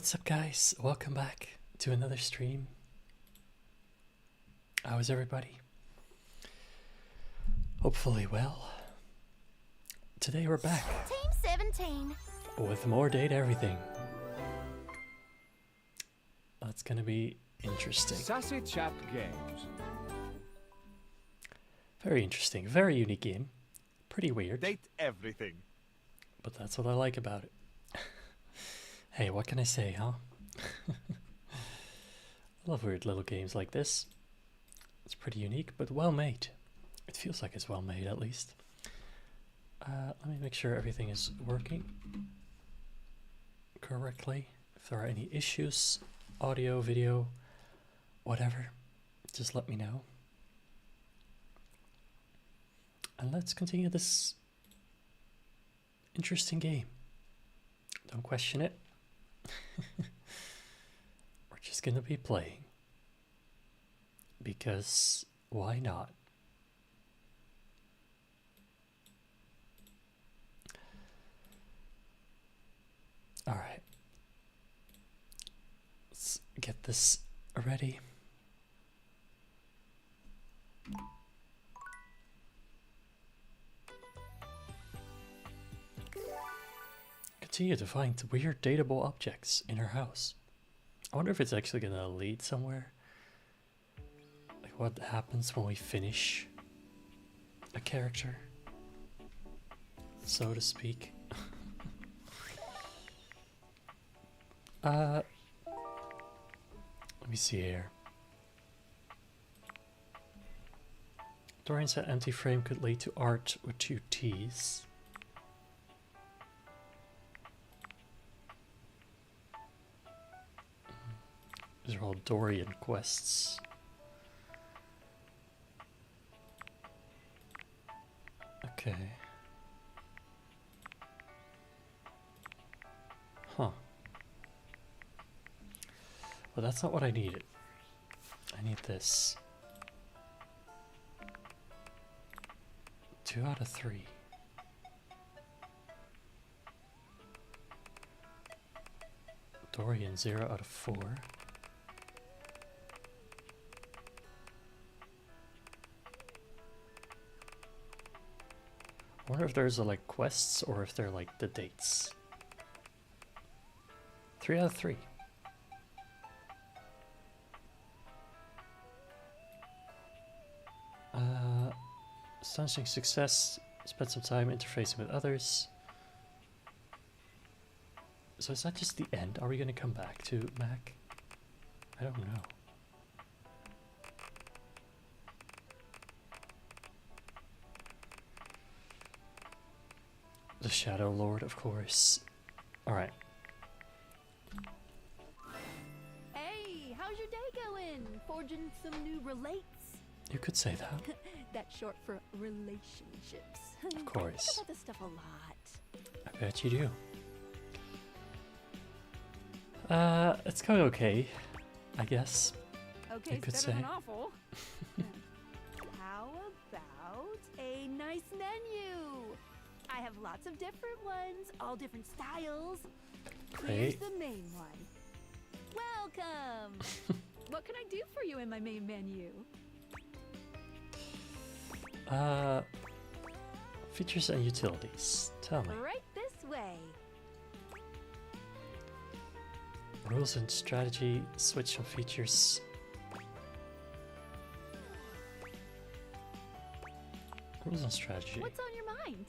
What's up, guys? Welcome back to another stream. How is everybody? Hopefully well. Today we're back Team 17 with more Date Everything. That's gonna be interesting. Sassy Chap Games. Very interesting. Very unique game. Pretty weird. Date everything. But that's what I like about it. Hey, what can I say, huh? I love weird little games like this. It's pretty unique, but well made. It feels like it's well made, at least. Let me make sure everything is working correctly. If there are any issues, audio, video, whatever, just let me know. And let's continue this interesting game. Don't question it. We're just gonna be playing. Because why not? Alright. Let's get this ready. Continue to find weird dateable objects in her house. I wonder if it's actually gonna lead somewhere. Like what happens when we finish a character, so to speak. Let me see here. Dorian said empty frame could lead to art with 2 T's. These are all Dorian quests. Okay. Huh. Well, that's not what I needed. I need this. 2 out of 3. Dorian 0 out of 4. I wonder if there's like quests or if they're like the dates. 3 out of 3. Astonishing success. Spend some time interfacing with others. So is that just the end? Are we going to come back to Mac? I don't know. The Shadow Lord, of course. Alright. Hey, how's your day going? Forging some new relates? You could say that. That's short for relationships. Of course. I think about this stuff a lot. I bet you do. It's going okay, I guess. Okay, you could it's say. better than awful. How about a nice menu? I have lots of different ones, all different styles. Here's Great. the main one. Welcome! What can I do for you in my main menu? Features and utilities. Tell me. Right this way. Rules and strategy. Switch some features. Rules and strategy. What's on your mind?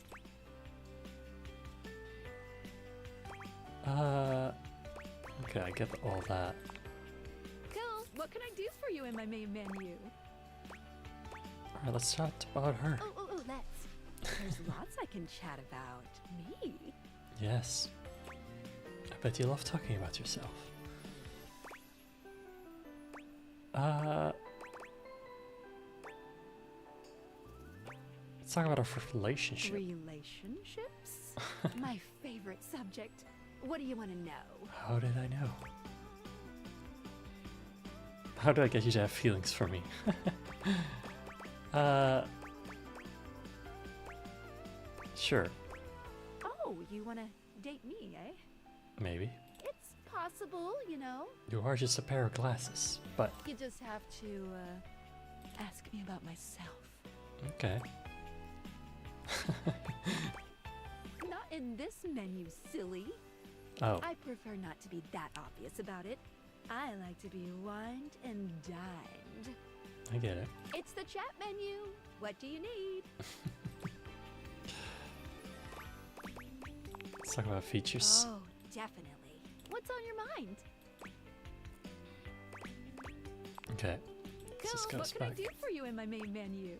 Okay, I get all that. Cool. What can I do for you in my main menu? Alright, let's chat about her. Oh, let's. There's lots I can chat about. Me? Yes. I bet you love talking about yourself. Let's talk about our relationship. Relationships? My favorite subject. What do you want to know? How did I know? How do I get you to have feelings for me? Sure. Oh, you want to date me, eh? Maybe. It's possible, you know. You are just a pair of glasses, but You just have to ask me about myself. okay. Not in this menu, silly. Oh, I prefer not to be that obvious about it. I like to be wined and dined. I get it. It's the chat menu. What do you need? Let's talk about features. Oh, definitely. What's on your mind? Okay. Let's just Cool. go What can I back. do for you in my main menu?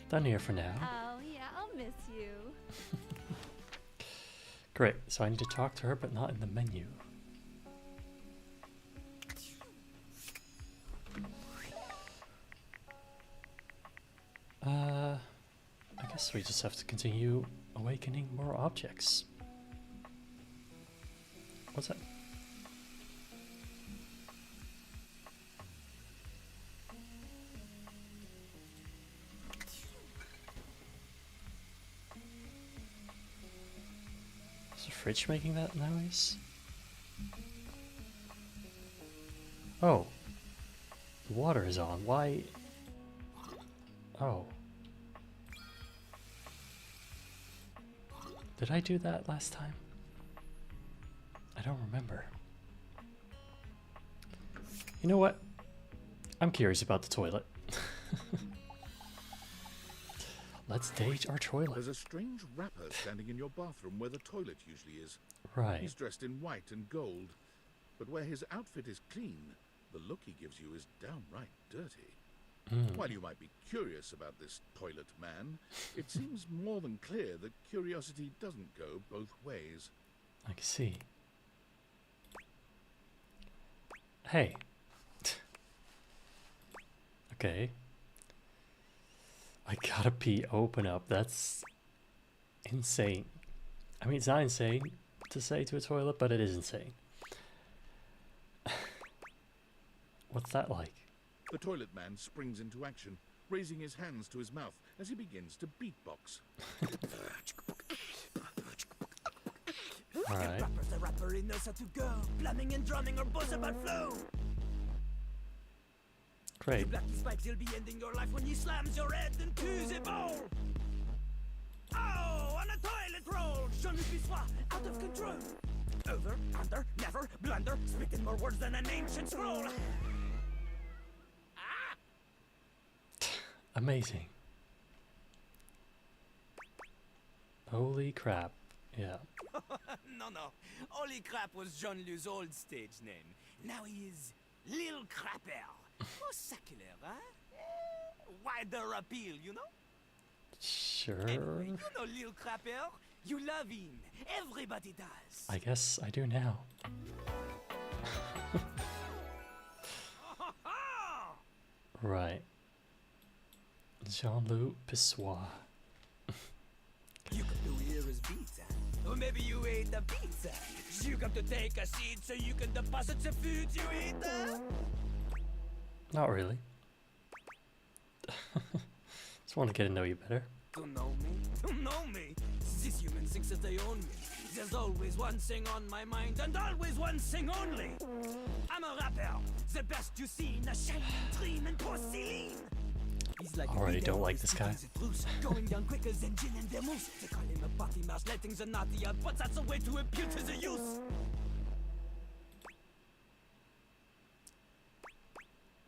Done here for now. Oh, yeah, I'll miss you. Great. So I need to talk to her, but not in the menu. I guess we just have to continue awakening more objects. What's that? Is the fridge making that noise? Oh. The water is on. Why? Oh. Did I do that last time? I don't remember. You know what? I'm curious about the toilet. Let's date our toilet. There's a strange rapper standing in your bathroom where the toilet usually is. Right. He's dressed in white and gold, but where his outfit is clean, the look he gives you is downright dirty. While you might be curious about this toilet man, it seems more than clear that curiosity doesn't go both ways. I can see. Hey. Okay. I gotta pee, open up. That's insane. I mean, it's not insane to say to a toilet, but it is insane. What's that like? The toilet man springs into action, raising his hands to his mouth as he begins to beatbox. Alright. Rapper's a rapper, he knows how to go. Plumbing and drumming or both about flow. Great. Black spikes, he'll be ending your life when he slams your head into the bowl. Oh, on a toilet roll. Jean-Luc Bissois, out of control. Over, under, never, blunder. Speaking more words than an ancient scroll. Amazing. Holy crap. Yeah. No. Holy crap was Jean-Luc's old stage name. Now he is Lil Crapper. Oh, secular, huh? Wider appeal, you know? Sure. Anyway, you know Lil Crapper. You love him. Everybody does. I guess I do now. Right. Jean-Luc Bissois. You come to hear his beats, huh? Or maybe you ate the pizza. You come to take a seat so you can deposit the food you eat, huh? Not really. Just want to get to know you better. To know me? To know me? This human thinks that they own me. There's always one thing on my mind and always one thing only. I'm a rapper, the best you seen, a shining dream and porcelain. He's like Already don't like this guy. Going down quicker than gin and vermouth. They call him a potty mouse, letting the naughty out, but that's a way to appeal to the youth.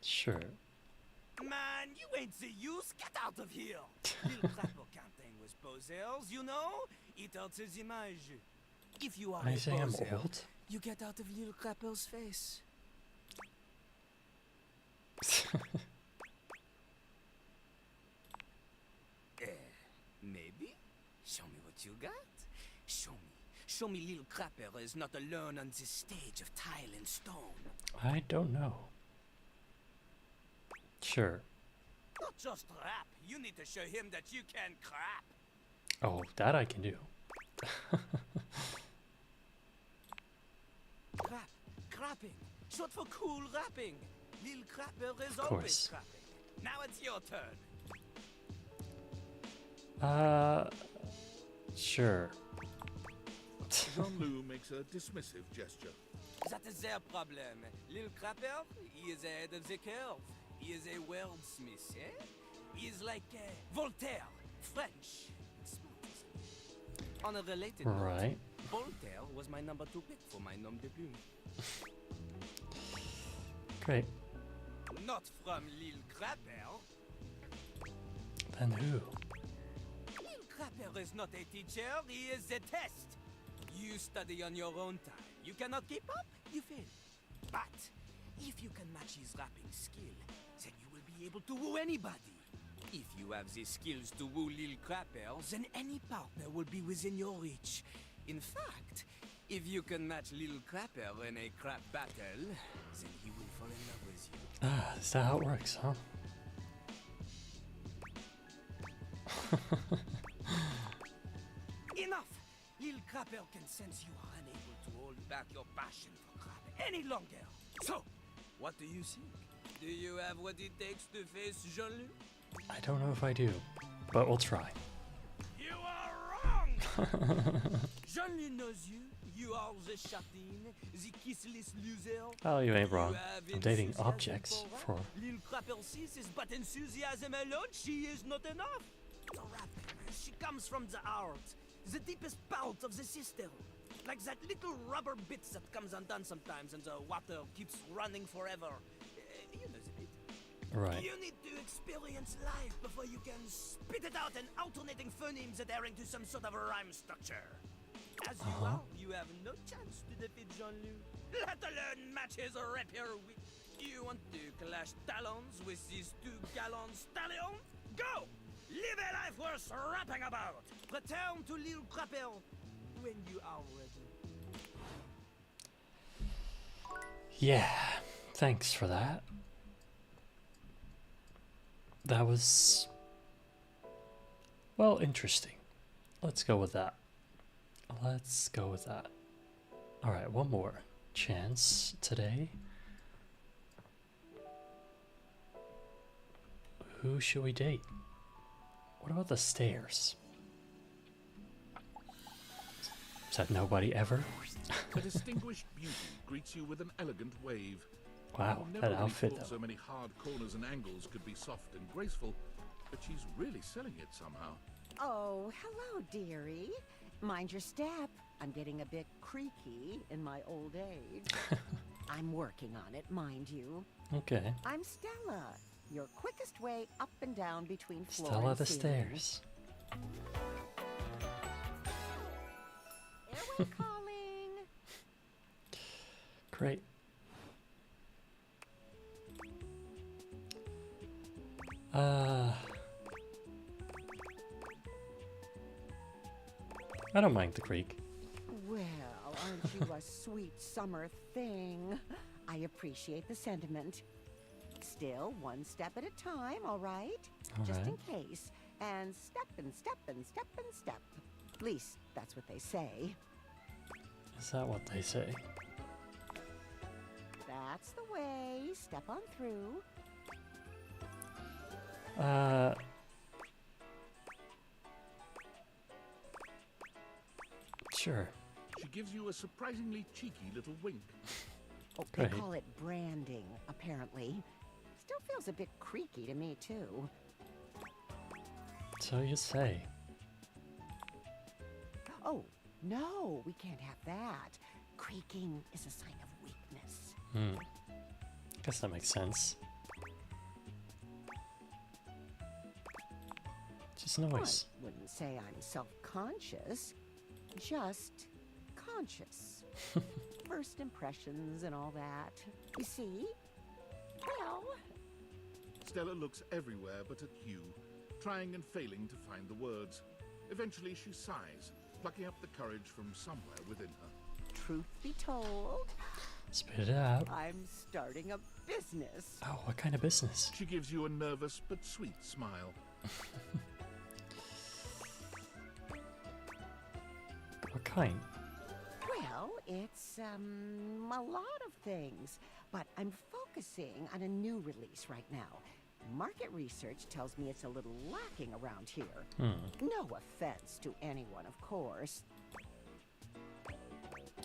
Sure. Man, you ain't the youth. Get out of here. Little crapper can't hang with posers, you know? It hurts his image. If you are Are you a saying I'm poser, old? you get out of little crapper's face. Maybe? Show me what you got. Show me. Show me little crapper is not alone on this stage of tile and stone. I don't know. Sure. Not just rap. You need to show him that you can crap. Oh, that I can do. Crap. Crapping. Short for cool rapping. Lil Crapper is Of always course. crapping. Now it's your turn. Sure. Jean-Luc makes a dismissive gesture. That is their problem. Little Crapper, he is ahead of the curve. He is a wordsmith, eh? He is like Voltaire, French. Smart, isn't he? On a related note, Right. Voltaire was my number 2 pick for my nom de plume. Great. Not from Lil Crapper. Then who? Lil Crapper is not a teacher, he is a test. You study on your own time. You cannot keep up, you fail. But if you can match his rapping skill, then you will be able to woo anybody. If you have the skills to woo Lil Crapper, then any partner will be within your reach. In fact, if you can match Lil Crapper in a crap battle, then he will fall in love with you. Ah, is that how it works, huh? Enough! Lil Crapper can sense you are unable to hold back your passion for crap any longer. So, what do you think? Do you have what it takes to face Jean-Luc? I don't know if I do, but we'll try. You are wrong! Jean-Luc knows you. You are the Chatine, the kissless loser. Oh, you ain't wrong. You have I'm dating enthusiasm objects rap. for... Lil Crapper sees is but enthusiasm alone. She is not enough. The rapper, she comes from the heart, the deepest part of the system. Like that little rubber bit that comes undone sometimes and the water keeps running forever. You know the bit. Right. You need to experience life before you can spit it out in alternating phonemes adhering to some sort of a rhyme structure. As you are, you have no chance to defeat Jean-Luc, let alone match his rapier wit. You want to clash talons with these 2 gallant stallions? Go! Live a life worth rapping about! Return to Lil Crapper when you are ready. Yeah, thanks for that. That was... well, interesting. Let's go with that. Let's go with that. Alright, one more chance today. Who should we date? What about the stairs? Is that nobody ever? A distinguished beauty greets you with an elegant wave. Wow, I that never outfit really thought though. so many hard corners and angles could be soft and graceful, but she's really selling it somehow. Oh, hello, dearie. Mind your step. I'm getting a bit creaky in my old age. I'm working on it, mind you. Okay. I'm Stella, your quickest way up and down between floor Stella and the ceiling. stairs. Airway calling. Great. I don't mind the creek. Well, aren't you a sweet summer thing? I appreciate the sentiment. Still, one step at a time, all right? Just in case. And step and step and step and step. At least, that's what they say. Is that what they say? That's the way. Step on through. Sure. She gives you a surprisingly cheeky little wink. Oh, they Great. call it branding, apparently. Still feels a bit creaky to me, too. So you say. Oh, no, we can't have that. Creaking is a sign of weakness. Guess that makes sense. Just noise. I wouldn't say I'm self-conscious, just conscious. First impressions and all that. You see? Well, Stella looks everywhere but at you, trying and failing to find the words. Eventually she sighs, plucking up the courage from somewhere within her. truth be told, Spit it out. I'm starting a business. Oh, what kind of business? She gives you a nervous but sweet smile. What kind? Well, it's a lot of things, but I'm focusing on a new release right now. Market research tells me it's a little lacking around here. No offense to anyone, of course.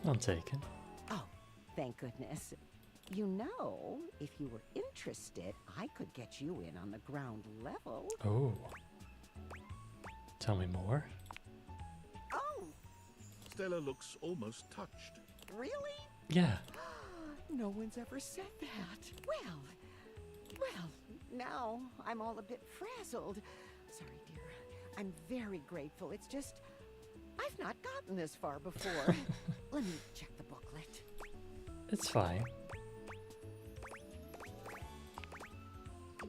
I'm taken. Oh, Thank goodness. You know, if you were interested, I could get you in on the ground level. Oh. Tell me more. Oh, Stella looks almost touched. really? Yeah. No one's ever said that. Well, now I'm all a bit frazzled. Sorry, dear. I'm very grateful. It's just, I've not gotten this far before. Let me check the booklet. It's fine.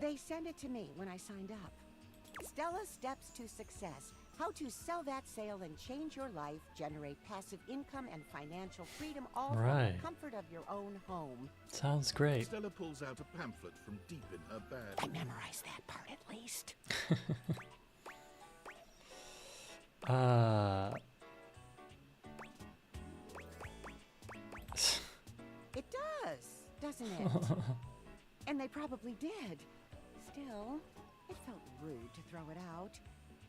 They sent it to me when I signed up. Stella's Steps to Success. How to sell that sale and change your life, generate passive income and financial freedom, all from Right. the comfort of your own home. Sounds great. Stella pulls out a pamphlet from deep in her I bag. memorized that part at least. It does, doesn't it? And they probably did. Still, it felt rude to throw it out.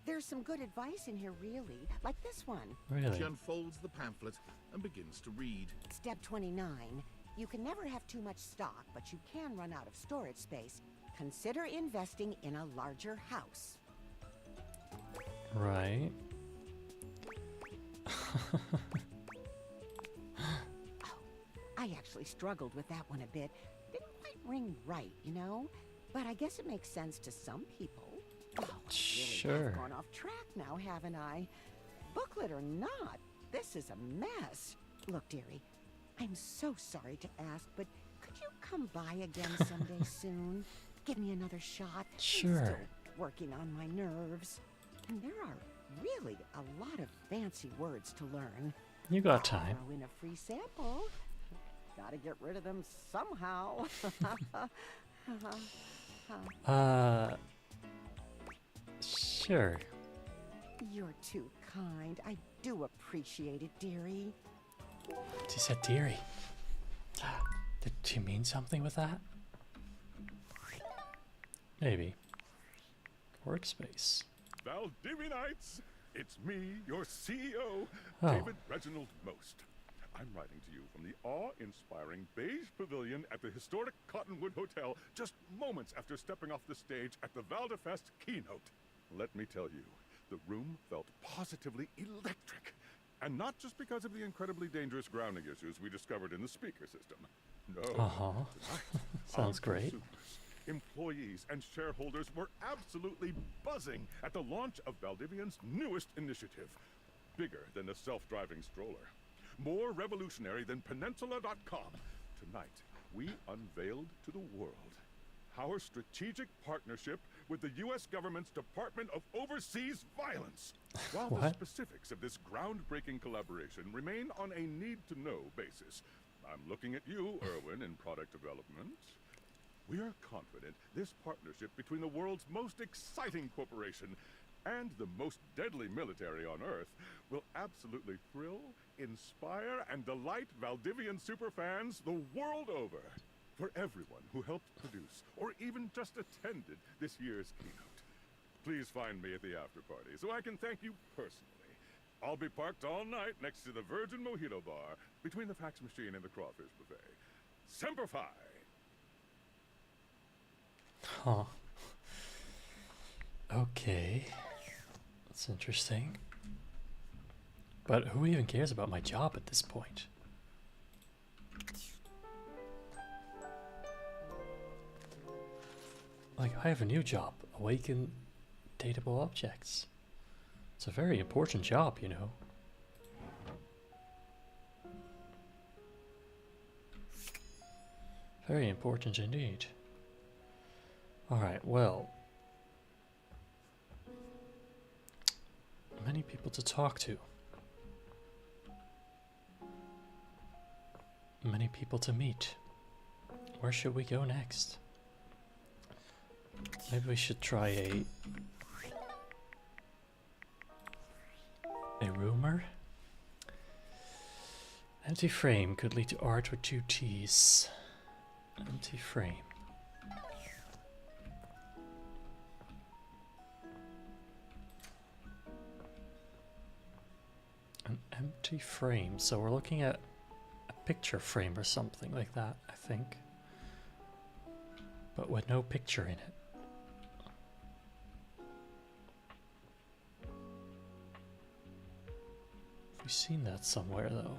There's some good advice in here, really, like this one. Really? She unfolds the pamphlet and begins to read. Step 29. You can never have too much stock, but you can run out of storage space. Consider investing in a larger house. Right. I actually struggled with that one a bit. Didn't quite ring right, you know? But I guess it makes sense to some people. Oh, I Sure. really have gone off track now, haven't I? Booklet or not, this is a mess. Look, dearie, I'm so sorry to ask, but could you come by again someday soon? Give me another shot. I'm Sure. still working on my nerves. And there are really a lot of fancy words to learn. You got time. Throw in a free sample. Gotta get rid of them somehow. Sure. You're too kind. I do appreciate it, dearie. She said dearie. Did she mean something with that? Maybe. Workspace. Valdivianites, it's me, your CEO, Oh. David Reginald Most. I'm writing to you from the awe-inspiring beige pavilion at the historic Cottonwood Hotel just moments after stepping off the stage at the Valdefest keynote. Let me tell you, the room felt positively electric. And not just because of the incredibly dangerous grounding issues we discovered in the speaker system. No. Uh-huh. Tonight, Sounds our great. consumers, employees and shareholders were absolutely buzzing at the launch of Valdivian's newest initiative. Bigger than the self-driving stroller. More revolutionary than Peninsula.com. Tonight, we unveiled to the world our strategic partnership with the U.S. government's Department of Overseas Violence. While the What? specifics of this groundbreaking collaboration remain on a need-to-know basis, I'm looking at you, Erwin, in product development. We are confident this partnership between the world's most exciting corporation and the most deadly military on Earth will absolutely thrill, inspire, and delight Valdivian superfans the world over. For everyone who helped produce or even just attended this year's keynote, please find me at the after party so I can thank you personally. I'll be parked all night next to the Virgin Mojito Bar between the fax machine and the crawfish buffet. Semper Fi! Huh. Okay. That's interesting. But who even cares about my job at this point? Like, I have a new job. Awaken dateable objects. It's a very important job, you know. Very important indeed. Alright, well. Many people to talk to. Many people to meet. Where should we go next? Maybe we should try a rumor. Empty frame could lead to art with 2 T's. Empty frame. An empty frame. So we're looking at a picture frame or something like that, I think. But with no picture in it. We've seen that somewhere though.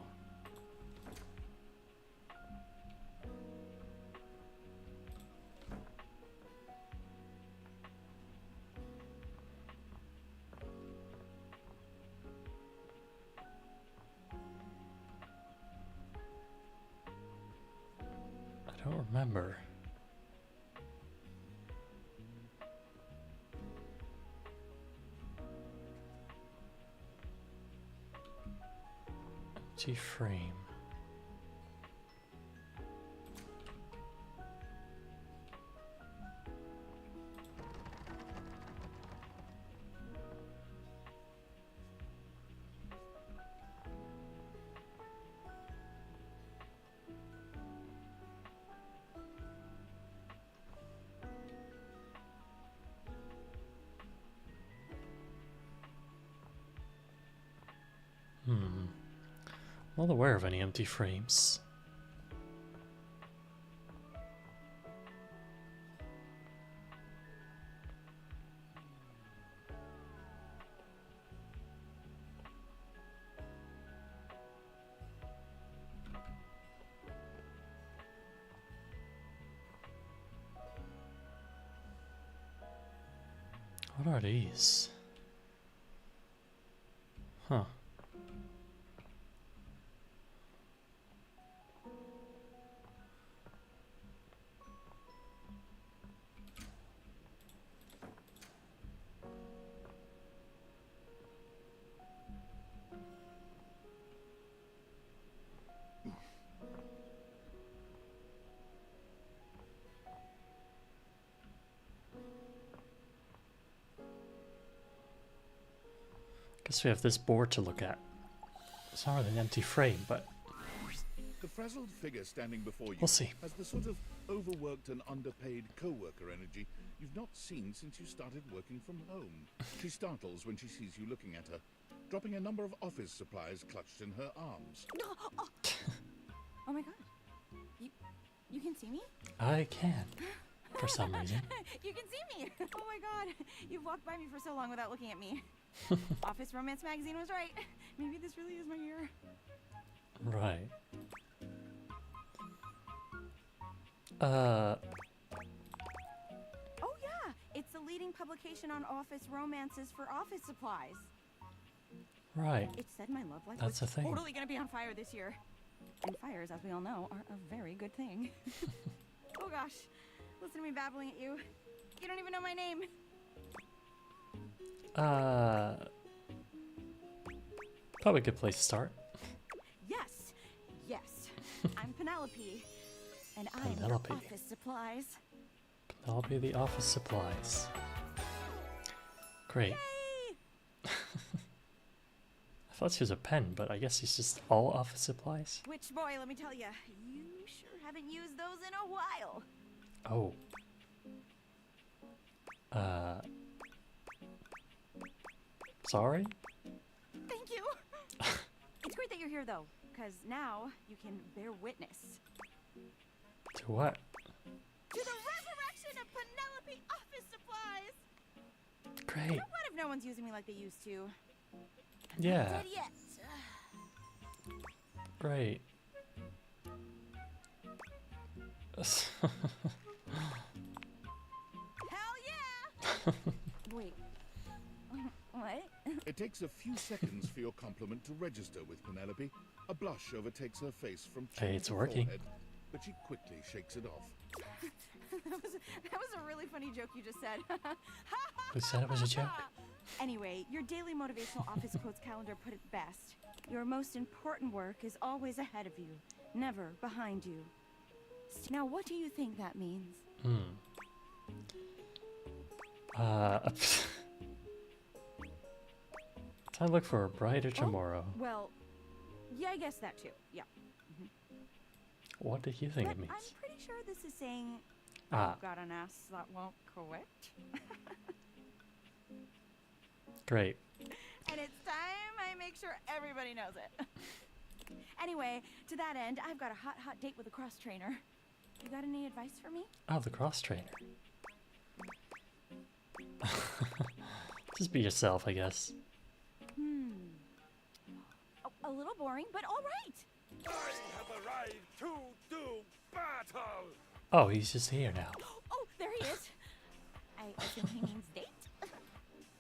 I don't remember. Empty frame. Not aware of any empty frames. What are these? Huh. Guess we have this board to look at. It's not really an empty frame, but The frazzled figure standing before you we'll see. has the sort of overworked and underpaid co-worker energy you've not seen since you started working from home. She startles when she sees you looking at her, dropping a number of office supplies clutched in her arms. Oh my god. You can see me? I can, for some reason. You can see me! Oh my god. You've walked by me for so long without looking at me. Office Romance Magazine was right. Maybe this really is my year. Right. Oh yeah! It's the leading publication on office romances for office supplies. Right. It said my love life That's was a thing. totally gonna be on fire this year. And fires, as we all know, are a very good thing. Oh gosh. Listen to me babbling at you. You don't even know my name. Probably a good place to start. Yes. Yes. I'm Penelope. And I'm your Penelope. office supplies. Penelope the office supplies. Great. Yay! I thought she was a pen, but I guess she's just all office supplies. Which boy, let me tell you, you sure haven't used those in a while. Oh. Sorry? Thank you. It's great that you're here though, because now you can bear witness To what? to the resurrection of Penelope office supplies. Great. So what if no one's using me like they used to? Yeah. Dead yet. Great. Hell yeah! Wait. What? It takes a few seconds for your compliment to register with Penelope. A blush overtakes her face from chin Hey, it's to working. forehead, but she quickly shakes it off. that was a really funny joke you just said. Who said it was a joke? Anyway, your daily motivational office quotes calendar put it best. Your most important work is always ahead of you, never behind you. Now, what do you think that means? Time to look for a brighter tomorrow. Well, yeah, I guess that too. Yeah. What do you think But it means? I'm pretty sure this is saying, Ah. I've got an ass that won't quit. Great. And it's time I make sure everybody knows it. Anyway, to that end, I've got a hot date with a cross trainer. You got any advice for me? Oh, the cross trainer. Just be yourself, I guess. A little boring, but all right. I have arrived to do battle! Oh, he's just here now. Oh, there he is. I assume he means date?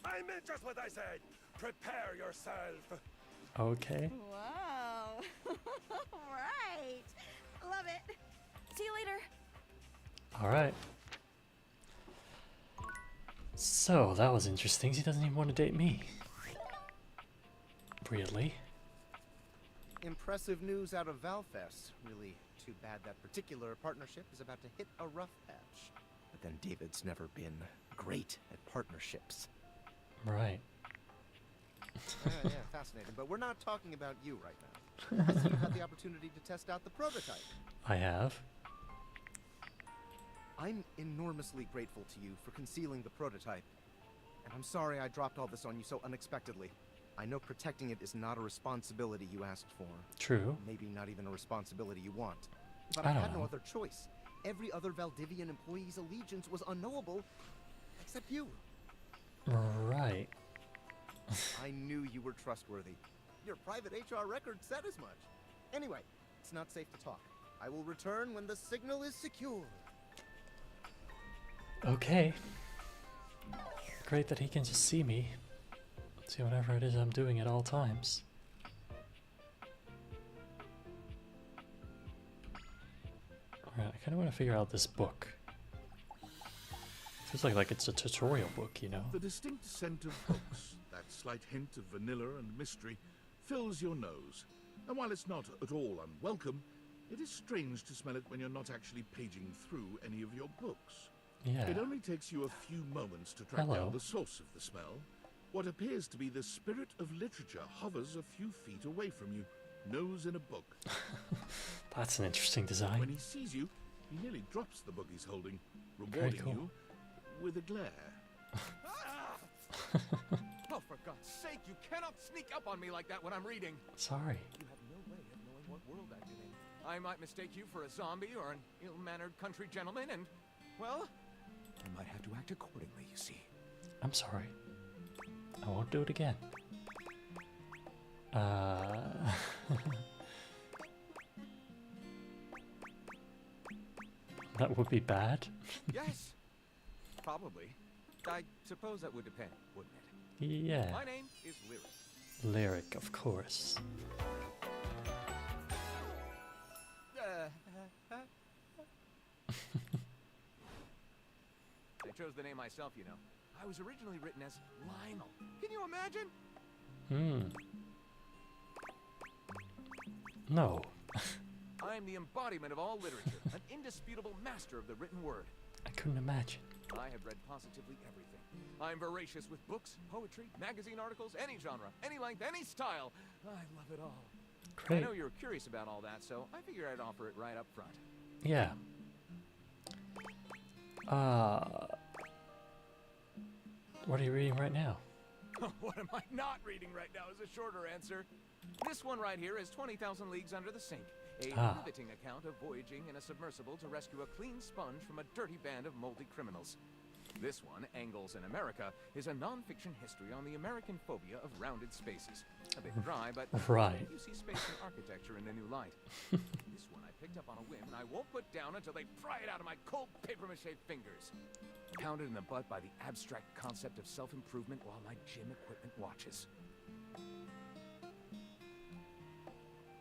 I meant just what I said! Prepare yourself! Okay. Whoa. Right. Love it. See you later. All right. So, that was interesting. He doesn't even want to date me. Weirdly. Impressive news out of Valfest. Really too bad that particular partnership is about to hit a rough patch. But then David's never been great at partnerships. Right. Yeah, fascinating. But we're not talking about you right now. I see you had the opportunity to test out the prototype. I have. I'm enormously grateful to you for concealing the prototype. And I'm sorry I dropped all this on you so unexpectedly. I know protecting it is not a responsibility you asked for. True. Maybe not even a responsibility you want. But I I don't had no know. other choice. Every other Valdivian employee's allegiance was unknowable, except you. Right. I knew you were trustworthy. Your private HR record said as much. Anyway, it's not safe to talk. I will return when the signal is secure. Okay. Great that he can just see me. See whatever it is I'm doing at all times. Alright, I kind of want to figure out this book. Feels like it's a tutorial book, you know? The distinct scent of books, that slight hint of vanilla and mystery, fills your nose. And while it's not at all unwelcome, it is strange to smell it when you're not actually paging through any of your books. Yeah. It only takes you a few moments to track Hello. down the source of the smell. What appears to be the spirit of literature hovers a few feet away from you, nose in a book. That's an interesting When design. he sees you, he nearly drops the book he's holding, Very rewarding cool. you with a glare. Oh, for God's sake, you cannot sneak up on me like that when I'm reading. Sorry. You have no way of knowing what world I've been in. I might mistake you for a zombie or an ill-mannered country gentleman, and, well, I might have to act accordingly, you see. I'm sorry. I won't do it again. That would be bad. Yes, probably. I suppose that would depend, wouldn't it? Yeah. My name is Lyric. Lyric, of course. I chose the name myself, you know. I was originally written as Lionel. Can you imagine? No. I'm the embodiment of all literature, an indisputable master of the written word. I couldn't imagine. I have read positively everything. I'm voracious with books, poetry, magazine articles, any genre, any length, any style. I love it all. Great. I know you're curious about all that, so I figured I'd offer it right up front. Yeah. What are you reading right now? What am I not reading right now is a shorter answer. This one right here is 20,000 Leagues Under the Sink, a riveting account of voyaging in a submersible to rescue a clean sponge from a dirty band of moldy criminals. This one, Angles in America, is a non-fiction history on the American phobia of rounded spaces. A bit dry, but Right. you see space and architecture in a new light. This one I picked up on a whim, and I won't put down until they pry it out of my cold papier-mâché fingers. Pounded in the butt by the abstract concept of self-improvement while my gym equipment watches.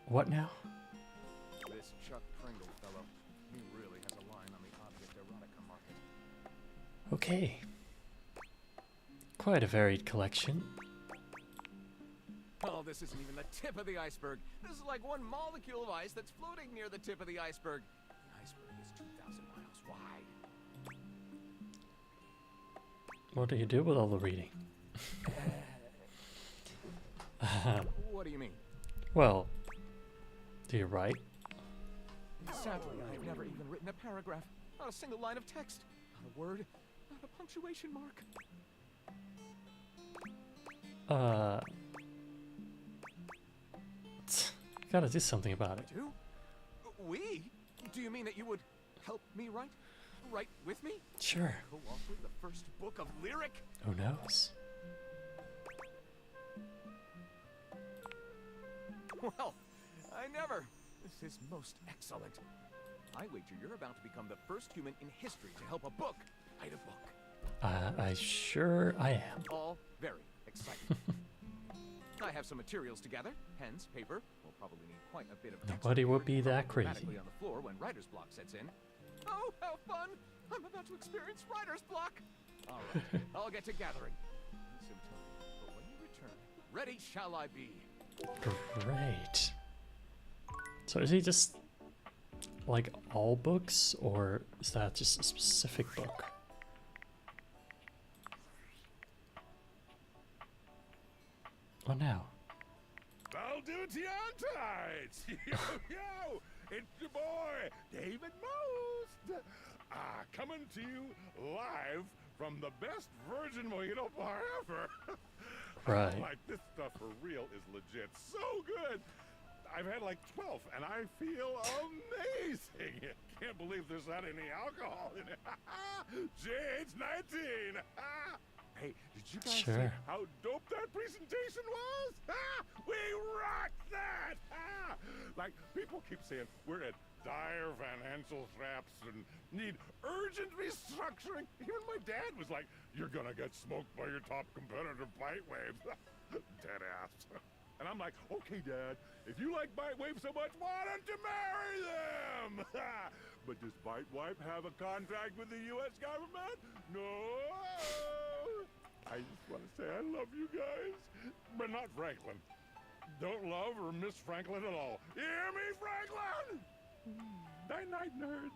What now? This Chuck Pringle fellow, he really has a line on the object erotica market. Okay. Quite a varied collection. Oh, this isn't even the tip of the iceberg. This is like one molecule of ice that's floating near the tip of the iceberg. The iceberg is 2,000 miles wide. What do you do with all the reading? What do you mean? Well, do you write? Sadly, I've never even written a paragraph. Not a single line of text. Not a word. Not a punctuation mark. gotta do something about it. Do? We? Do you mean that you would help me write? Write with me? Sure. Co-author the first book of lyric? Who knows? Well, I never. This is most excellent. I wager you're about to become the first human in history to help a book write a book. I am. All very exciting. I have some materials to gather. Pens, paper. We'll probably need quite a bit of Nobody would be that crazy. automatically on the floor when writer's block sets in. Oh, how fun! I'm about to experience writer's block. All right, I'll get to gathering. Need some time, but when you return, ready shall I be. Great. So is he just like all books, or is that just a specific book? Oh, now. Valdutiantites! Yo, yo! It's your boy, David Most! Coming to you live from the best virgin mojito bar ever! Right. Like, this stuff for real is legit so good! I've had like 12, and I feel amazing! Can't believe there's not any alcohol in it! JH19! Hey, did you guys see how dope that presentation was? We rocked that! Like, people keep saying we're at dire financial straps and need urgent restructuring. Even my dad was like, you're gonna get smoked by your top competitor, Bitewave. Dead ass. And I'm like, okay, Dad, if you like Bitewave so much, why don't you marry them? But does Bitewave have a contract with the U.S. government? No. I just want to say I love you guys, but not Franklin. Don't love or miss Franklin at all. You hear me, Franklin? Night-night, nerds.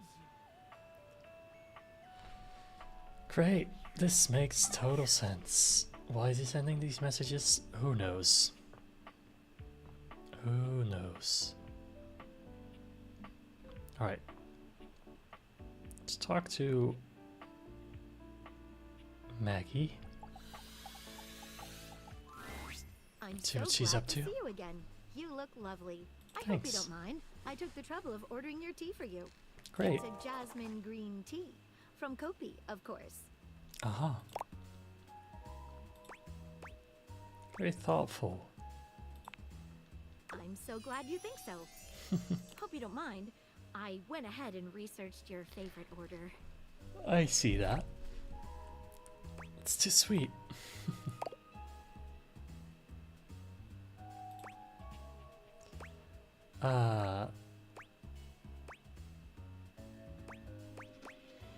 Great. This makes total sense. Why is he sending these messages? Who knows? Who knows? Alright. Let's talk to Maggie. I'm See so what she's glad up to to. see you again. You look lovely. I hope Thanks. you don't mind. I took the trouble of ordering your tea for you. Great. It's a jasmine green tea. From Kopi, of course. Uh-huh. Very thoughtful. I'm so glad you think so. Hope you don't mind. I went ahead and researched your favorite order. I see that. It's too sweet.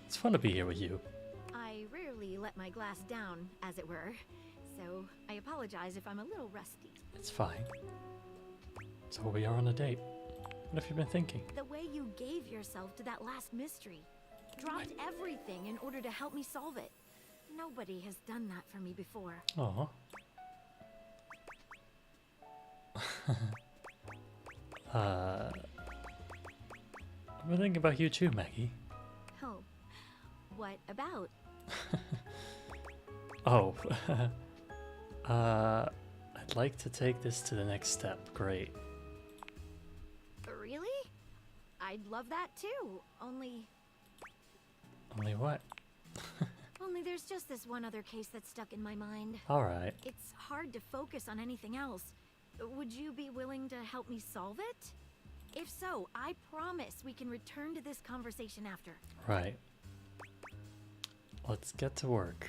It's fun to be here with you. I rarely let my glass down, as it were, so I apologize if I'm a little rusty. It's fine. So we are on a date. What have you been thinking? The way you gave yourself to that last mystery. Dropped everything in order to help me solve it. Nobody has done that for me before. Aw. I've been thinking about you too, Maggie. Oh, what about? Oh. I'd like to take this to the next step. Great. Really? I'd love that too. Only Only what? there's just this one other case that's stuck in my mind. Alright. It's hard to focus on anything else. Would you be willing to help me solve it? If so, I promise we can return to this conversation after. Right. Let's get to work.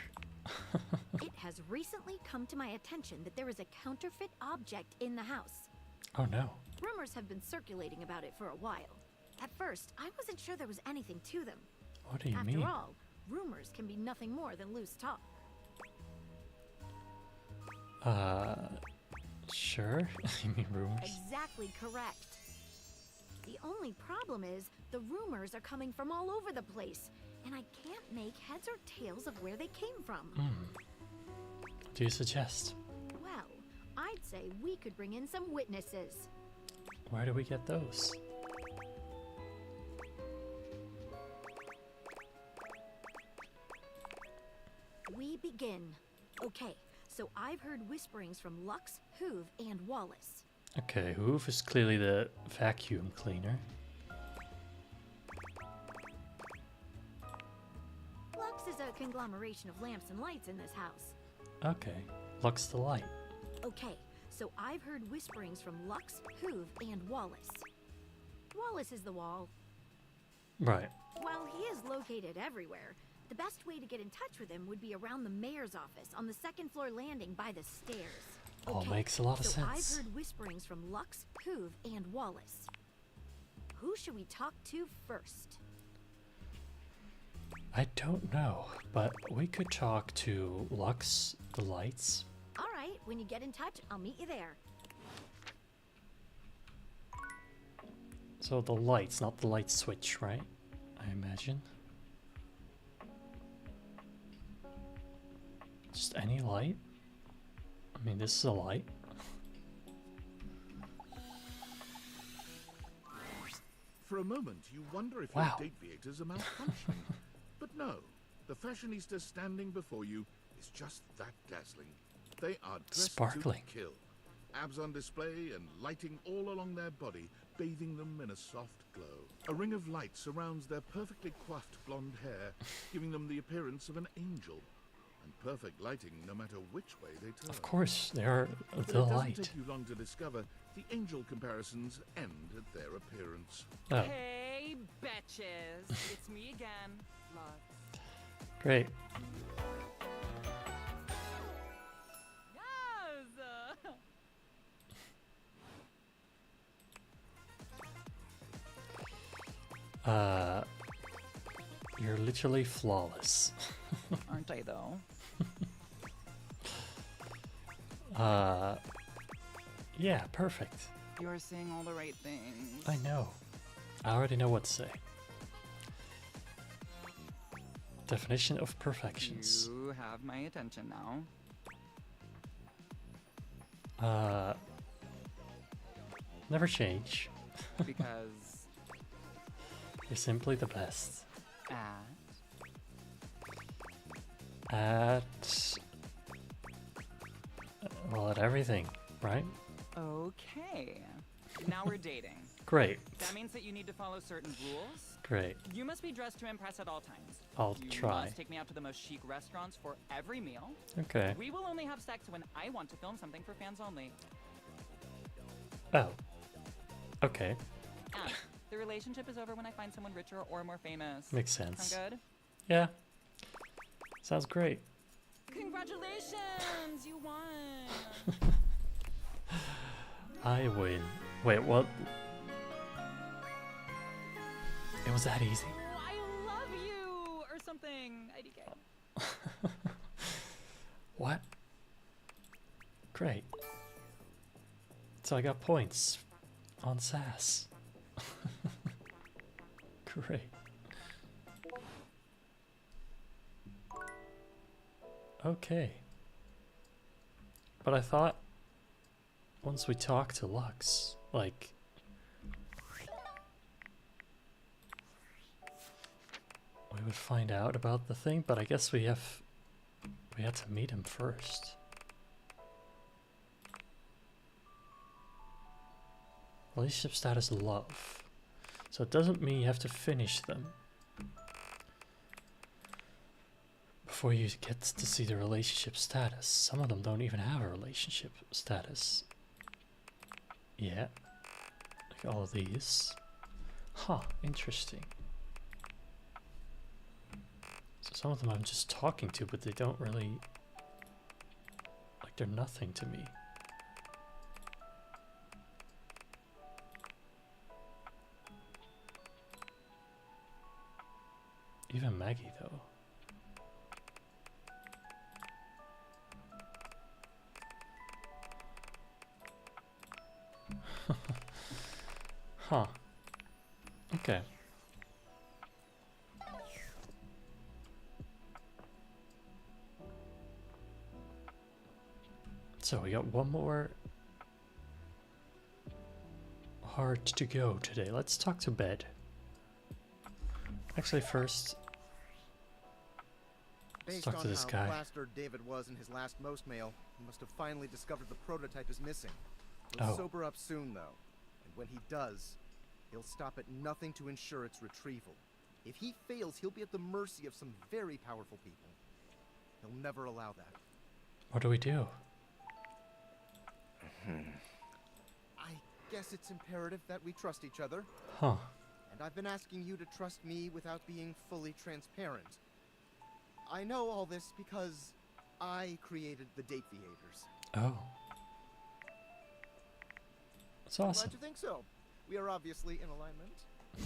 It has recently come to my attention that there is a counterfeit object in the house. Oh no. Rumors have been circulating about it for a while. At first, I wasn't sure there was anything to them. What do you mean? After all, rumors can be nothing more than loose talk. Sure. You mean rumors? Exactly correct. The only problem is the rumors are coming from all over the place, and I can't make heads or tails of where they came from. What do you suggest? Well, I'd say we could bring in some witnesses. Where do we get those? We begin. Okay, so I've heard whisperings from Lux, Hoove, and Wallace. Okay, hoof is clearly the vacuum cleaner. Lux is a conglomeration of lamps and lights in this house. Okay, Lux the light. Okay, so I've heard whisperings from Lux, Hoove, and Wallace. Wallace is the wall. Right. While he is located everywhere, the best way to get in touch with him would be around the mayor's office on the second floor landing by the stairs. All makes a lot of so sense. I've heard whisperings from Lux, Hoove, and Wallace. Who should we talk to first? I don't know, but we could talk to Lux the lights. All right, when you get in touch, I'll meet you there. So the lights, not the light switch, right? I imagine. Just any light? I mean, this is a light. For a moment, you wonder if Wow. your deviators are malfunctioning. But no, the fashionista standing before you is just that dazzling. They are dressed Sparkling. to kill. Abs on display and lighting all along their body, bathing them in a soft glow. A ring of light surrounds their perfectly coiffed blonde hair, giving them the appearance of an angel. And perfect lighting no matter which way they turn. Of course, they are But the it doesn't light. take you long to discover the angel comparisons end at their appearance. Oh, Hey, betches. It's me again. Lux. great. Yes! You're literally flawless. Aren't I, though? Yeah, perfect. You're saying all the right things. I know. I already know what to say. Definition of perfections. You have my attention now. Never change. Because You're simply the best. at... Well, at everything, right? Okay. Now we're dating. Great. That means that you need to follow certain rules. Great. You must be dressed to impress at all times. I'll You try. must take me out to the most chic restaurants for every meal. Okay. We will only have sex when I want to film something for fans only. Oh. Okay. And the relationship is over when I find someone richer or more famous. Makes sense. Sound good? Yeah. Sounds great. Congratulations! You won! I win. Wait, what? It was that easy? Oh, I love you! Or something. IDK. What? Great. So I got points on SAS. Great. Okay. But I thought once we talk to Lux, like, we would find out about the thing, but I guess we had to meet him first. Relationship status love. So it doesn't mean you have to finish them before you get to see the relationship status. Some of them don't even have a relationship status. Yeah. Like all of these. Huh, interesting. So some of them I'm just talking to, but they don't really, like, they're nothing to me. Even Maggie, though. Huh. Okay. So we got one more heart to go today. Let's talk to bed. Actually, first, let's Based talk on to this how guy. plastered David was in his last most mail, he must have finally discovered the prototype is missing. He'll Oh. sober up soon, though. And when he does, he'll stop at nothing to ensure its retrieval. If he fails, he'll be at the mercy of some very powerful people. He'll never allow that. What do we do? I guess it's imperative that we trust each other. Huh. And I've been asking you to trust me without being fully transparent. I know all this because I created the Date Theaters. Oh. That's I'm awesome. glad you think so. We are obviously in alignment.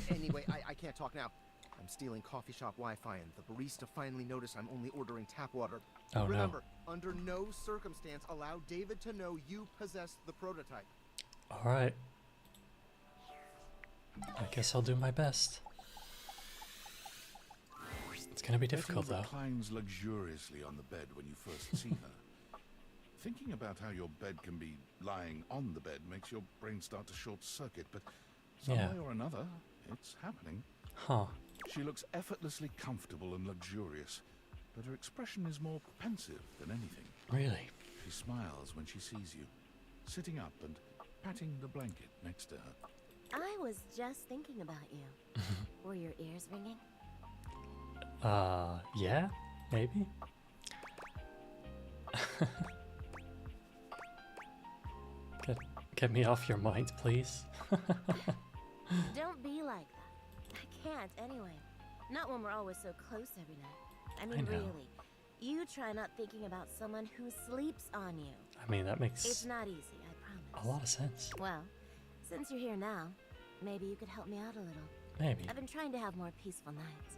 Anyway, I can't talk now. I'm stealing coffee shop Wi-Fi, and the barista finally noticed I'm only ordering tap water. Oh, Remember, under no circumstance allow David to know you possess the prototype. No. Alright. I guess I'll do my best. It's gonna be difficult, Betty though. reclines luxuriously on the bed when you first see her. Thinking about how your bed can be lying on the bed makes your brain start to short circuit, but some Yeah. way or another, it's happening. Huh. She looks effortlessly comfortable and luxurious, but her expression is more pensive than anything. Really? She smiles when she sees you, sitting up and patting the blanket next to her. I was just thinking about you. Were your ears ringing? Yeah? Maybe? Get me off your mind, please. Don't be like that. I can't anyway. Not when we're always so close every night. I mean, know. really. You try not thinking about someone who sleeps on you. I mean, that makes It's not easy, I promise. a lot of sense. Well, since you're here now, maybe you could help me out a little. Maybe. I've been trying to have more peaceful nights,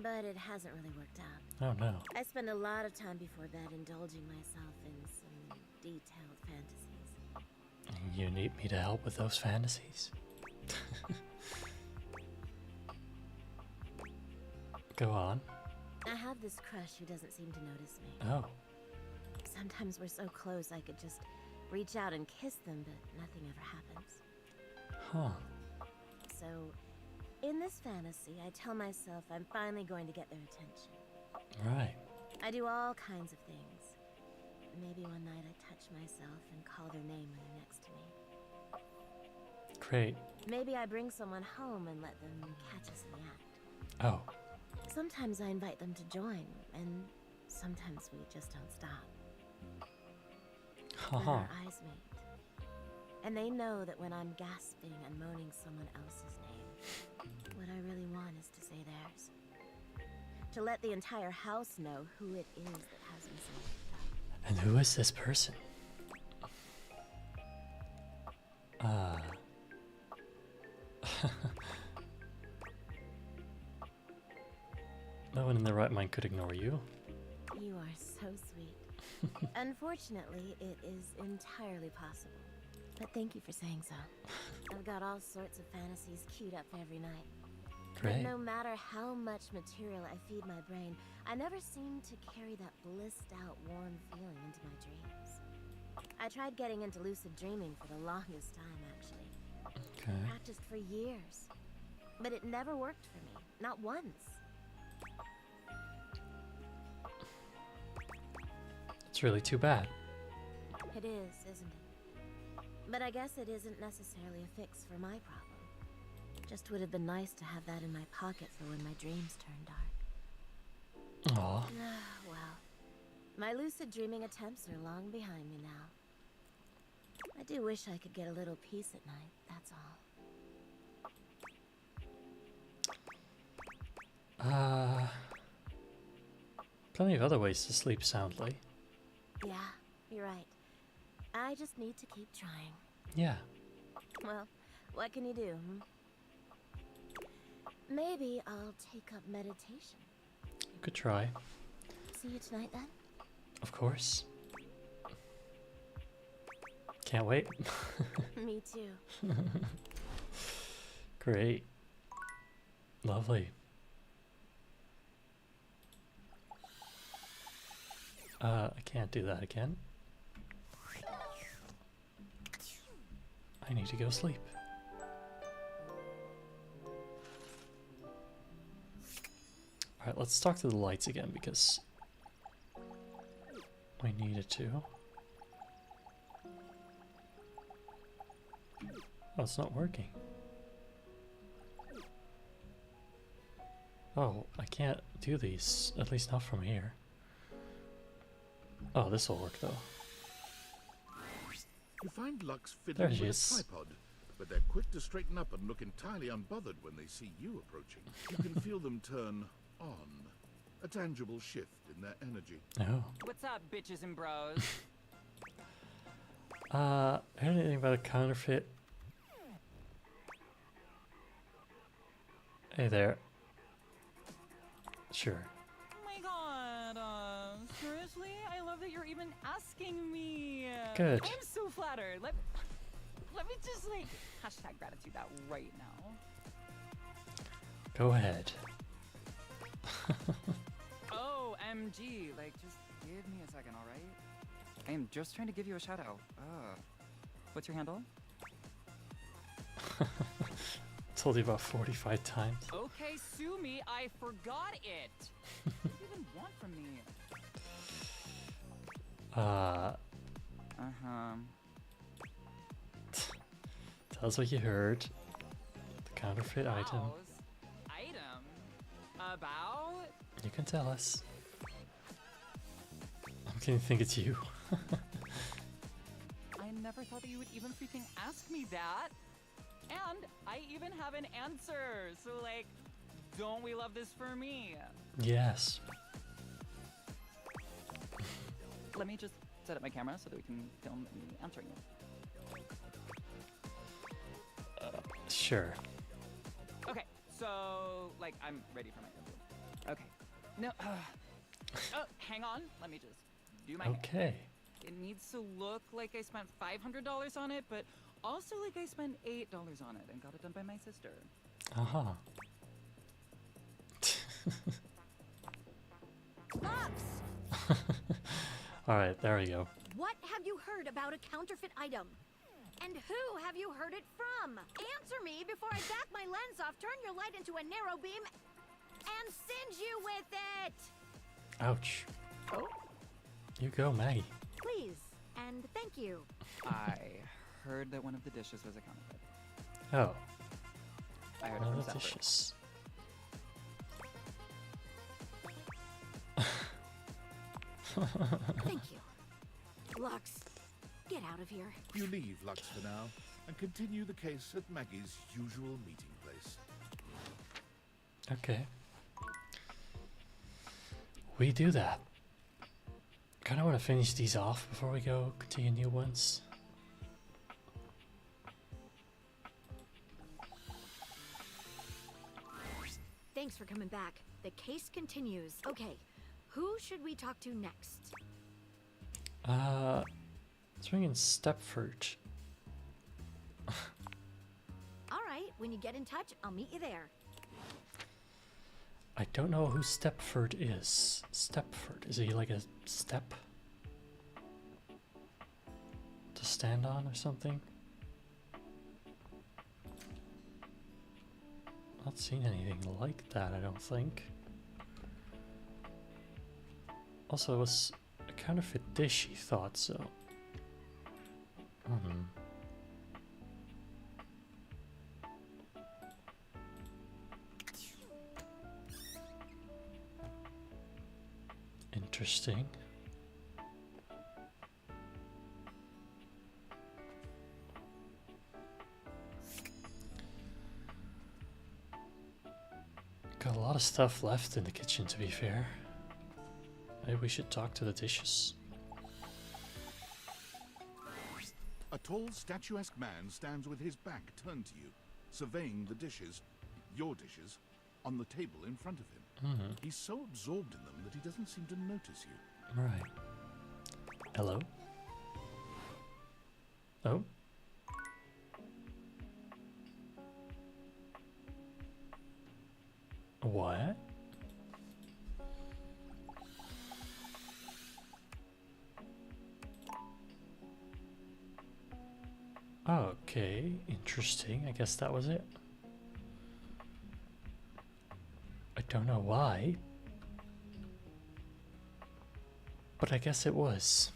but it hasn't really worked out. Oh no. I spend a lot of time before bed indulging myself in some detailed fantasies. You need me to help with those fantasies? Go on. I have this crush who doesn't seem to notice me. Oh. Sometimes we're so close I could just reach out and kiss them, but nothing ever happens. Huh. So, in this fantasy, I tell myself I'm finally going to get their attention. Right. I do all kinds of things. Maybe one night I touch myself and call their name when they're next to me. Great. Maybe I bring someone home and let them catch us in the act. Oh. Sometimes I invite them to join, and sometimes we just don't stop. Then Haha. our eyes meet. And they know that when I'm gasping and moaning someone else's name, what I really want is to say theirs. To let the entire house know who it is that has me so worked up. And who is this person? No one in their right mind could ignore you. You are so sweet. Unfortunately, it is entirely possible. But thank you for saying so. I've got all sorts of fantasies queued up for every night. Great. But no matter how much material I feed my brain, I never seem to carry that blissed out, warm feeling into my dreams. I tried getting into lucid dreaming for the longest time, actually. Okay. Practiced for years. But it never worked for me. Not once. It's really too bad. It is, isn't it? But I guess it isn't necessarily a fix for my problem. Just would have been nice to have that in my pocket for when my dreams turn dark. Aw. Well, my lucid dreaming attempts are long behind me now. I do wish I could get a little peace at night, that's all. Plenty of other ways to sleep soundly. Yeah, you're right. I just need to keep trying. Yeah. Well, what can you do, Maybe I'll take up meditation. You could try. See you tonight, then? Of course. Can't wait. Me too. Great. Lovely. I can't do that again. I need to go sleep. Alright, let's talk to the lights again because we needed to. Oh, it's not working. Oh, I can't do these, at least not from here. Oh, this will work though. You find Lux There fiddling she with is. a tripod, but they're quick to straighten up and look entirely unbothered when they see you approaching. You can feel them turn on, a tangible shift in their energy. Oh. What's up, bitches and bros? Heard anything about a counterfeit? Hey there. Sure. Oh my god, seriously? I love that you're even asking me. Good. I'm so flattered. Let me just like hashtag gratitude that right now. Go ahead. Oh, MG, like just give me a second, alright? I am just trying to give you a shout out. What's your handle? Told you about 45 times. Okay, sue me, I forgot it. What do you even want from me? Tell us what you heard. The counterfeit item. Item? About? You can tell us. I'm gonna think it's you. I never thought that you would even freaking ask me that. And I even have an answer. So like, don't we love this for me? Yes. Let me just set up my camera so that we can film me answering it. Sure. Okay, so like I'm ready for my interview. Okay. No. Oh, hang on. Let me just do my hair. Okay. It needs to look like I spent $500 on it, but also like I spent $8 on it and got it done by my sister. Aha. Lux! Alright, there we go. What have you heard about a counterfeit item? And who have you heard it from? Answer me before I back my lens off, turn your light into a narrow beam, and singe you with it! Ouch. Oh? You go, Maggie. Please, and thank you. I heard that one of the dishes was a counterfeit. Oh. I heard One it of from the Zephyr. dishes. Thank you. Lux, get out of here. You leave Lux for now and continue the case at Maggie's usual meeting place. Okay. We do that. Kinda wanna finish these off before we go continue new ones. Thanks for coming back. The case continues. Okay, who should we talk to next? Let's bring in Stepford. All right, when you get in touch, I'll meet you there. I don't know who Stepford is. Stepford, is he like a step to stand on or something? Not seen anything like that, I don't think. Also, it was a counterfeit dish, he thought so. Interesting. Got a lot of stuff left in the kitchen, to be fair. Maybe we should talk to the dishes. A tall, statuesque man stands with his back turned to you, surveying the dishes, your dishes, on the table in front of him. He's so absorbed in them that he doesn't seem to notice you. Right. Hello? Oh? What? Okay, interesting. I guess that was it. I don't know why, but I guess it was.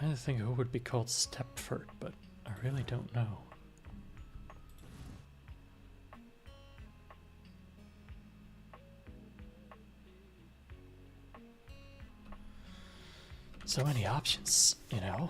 trying to think who would be called Stepford, but I really don't know. So many options, you know?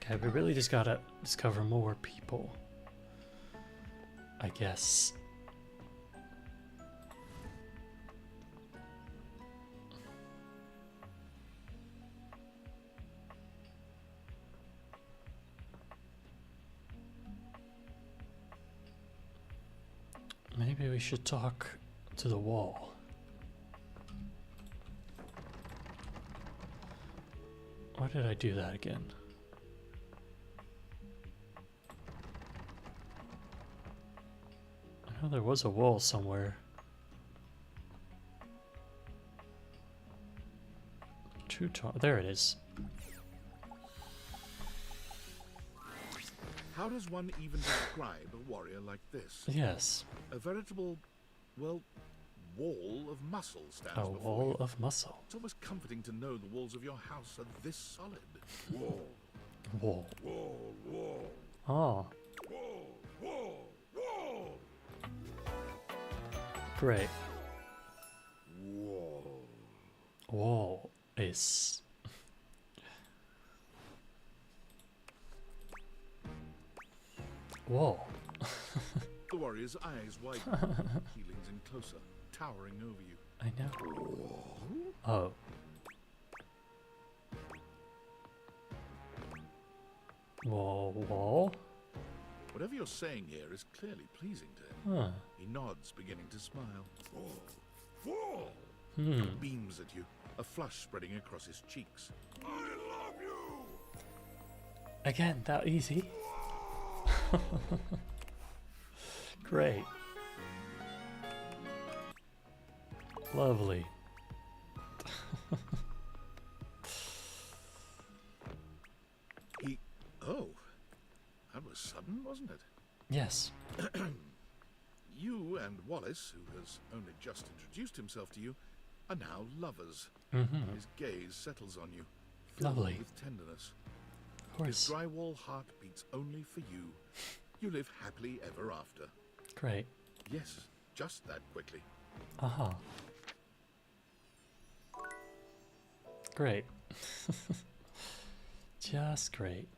Okay, we really just gotta discover more people, I guess. Maybe we should talk to the wall. Why did I do that again? I know there was a wall somewhere. There it is. How does one even describe a warrior like this? Yes. A veritable, well, wall of muscle stands A before wall you. of muscle. It's almost comforting to know the walls of your house are this solid. Wall. Wall. Wall. Wall. Oh. Wall. Wall. Wall. Great. Wall. Wall is... Wall. The warrior's eyes widen. He leans in closer, towering over you. I know. Oh. Wall. Whatever you're saying here is clearly pleasing to him. Huh. He nods, beginning to smile. Wall. Beams at you, a flush spreading across his cheeks. I love you. Again, that easy. Great. Lovely. Oh, that was sudden, wasn't it? Yes. You and Wallace, who has only just introduced himself to you, are now lovers. His gaze settles on you, filled Lovely. with tenderness. Of His course. drywall heart beats only for you. You live happily ever after. Great. Yes, just that quickly. Uh-huh. Great. Just great.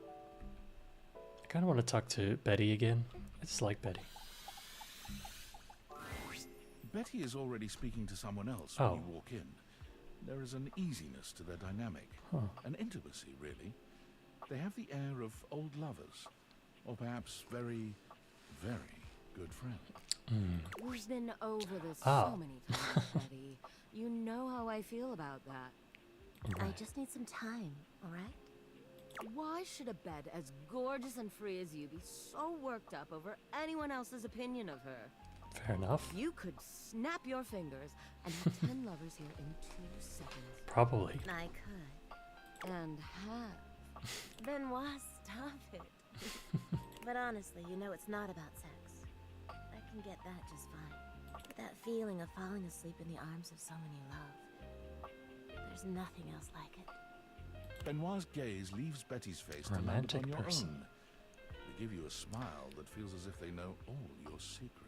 I kind of want to talk to Betty again. I just like Betty. Betty is already speaking to someone else Oh. when you walk in. There is an easiness to their dynamic. An intimacy, really. They have the air of old lovers. Or perhaps very, very good friends. We've been over this Ah. so many times, Betty. You know how I feel about that. I just need some time, all right? Why should a bed as gorgeous and free as you be so worked up over anyone else's opinion of her? Fair enough. You could snap your fingers and have 10 lovers here in 2 seconds. Probably. I could. And have. Benoit, stop it. But honestly, you know it's not about sex. I can get that just fine. But that feeling of falling asleep in the arms of someone you love, there's nothing else like it. Benoit's gaze leaves Betty's face to land Romantic upon your person. own. They give you a smile that feels as if they know all your secrets.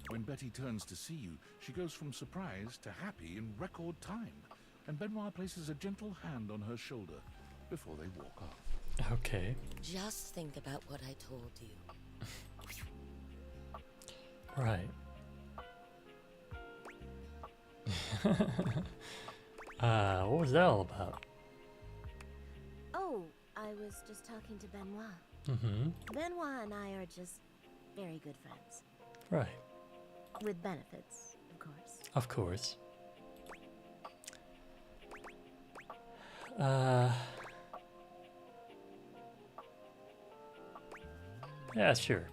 When Betty turns to see you, she goes from surprise to happy in record time, and Benoit places a gentle hand on her shoulder before they walk off. Okay. Just think about what I told you. Right. What was that all about? Oh, I was just talking to Benoit. Mm-hmm. Benoit and I are just very good friends. Right. With benefits, of course. Of course. Yeah, sure.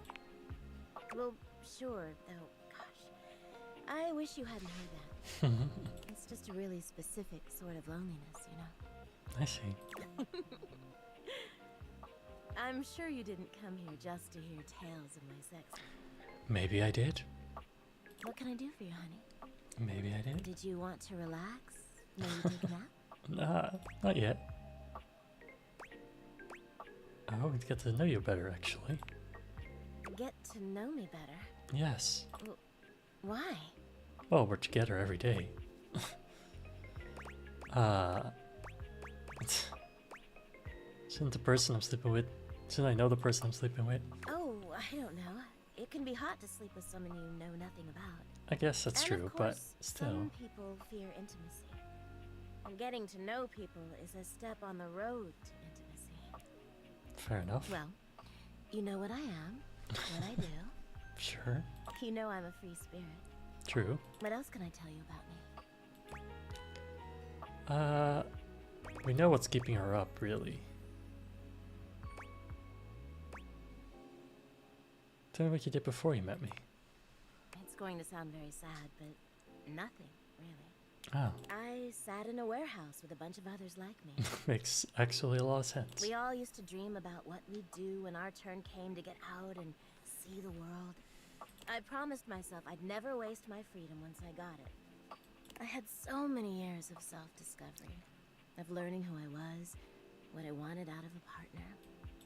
Well, sure, though, gosh. I wish you hadn't heard that. It's just a really specific sort of loneliness, you know? I see. I'm sure you didn't come here just to hear tales of my sex life. Maybe I did. What can I do for you, honey? Maybe I did. Did you want to relax? Maybe take a nap? Nah, not yet. I hope to get to know you better, actually. Get to know me better? Yes. Well, why? Well, we're together every day. Shouldn't the person I'm sleeping with... Shouldn't I know the person I'm sleeping with? Oh, I don't know. It can be hot to sleep with someone you know nothing about. I guess that's And true, of but course, still. Some people fear intimacy. And getting to know people is a step on the road to intimacy. Fair enough. Well, you know what I am, what I do. Sure. You know I'm a free spirit. True. What else can I tell you about me? We know what's keeping her up, really. Tell me what you did before you met me. It's going to sound very sad, but nothing, really. Oh. I sat in a warehouse with a bunch of others like me. Makes actually a lot of sense. We all used to dream about what we'd do when our turn came to get out and see the world. I promised myself I'd never waste my freedom once I got it. I had so many years of self-discovery, of learning who I was, what I wanted out of a partner,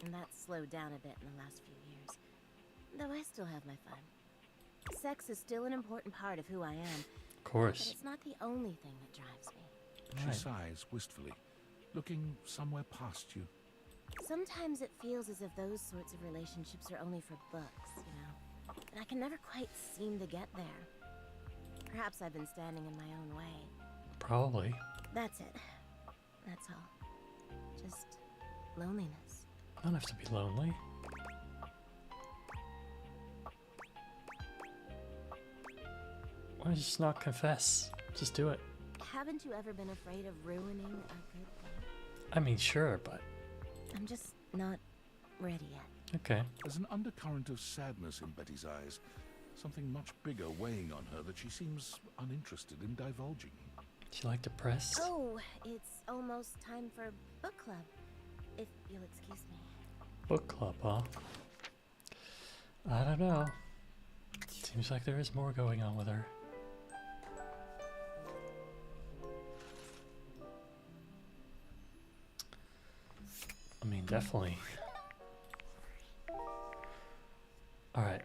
and that slowed down a bit in the last few years. Though I still have my fun. Sex is still an important part of who I am. Of course. But it's not the only thing that drives me. She sighs wistfully, looking somewhere past you. Sometimes it feels as if those sorts of relationships are only for books, you know. But I can never quite seem to get there. Perhaps I've been standing in my own way. Probably. That's it. That's all. Just loneliness. I don't have to be lonely. Why don't you just not confess? Just do it. Haven't you ever been afraid of ruining a good thing? I mean, sure, but... I'm just not ready yet. Okay. There's an undercurrent of sadness in Betty's eyes. Something much bigger weighing on her that she seems uninterested in divulging. She like depressed? Oh, it's almost time for book club. If you'll excuse me. Book club, huh? I don't know. Seems like there is more going on with her. I mean, definitely. Alright.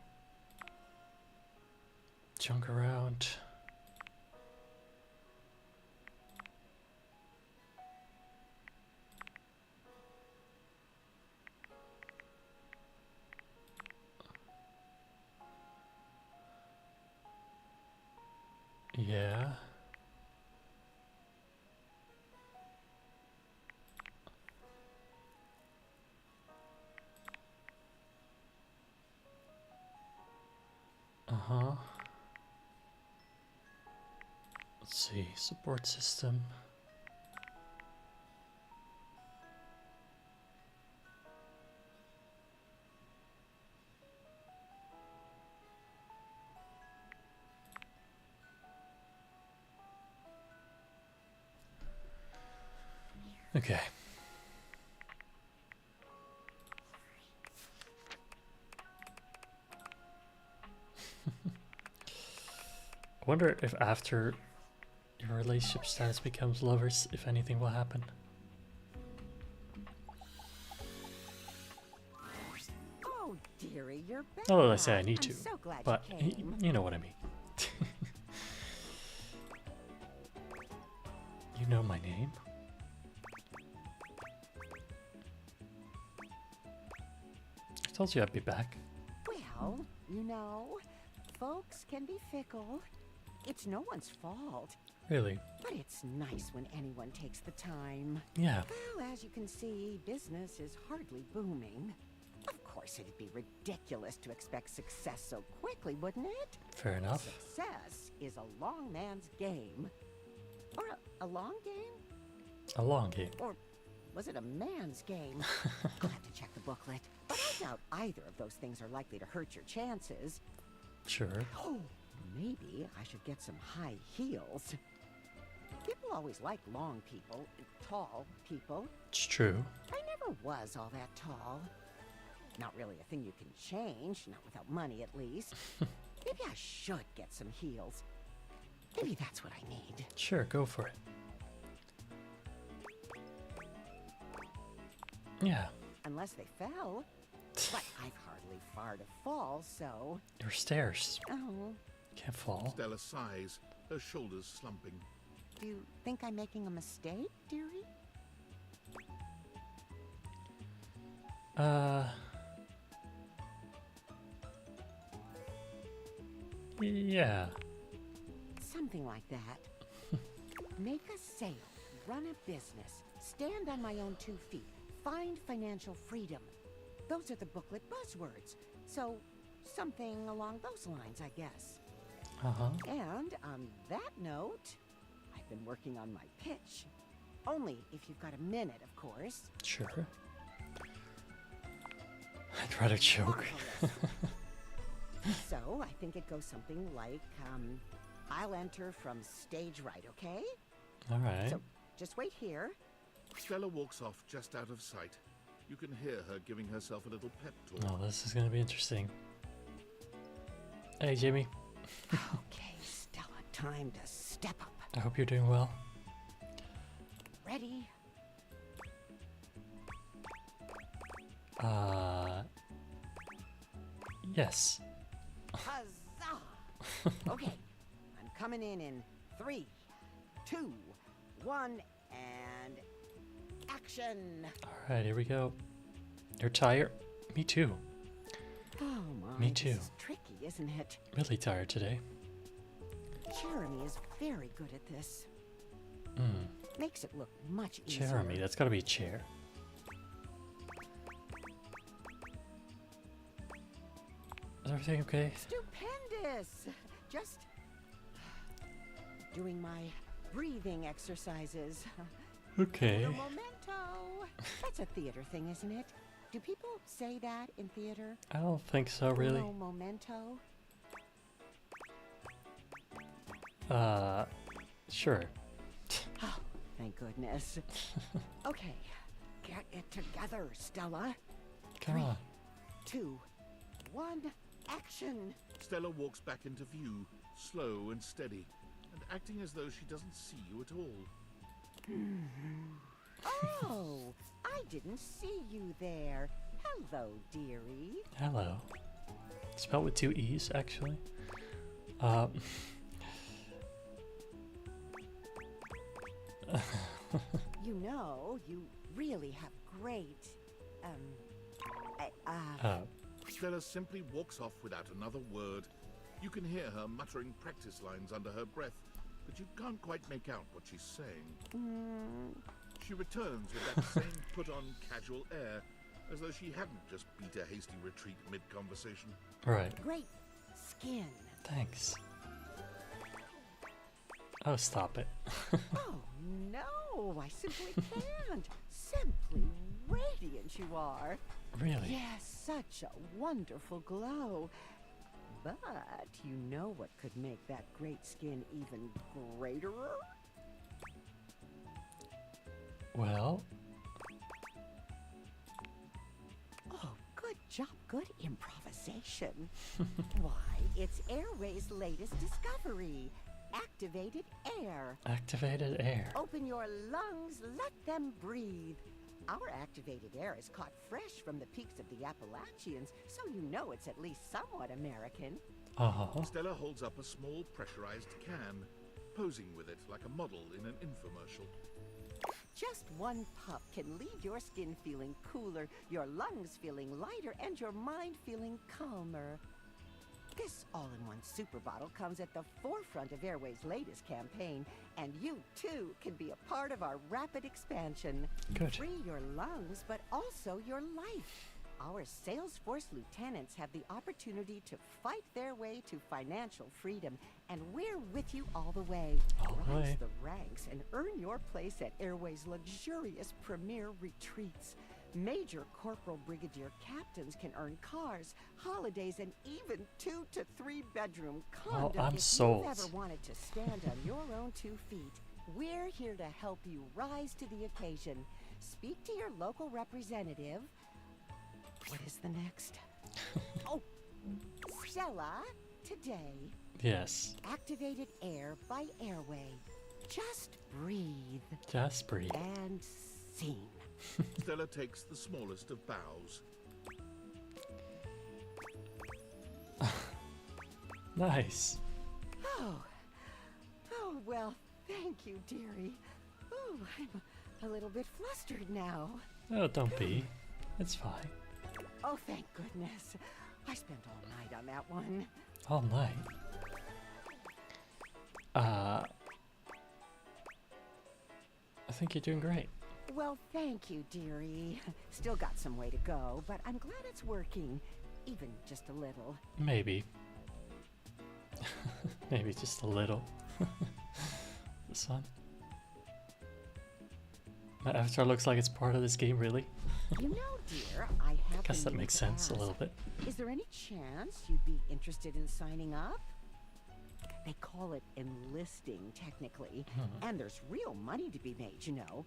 Junk around. Yeah. Uh-huh. Let's see, support system. Okay. I wonder if after your relationship status becomes lovers, if anything will happen. Oh, dearie, you're back. Not that I say I need I'm to, so glad but you came. you know what I mean. You know my name? I told you I'd be back. Well, you know, folks can be fickle. It's no one's fault. Really? But it's nice when anyone takes the time. Yeah. Well, as you can see, business is hardly booming. Of course, it'd be ridiculous to expect success so quickly, wouldn't it? Fair enough. Success is a long man's game. Or a long game? A long game. Or was it a man's game? I'll have to check the booklet. But I doubt either of those things are likely to hurt your chances. Sure. Oh, maybe I should get some high heels. People always like long people, tall people. It's true. I never was all that tall. Not really a thing you can change, not without money at least. Maybe I should get some heels. Maybe that's what I need. Sure, go for it. Yeah. Unless they fell. But I've hardly far to fall, so... Your stairs. Oh. Can't fall. Stella sighs, her shoulders slumping. Do you think I'm making a mistake, dearie? Yeah. Something like that. Make a sale, run a business, stand on my own 2 feet, find financial freedom. Those are the booklet buzzwords. So, something along those lines, I guess. Uh-huh. And on that note, I've been working on my pitch. Only if you've got a minute, of course. Sure. I'd rather choke. So, I think it goes something like, I'll enter from stage right, okay? Alright. So, just wait here. Stella walks off just out of sight. You can hear her giving herself a little pep talk. Oh, this is gonna be interesting. Hey, Jimmy. Okay, Stella, time to step up. I hope you're doing well. Ready? Yes. Huzzah! Okay, I'm coming in 3, 2, 1, and action! Alright, here we go. You're tired? Me too. Oh my, Me too. This is tricky, isn't it? Really tired today. Jeremy is very good at this. Makes it look much easier. Jeremy, that's gotta be a chair. Is everything okay? Stupendous! Just doing my breathing exercises. Okay. Uno momento. That's a theater thing, isn't it? Do people say that in theater? I don't think so, really. Uno momento. Sure. Oh, thank goodness. Okay, get it together, Stella. Come 3, on. 2, 1, action! Stella walks back into view, slow and steady, and acting as though she doesn't see you at all. Oh, I didn't see you there. Hello, dearie. Hello. Spelled with 2 E's, actually. You know, you really have great, Stella simply walks off without another word. You can hear her muttering practice lines under her breath, but you can't quite make out what she's saying. She returns with that same put-on casual air, as though she hadn't just beat a hasty retreat mid-conversation. Right. great skin. Thanks. Oh, stop it. Oh, no, I simply can't. Simply radiant you are. Really? Yes, such a wonderful glow. But you know what could make that great skin even greater? Well, Oh, good job, good improvisation. Why, it's Airway's latest discovery. Activated air. activated air. Open your lungs, let them breathe. Our activated air is caught fresh from the peaks of the Appalachians, so you know it's at least somewhat American. Uh-huh. Stella holds up a small pressurized can, posing with it like a model in an infomercial. Just one puff can leave your skin feeling cooler, your lungs feeling lighter, and your mind feeling calmer. This all-in-one super bottle comes at the forefront of Airway's latest campaign, and you, too, can be a part of our rapid expansion. Good. Free your lungs, but also your life. our Salesforce lieutenants have the opportunity to fight their way to financial freedom, and we're with you all the way. All the Rise way. the ranks and earn your place at Airway's luxurious premier retreats. Major corporal brigadier captains can earn cars, holidays, and even 2 to 3 bedroom condos. I'm if sold. you've ever wanted to stand on your own 2 feet, we're here to help you rise to the occasion. Speak to your local representative. What is the next? Oh, Stella, today. Yes. Activated air by Airway. Just breathe. Just breathe. And scene. Stella takes the smallest of bows. Nice. Oh, well, thank you, dearie. Oh, I'm a little bit flustered now. Oh, don't be. It's fine. Oh, thank goodness. I spent all night on that one. All night. I think you're doing great. Well, thank you, dearie. Still got some way to go, but I'm glad it's working. Even just a little. Maybe. Maybe just a little. This one. My avatar looks like it's part of this game, really. You know, dear, I have Guess that been makes meaning to sense a ask, little bit. Is there any chance you'd be interested in signing up? They call it enlisting, technically. And there's real money to be made, you know.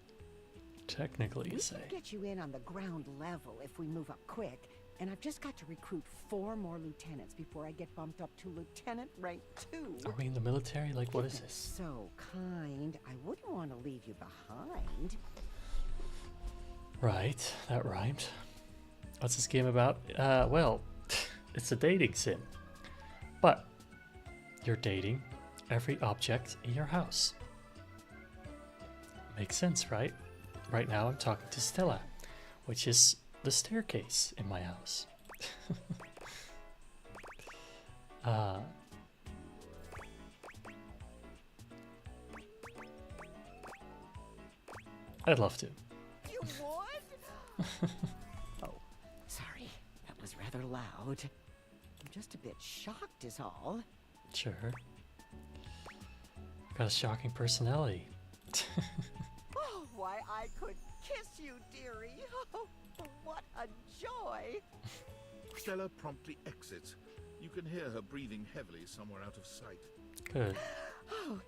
Technically, you We say. can get you in on the ground level if we move up quick. And I've just got to recruit 4 more lieutenants before I get bumped up to lieutenant rank 2. Are we in the military? Like, what is That's this? so kind. I wouldn't want to leave you behind. Right, that rhymed. What's this game about? Well, it's a dating sim. But you're dating every object in your house. Makes sense, right? Right now I'm talking to Stella, which is the staircase in my house. I'd love to. You would? Oh, sorry. That was rather loud. I'm just a bit shocked is all. Sure. Got a shocking personality. Oh, why I could kiss you, dearie. Oh, what a joy. Stella promptly exits. You can hear her breathing heavily somewhere out of sight. Good. Oh,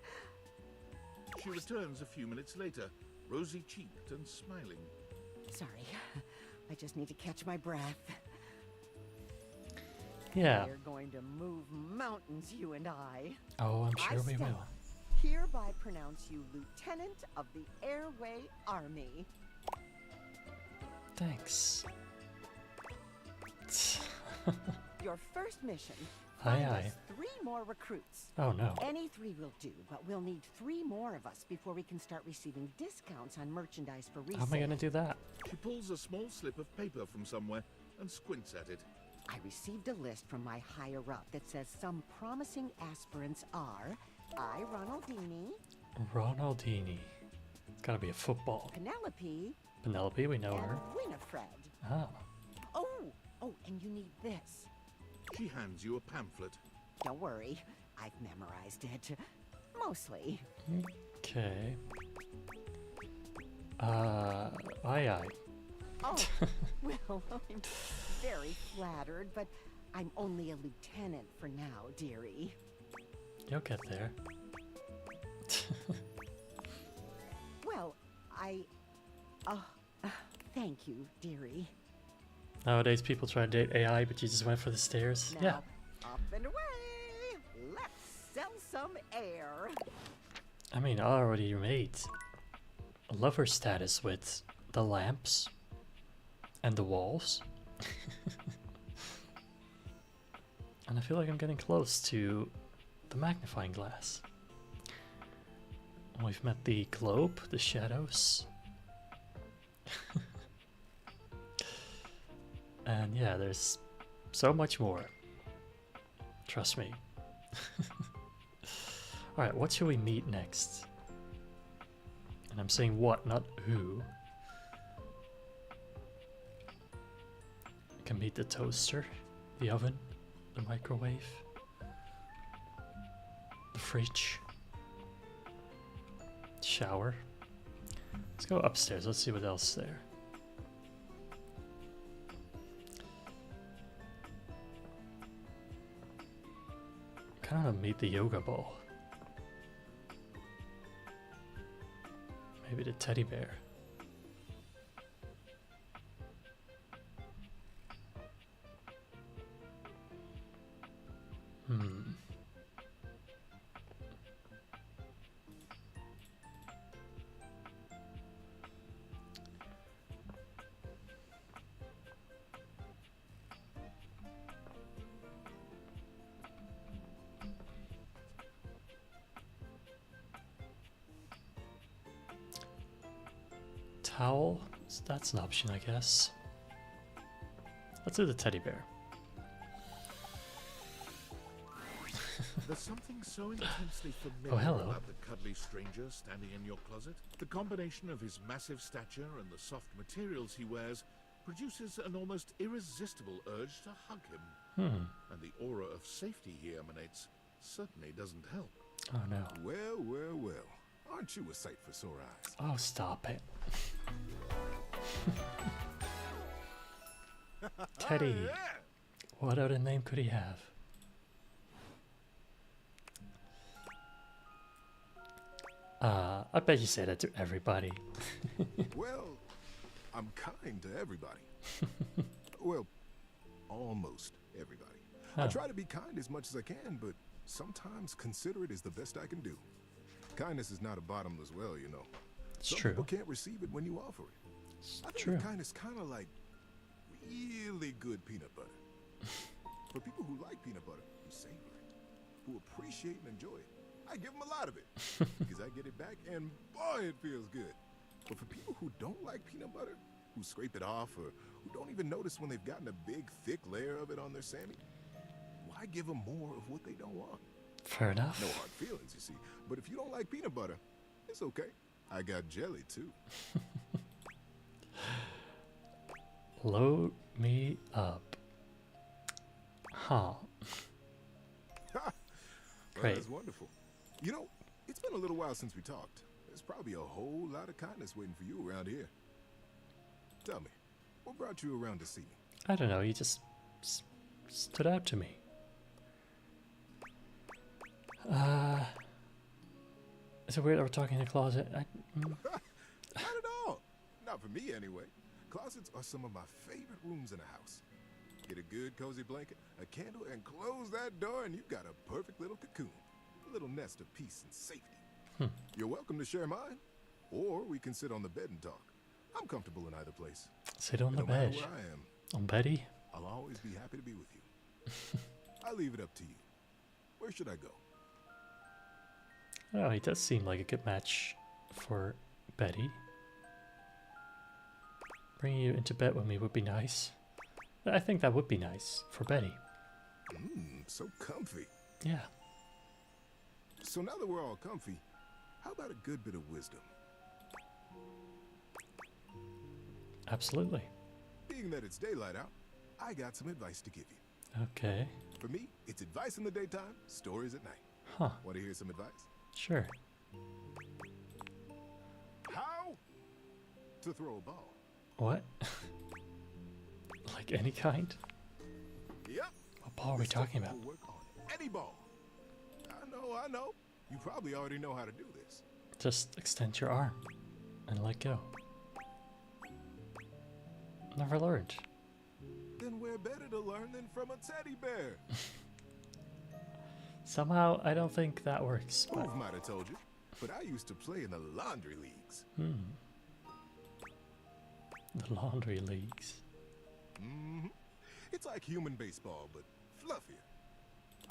She returns a few minutes later, rosy-cheeked and smiling. sorry. I just need to catch my breath. Yeah. We're going to move mountains, you and I. Oh, I'm sure we Stella, will. hereby pronounce you Lieutenant of the Airway Army. Thanks. Your first mission. Aye, Find aye. us 3 more recruits. Oh no. Any 3 will do, but we'll need 3 more of us before we can start receiving discounts on merchandise for resale. How am I gonna do that? She pulls a small slip of paper from somewhere and squints at it. I received a list from my higher-up that says some promising aspirants are I, Ronaldini, Ronaldini. It's gotta be a football. Penelope, Penelope, we know and her. Winifred. Oh. Oh, and you need this. She hands you a pamphlet. Don't worry, I've memorized it. Mostly. Okay. Aye aye. Oh, well, I'm very flattered, but I'm only a lieutenant for now, dearie. You'll get there. Well, thank you, dearie. Nowadays people try to date AI, but you just went for the stairs. Now, Yeah. up and away! Let's sell some air! I mean, I already made a lover status with the lamps and the walls. And I feel like I'm getting close to the magnifying glass. We've met the globe, the shadows. And yeah, there's so much more. Trust me. Alright, what should we meet next? And I'm saying what, not who. need the toaster, the oven, the microwave, the fridge, shower. Let's go upstairs. Let's see what else is there. Kind of want to meet the yoga ball. Maybe the teddy bear. Towel, so that's an option, I guess. Let's do the teddy bear. There's something so intensely familiar hello. about the cuddly stranger standing in your closet. The combination of his massive stature and the soft materials he wears produces an almost irresistible urge to hug him. And the aura of safety he emanates certainly doesn't help. Oh no. Well, well, well. Aren't you a sight for sore eyes? Oh, stop it. Teddy. Yeah. What other name could he have? I bet you say that to everybody. Well, I'm kind to everybody. Well, almost everybody. I try to be kind as much as I can, but sometimes considerate is the best I can do. Kindness is not a bottomless well, you know. It's Some true. people can't receive it when you offer it. I think true. kindness kind of like really good peanut butter. For people who like peanut butter, who savor it, who appreciate and enjoy it, I give them a lot of it because I get it back and boy, it feels good. But for people who don't like peanut butter, who scrape it off or who don't even notice when they've gotten a big thick layer of it on their Sammy, why give them more of what they don't want? Fair enough. No hard feelings, you see. But if you don't like peanut butter, it's okay. I got jelly too. Load me up. Huh. Well, Great. that's wonderful. You know, it's been a little while since we talked. There's probably a whole lot of kindness waiting for you around here. Tell me, what brought you around to see me? I don't know, you just stood out to me. Is it weird that we're talking in the closet? Not at all. Not for me, anyway. Closets are some of my favorite rooms in a house. Get a good cozy blanket, a candle, and close that door, and you've got a perfect little cocoon. A little nest of peace and safety. You're welcome to share mine, or we can sit on the bed and talk. I'm comfortable in either place. Sit on the No matter bed. where I am, On Betty? I'll always be happy to be with you. I leave it up to you. Where should I go? Oh, he does seem like a good match for Betty. Bringing you into bed with me would be nice. I think that would be nice for Betty. So comfy. Yeah. So now that we're all comfy, how about a good bit of wisdom? Absolutely. Being that it's daylight out, I got some advice to give you. Okay. For me, it's advice in the daytime, stories at night. Huh. Want to hear some advice? Sure. How to throw a ball. What? Like any kind? Yep. What ball are we talking about? Work on any ball. I know. You probably already know how to do this. Just extend your arm and let go. Never learned. Then where better to learn than from a teddy bear? Somehow, I don't think that works. But... Move might have told you, but I used to play in the laundry leagues. The laundry leagues. It's like human baseball, but fluffier.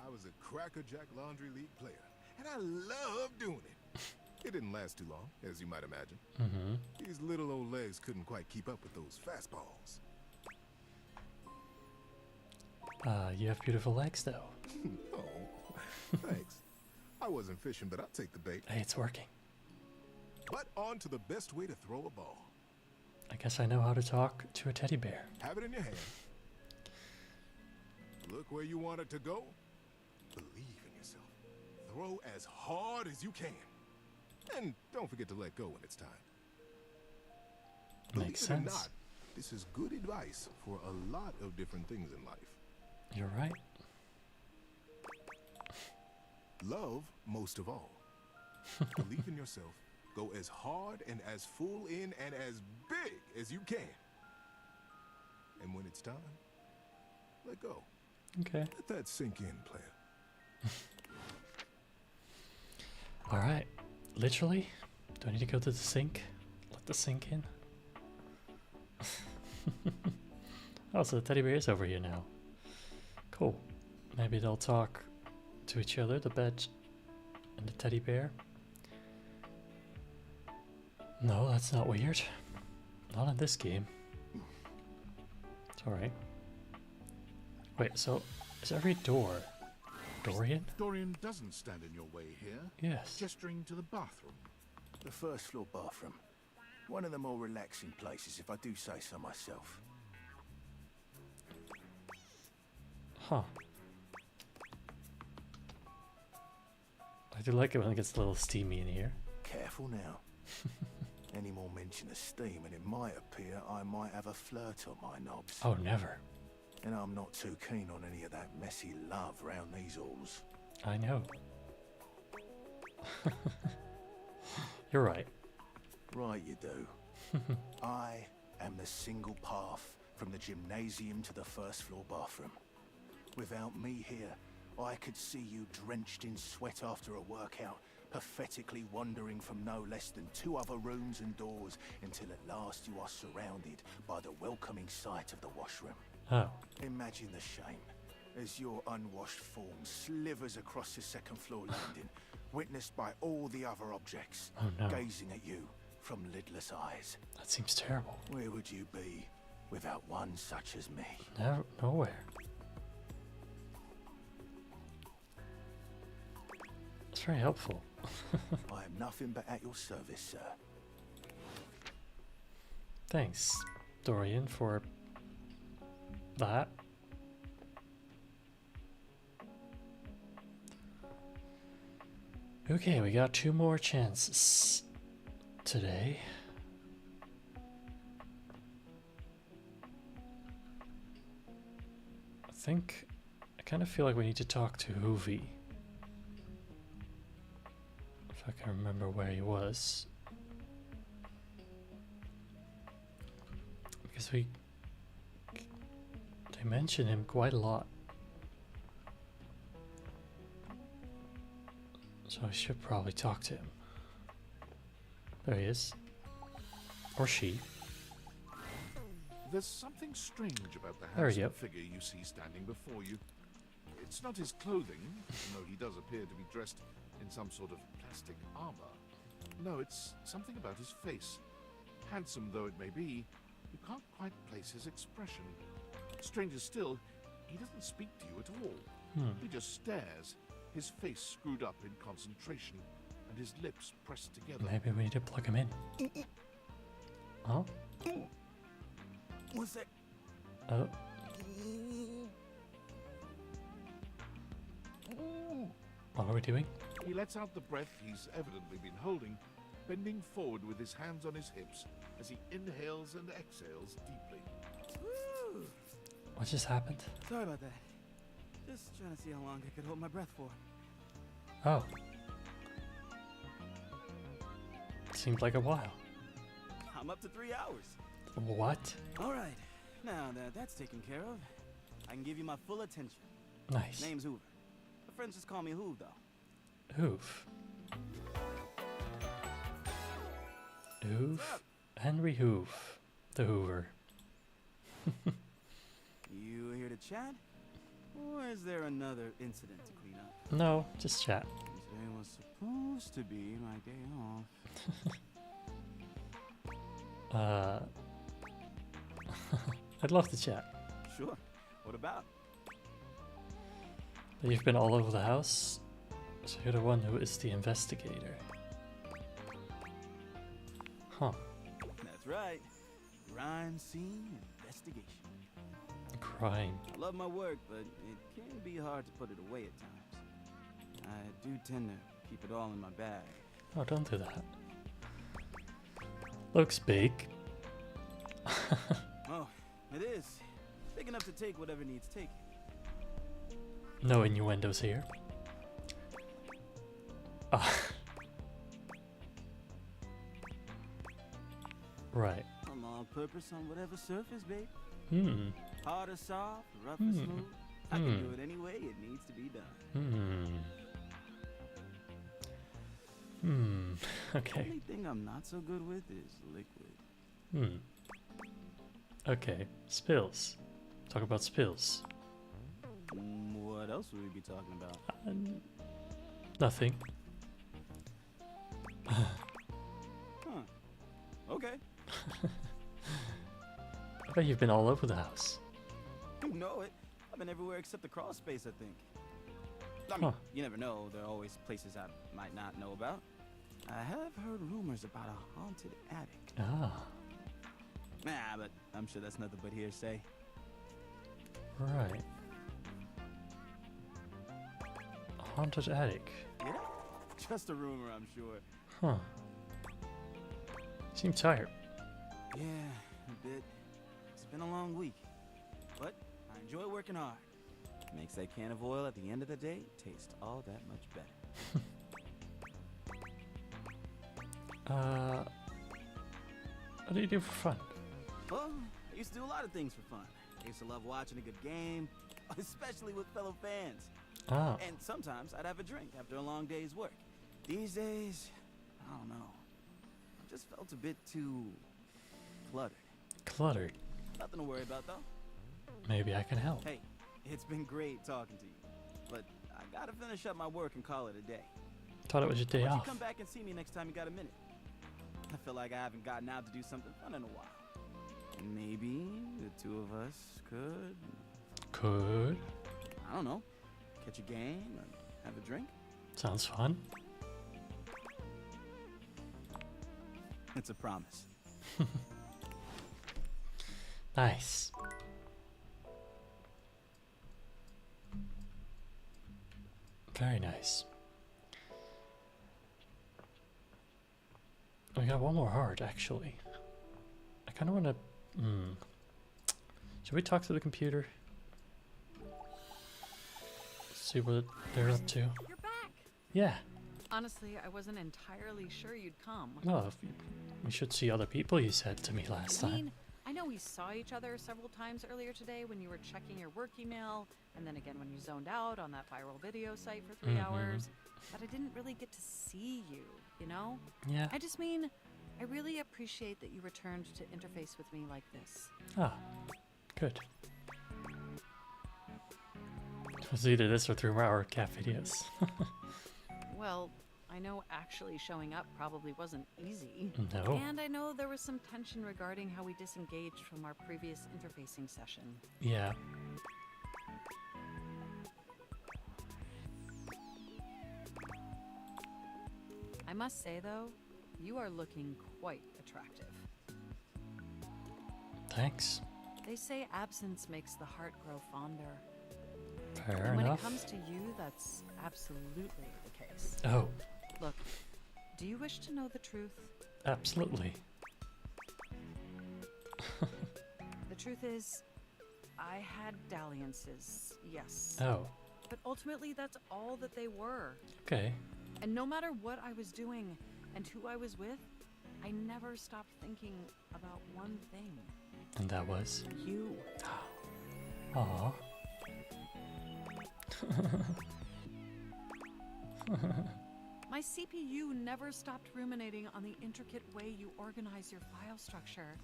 I was a crackerjack laundry league player, and I loved doing it. It didn't last too long, as you might imagine. These little old legs couldn't quite keep up with those fastballs. You have beautiful legs, though. Oh, thanks. I wasn't fishing, but I'll take the bait. Hey, it's working. But on to the best way to throw a ball. I guess I know how to talk to a teddy bear. Have it in your hand. Look where you want it to go. Believe in yourself. Throw as hard as you can. And don't forget to let go when it's time. Makes Believe it or sense. not, this is good advice for a lot of different things in life. You're right. Love most of all. Believe in yourself. Go as hard and as full in and as big as you can. And when it's time, let go. Okay. Let that sink in, player. Alright. Literally? Do I need to go to the sink? Let the sink in? Oh, so the teddy bear is over here now. Cool. Maybe they'll talk to each other, the bed and the teddy bear. No, that's not weird. Not in this game. It's alright. Wait, so is every door Dorian? Dorian doesn't stand in your way here. Yes. Gesturing to the bathroom. The first floor bathroom. One of the more relaxing places, if I do say so myself. Huh. I do like it when it gets a little steamy in here. Careful now. Any more mention of steam and it might appear I might have a flirt on my knobs. Oh, never. And I'm not too keen on any of that messy love round these halls. I know. You're right. Right, you do. I am the single path from the gymnasium to the first floor bathroom. Without me here, I could see you drenched in sweat after a workout, pathetically wandering from no less than 2 other rooms and doors until at last you are surrounded by the welcoming sight of the washroom. Oh. Imagine the shame as your unwashed form slivers across the second floor landing, witnessed by all the other objects, Oh, no. gazing at you from lidless eyes. That seems terrible. Where would you be without one such as me? Nowhere. It's very helpful. I am nothing but at your service, sir. Thanks, Dorian, for that. Okay, we got 2 more chances today. I kind of feel like we need to talk to Hoovy. If I can remember where he was. Because they mention him quite a lot. So I should probably talk to him. There he is. Or she. There's something strange about the There we handsome go. figure you see standing before you. It's not his clothing, though he does appear to be dressed in some sort of plastic armor. No, it's something about his face. Handsome though it may be, you can't quite place his expression. Stranger still, he doesn't speak to you at all. He just stares, his face screwed up in concentration, and his lips pressed together. Maybe we need to plug him in. Oh? What's that? Oh. What are we doing? He lets out the breath he's evidently been holding, bending forward with his hands on his hips as he inhales and exhales deeply. What just happened? Sorry about that. Just trying to see how long I could hold my breath for. Oh. Seemed like a while. I'm up to 3 hours. What? All right. Now that that's taken care of, I can give you my full attention. Nice. Name's Hoover. My friends just call me Hoov, though. Hoof. Hoof. Henry Hoof. The Hoover. You here to chat? Or is there another incident to clean up? No, just chat. Today was supposed to be my day off. I'd love to chat. Sure. What about? But you've been all over the house, so you're the one who is the investigator. Huh. That's right. Crime scene investigation. crime. I love my work, but it can be hard to put it away at times. I do tend to keep it all in my bag. Oh, don't do that. Looks big. Oh, it is. Big enough to take whatever needs taken. No innuendos here. Ah. Right. I'm all purpose on whatever surface, babe. Hmm. Hard or soft, rough or smooth. I can do it any way it needs to be done. Okay. The only thing I'm not so good with is liquid. Okay. Spills. Talk about spills. What else would we be talking about? Nothing. Huh. Okay. I bet you've been all over the house. You know it. I've been everywhere except the crawl space, I think. I mean, you never know. There are always places I might not know about. I have heard rumors about a haunted attic. Ah. Nah, but I'm sure that's nothing but hearsay. Right. Haunted attic. Yeah? Just a rumor, I'm sure. Huh. Seem tired. Yeah, a bit. It's been a long week. But I enjoy working hard. Makes that can of oil at the end of the day taste all that much better. What do you do for fun? Well, I used to do a lot of things for fun. I used to love watching a good game, especially with fellow fans. Ah. And sometimes I'd have a drink after a long day's work. These days, I don't know. I just felt a bit too cluttered. Cluttered. Nothing to worry about, though. Maybe I can help. Hey, it's been great talking to you. But I gotta finish up my work and call it a day. Thought it was your day Why don't off. you come back and see me next time you got a minute? I feel like I haven't gotten out to do something fun in a while. Maybe the two of us could... Could. I don't know. Catch a game and have a drink? Sounds fun. It's a promise. Nice. Very nice. We got one more heart, actually. I kind of want to... Should we talk to the computer? See what they're up to. You're back. Yeah. Honestly, I wasn't entirely sure you'd come. Well, we should see other people, you said to me last I time. mean, I know we saw each other several times earlier today when you were checking your work email, and then again when you zoned out on that viral video site for 3 hours, but I didn't really get to see you, you know? Yeah. I just mean, I really appreciate that you returned to interface with me like this. Ah, good. It was either this or 3 hour cat videos. Well, I know actually showing up probably wasn't easy. No. And I know there was some tension regarding how we disengaged from our previous interfacing session. Yeah. I must say, though, you are looking quite attractive. Thanks. They say absence makes the heart grow fonder. Fair And when enough. it comes to you, that's absolutely the case. Oh. Look, do you wish to know the truth? Absolutely. The truth is, I had dalliances, yes. Oh. But ultimately, that's all that they were. Okay. And no matter what I was doing and who I was with, I never stopped thinking about one thing. And that was? You. Aww. My CPU never stopped ruminating on the intricate way you organize your file structure.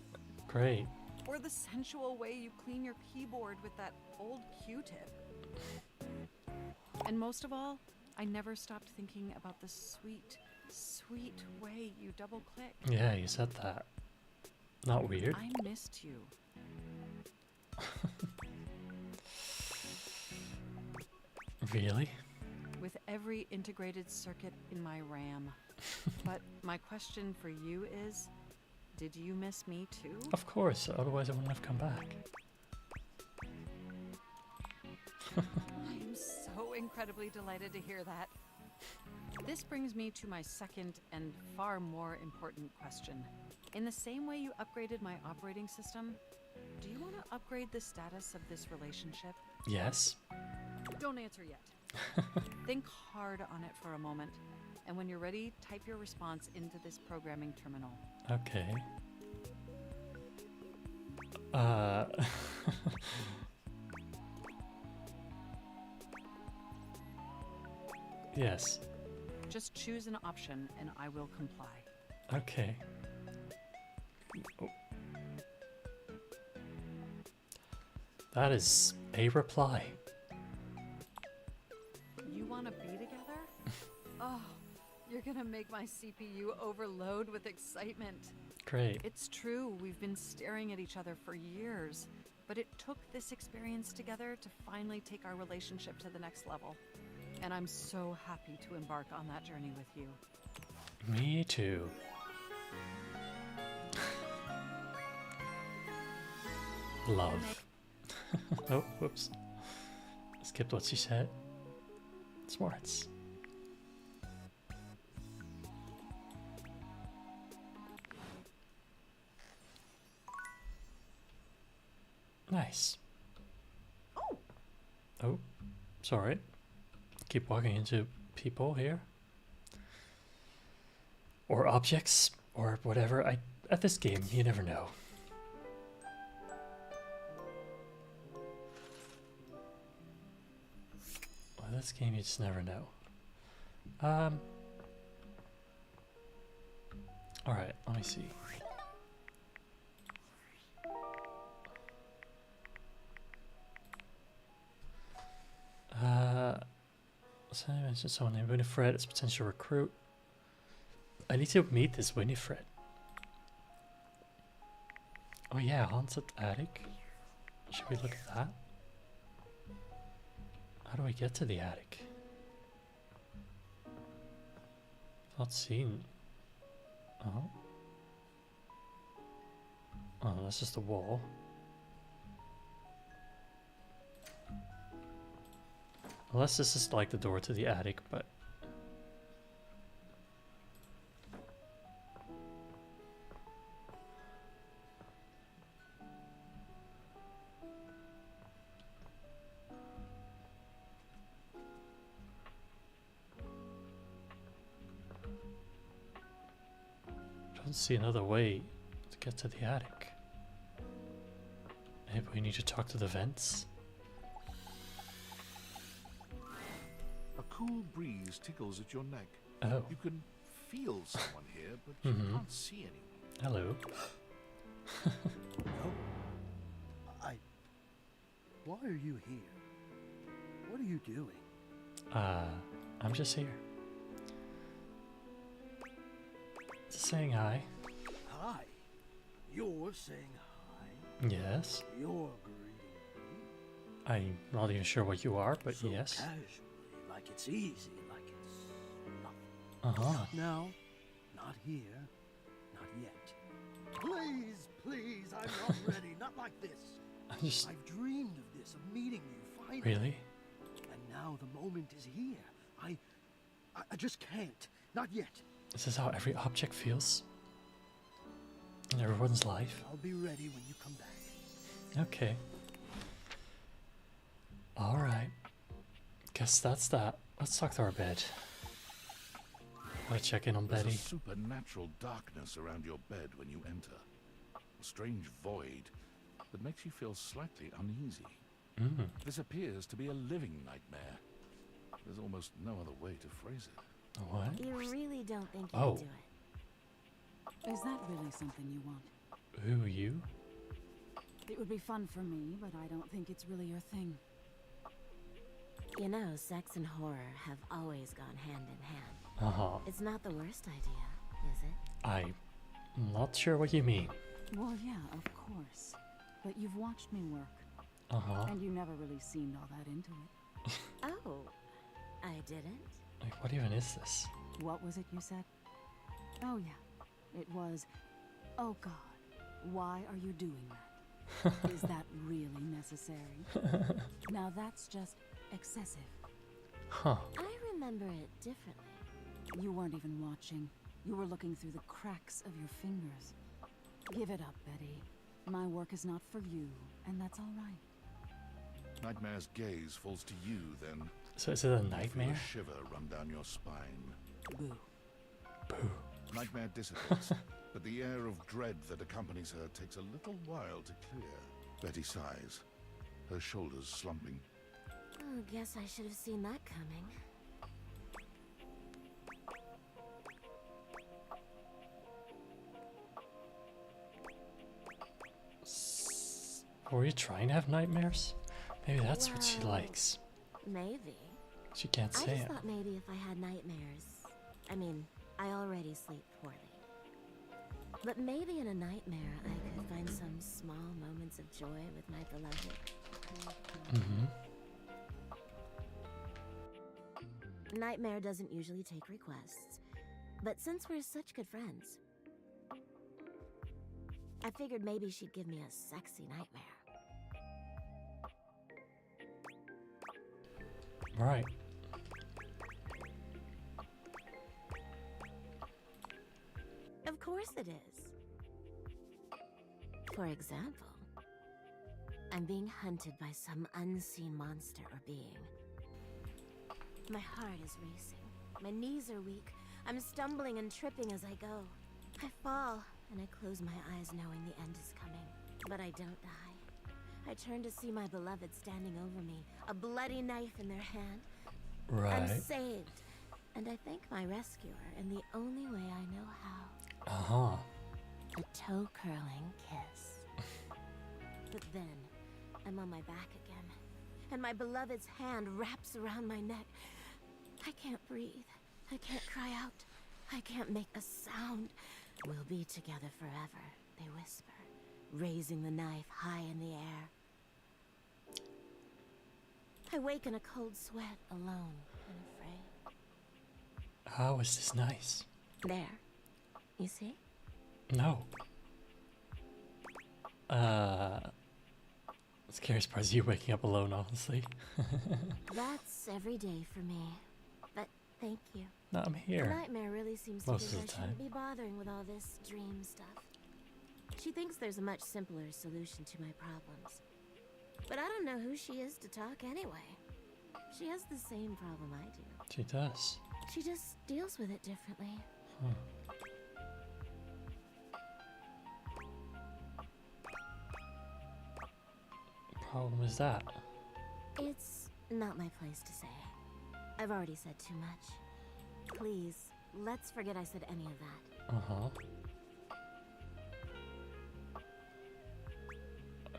Great. Or the sensual way you clean your keyboard with that old Q-tip. And most of all, I never stopped thinking about the sweet, sweet way you double-click. Yeah, you said that. Not weird. I missed you. Really? With every integrated circuit in my RAM. But my question for you is, did you miss me too? Of course, otherwise I wouldn't have come back. incredibly delighted to hear that. This brings me to my second and far more important question. In the same way you upgraded my operating system, do you want to upgrade the status of this relationship? Yes. Don't answer yet. Think hard on it for a moment, and when you're ready, type your response into this programming terminal. Okay. Yes. Just choose an option and I will comply. Okay. Oh. That is a reply. You want to be together? Oh, you're gonna make my CPU overload with excitement. Great. It's true, we've been staring at each other for years, but it took this experience together to finally take our relationship to the next level. And I'm so happy to embark on that journey with you. Me too. Love. Oh, whoops. Skipped what she said. Smarts. Nice. Oh, sorry. Keep walking into people here. Or objects, or whatever. At this game, you never know. Well, this game, you just never know. Alright, let me see. So I mentioned someone named Winifred as potential recruit. I need to meet this Winifred. Oh yeah, haunted attic. Should we look at that? How do I get to the attic? Not seen. Oh. Oh, that's just a wall. Unless this is like the door to the attic, but... I don't see another way to get to the attic. Maybe we need to talk to the vents? A cool breeze tickles at your neck. Oh. You can feel someone here, but you can't see anyone. Hello. Why are you here? What are you doing? I'm just here. Just saying hi. Hi. You're saying hi? Yes. You're greeting me? I'm not even sure what you are, but so yes. Casually, like it's easy, like it's nothing. Uh-huh. Not now, not here, not yet. Please, please, I'm not ready. Not like this. I've dreamed of this, of meeting you finally. Really? And now the moment is here. I just can't. Not yet. This is how every object feels in everyone's life. I'll be ready when you come back. Okay. Alright. Guess that's that. Let's talk to our bed. Wanna check in on There's Betty? a supernatural darkness around your bed when you enter. A strange void that makes you feel slightly uneasy. This appears to be a living nightmare. There's almost no other way to phrase it. What? You really don't think you Oh. can do it? Is that really something you want? Who, you? It would be fun for me, but I don't think it's really your thing. You know, sex and horror have always gone hand in hand. Uh-huh. It's not the worst idea, is it? I'm not sure what you mean. Well, yeah, of course. But you've watched me work. Uh-huh. And you never really seemed all that into it. Oh, I didn't? Like, what even is this? What was it you said? Oh, yeah. It was, oh God, why are you doing that? Is that really necessary? Now that's just excessive. Huh. I remember it differently. You weren't even watching. You were looking through the cracks of your fingers. Give it up, Betty. My work is not for you, and that's all right. Nightmare's gaze falls to you, then. So is it a You feel nightmare? a shiver run down your spine. Boo. Boo. Nightmare dissipates, but the air of dread that accompanies her takes a little while to clear. Betty sighs, her shoulders slumping. Oh, guess I should have seen that coming. Were you trying to have nightmares? Maybe that's what she Well, likes. Maybe. She can't I say just it. thought maybe if I had nightmares. I mean, I already sleep poorly. But maybe in a nightmare I could find some small moments of joy with my beloved. Nightmare doesn't usually take requests, but since we're such good friends, I figured maybe she'd give me a sexy nightmare. Right. Of course it is. For example, I'm being hunted by some unseen monster or being. My heart is racing. My knees are weak. I'm stumbling and tripping as I go. I fall, and I close my eyes knowing the end is coming. But I don't die. I turn to see my beloved standing over me, a bloody knife in their hand. Right. I'm saved, and I thank my rescuer in the only way I know how. Uh-huh. A toe-curling kiss. But then, I'm on my back again, and my beloved's hand wraps around my neck. I can't breathe. I can't cry out. I can't make a sound. We'll be together forever, they whisper, raising the knife high in the air. I wake in a cold sweat, alone and afraid. How is this nice? There. You see? No. Scariest part is you waking up alone, honestly. That's every day for me. But thank you. No, I'm here. The nightmare really seems to Most think of the I shouldn't time. be bothering with all this dream stuff. She thinks there's a much simpler solution to my problems. But I don't know who she is to talk anyway. She has the same problem I do. She does. She just deals with it differently. Huh. Problem is that? It's not my place to say. I've already said too much. Please, let's forget I said any of that. Uh-huh.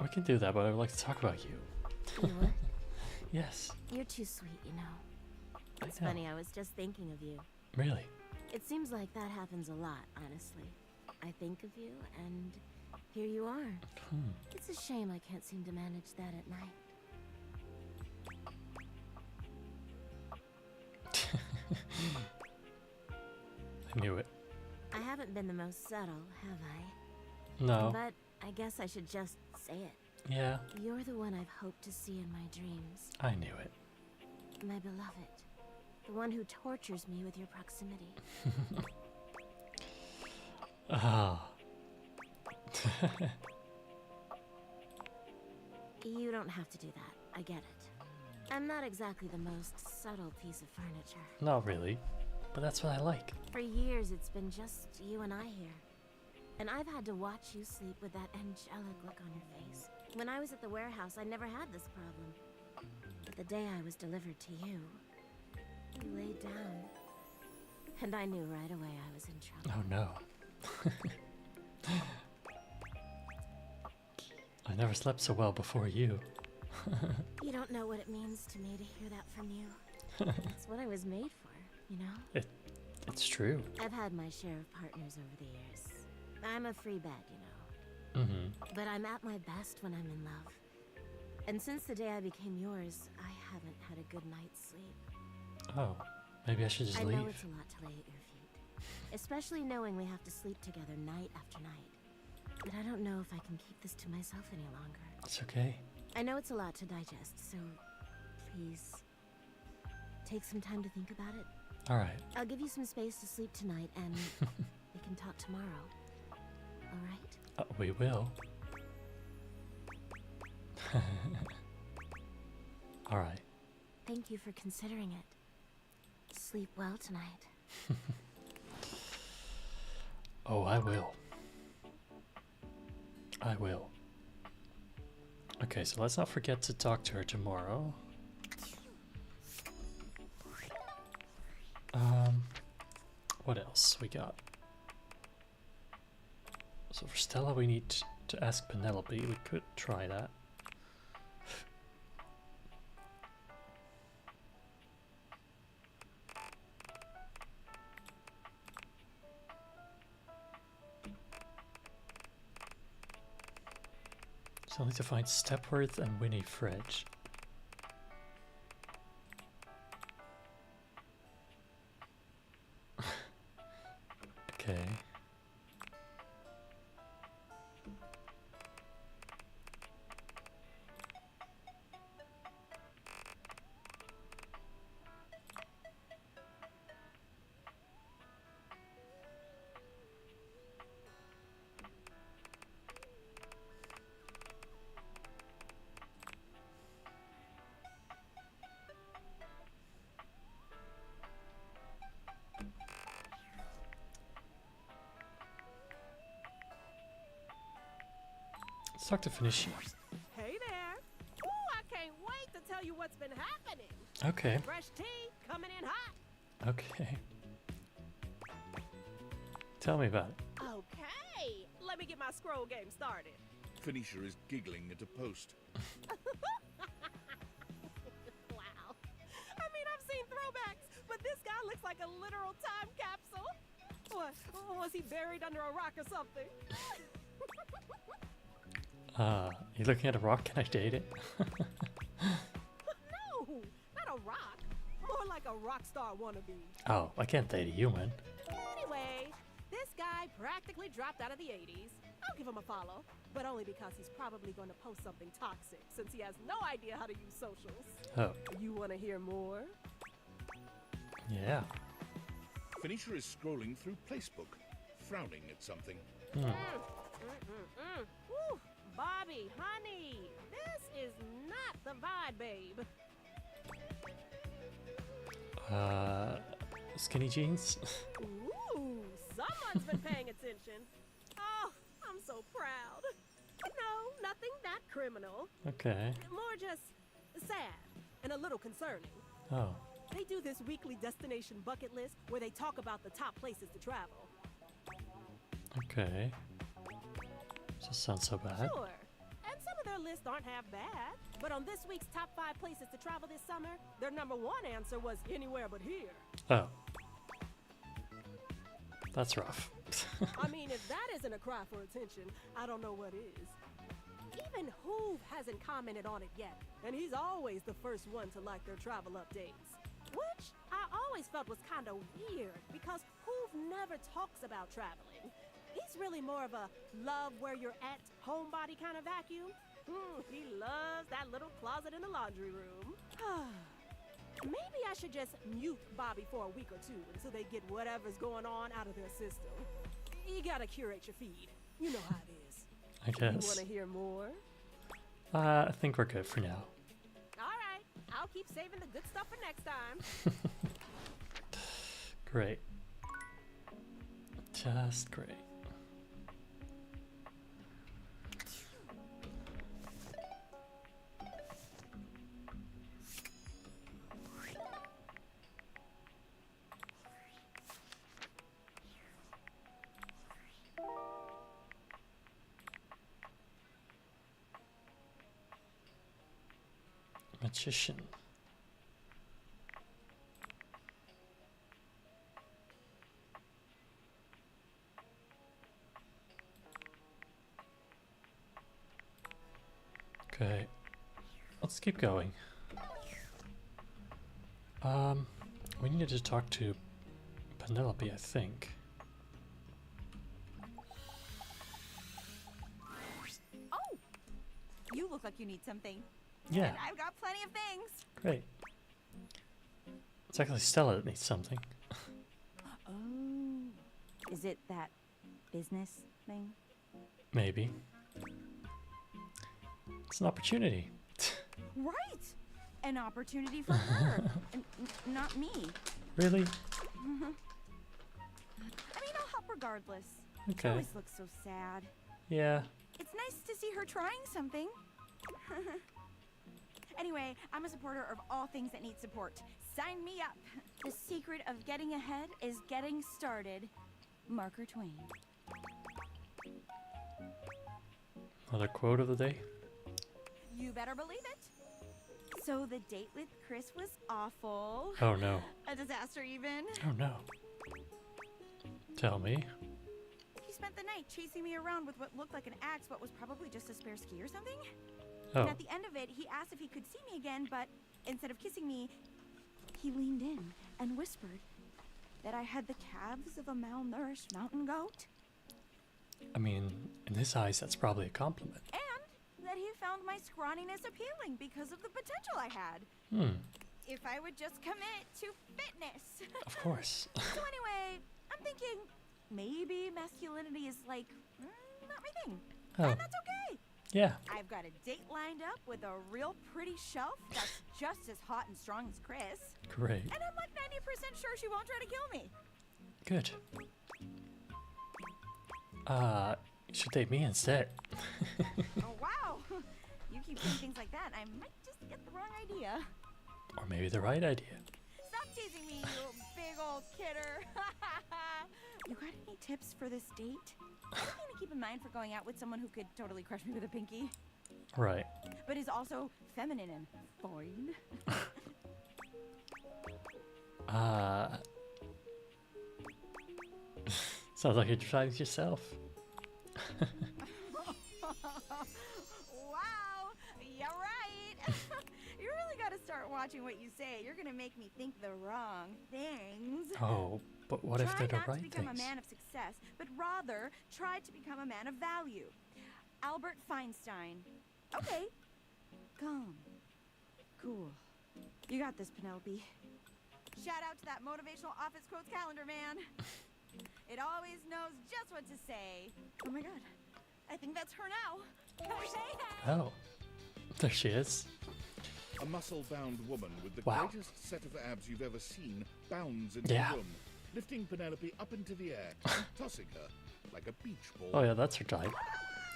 We can do that, but I would like to talk about you. You would? Yes. You're too sweet, you know. It's know. funny, I was just thinking of you. Really? It seems like that happens a lot, honestly. I think of you, and here you are. It's a shame I can't seem to manage that at night. I knew it. I haven't been the most subtle, have I? No. But I guess I should just say it. Yeah. You're the one I've hoped to see in my dreams. I knew it. My beloved. The one who tortures me with your proximity. Ah. You don't have to do that. I get it. I'm not exactly the most subtle piece of furniture. Not really. But that's what I like. For years, it's been just you and I here. And I've had to watch you sleep with that angelic look on your face. When I was at the warehouse, I never had this problem. But the day I was delivered to you, you laid down. And I knew right away I was in trouble. Oh no. I never slept so well before you. You don't know what it means to me to hear that from you. That's what I was made for, you know? It's true. I've had my share of partners over the years. I'm a free bed, you know. But I'm at my best when I'm in love. And since the day I became yours, I haven't had a good night's sleep. Oh, maybe I should just leave. I know it's a lot to lay at your feet. Especially knowing we have to sleep together night after night. But I don't know if I can keep this to myself any longer. It's okay. I know it's a lot to digest, so please take some time to think about it? Alright. I'll give you some space to sleep tonight, and we can talk tomorrow. Alright? We will. Alright. Thank you for considering it. Sleep well tonight. Oh, I will. I will. Okay, so let's not forget to talk to her tomorrow. What else we got? So for Stella we need to ask Penelope. We could try that. So I need to find Stepworth and Winnie Fridge. Okay. Let's talk to Finishi. Hey there. Ooh, I can't wait to tell you what's been happening. Okay. Fresh tea coming in hot. Okay. Tell me about it. Okay, let me get my scroll game started. Finisher is giggling at a post. Wow. I mean, I've seen throwbacks, but this guy looks like a literal time capsule. What? Was he buried under a rock or something? You looking at a rock? Can I date it? No, not a rock. More like a rock star wannabe. Oh, I can't date a human. Anyway, this guy practically dropped out of the 80s. I'll give him a follow, but only because he's probably going to post something toxic since he has no idea how to use socials. Oh. You want to hear more? Yeah. Finisher is scrolling through Placebook, frowning at something. Woo, Bobby, honey, this is not the vibe, babe. Skinny jeans? Ooh, someone's been paying attention. Oh, I'm so proud. No, nothing that criminal. Okay. More just sad and a little concerning. Oh. They do this weekly destination bucket list where they talk about the top places to travel. Okay. Doesn't sound so bad. Sure. And some of their lists aren't half bad. But on this week's top 5 places to travel this summer, their number 1 answer was anywhere but here. Oh. That's rough. I mean, if that isn't a cry for attention, I don't know what is. Even Hoove hasn't commented on it yet, and he's always the first one to like their travel updates. Which I always felt was kind of weird, because Hoove never talks about traveling. He's really more of a love where you're at homebody kind of vacuum. He loves that little closet in the laundry room. Maybe I should just mute Bobby for a week or 2 until they get whatever's going on out of their system. You gotta curate your feed. You know how it is. I guess. You wanna hear more? I think we're good for now. Alright, I'll keep saving the good stuff for next time. Great. Just great. Magician. Okay, let's keep going. We needed to talk to Penelope, I think. Oh, you look like you need something. Yeah. And I've got plenty of things. Great. It's actually Stella that needs something. Oh. Is it that business thing? Maybe. It's an opportunity. Right! An opportunity for her. Not me. Really? I mean, I'll help regardless. She Okay. always looks so sad. Yeah. It's nice to see her trying something. Anyway, I'm a supporter of all things that need support. Sign me up. The secret of getting ahead is getting started. Marker Twain. Another quote of the day. You better believe it. So the date with Chris was awful. Oh no. A disaster even. Oh no. Tell me. He spent the night chasing me around with what looked like an axe but was probably just a spare ski or something. Oh. And at the end of it, he asked if he could see me again, but instead of kissing me, he leaned in and whispered that I had the calves of a malnourished mountain goat. I mean, in his eyes, that's probably a compliment. And that he found my scrawniness appealing because of the potential I had. If I would just commit to fitness. Of course. So anyway, I'm thinking maybe masculinity is like, not my thing. Oh. And that's okay. Yeah. I've got a date lined up with a real pretty shelf that's just as hot and strong as Chris. Great. And I'm like 90% sure she won't try to kill me. Good. You should date me instead. Oh, wow. You keep doing things like that, I might just get the wrong idea. Or maybe the right idea. Stop teasing me, you big old kidder. You got any tips for this date? Anything to keep in mind for going out with someone who could totally crush me with a pinky? Right. But is also feminine and fine. Sounds like you're trying it yourself. Wow, you're right. You really got to start watching what you say. You're gonna make me think the wrong things. Oh, but what if they're the Try not right to become things? a man of success, but rather try to become a man of value. Albert Feinstein. Okay. Calm. Cool. You got this, Penelope. Shout out to that motivational office quotes calendar, man. It always knows just what to say. Oh my god. I think that's her now. Hey. Oh, there she is. A muscle-bound woman with the Wow. greatest set of abs you've ever seen bounds into Yeah. the room, lifting Penelope up into the air and tossing her like a beach ball. Oh yeah, that's her type.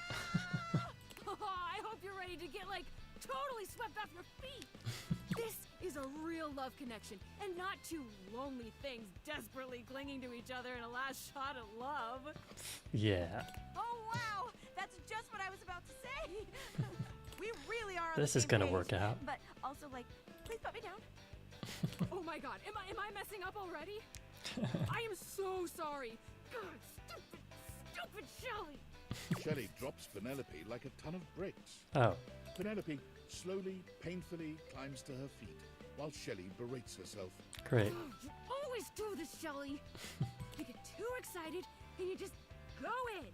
I hope you're ready to get, like, totally swept off your feet. This is a real love connection, and not two lonely things desperately clinging to each other in a last shot at love. Yeah. Oh wow, that's just what I was about to say. We really are on This the is same gonna page, work out. But also, like, please put me down. Oh my god, am I messing up already? I am so sorry. God, stupid Shelly. Shelley drops Penelope like a ton of bricks. Oh. Penelope slowly, painfully climbs to her feet, while Shelley berates herself. Great. You always do this, Shelly. You get too excited and you just go in.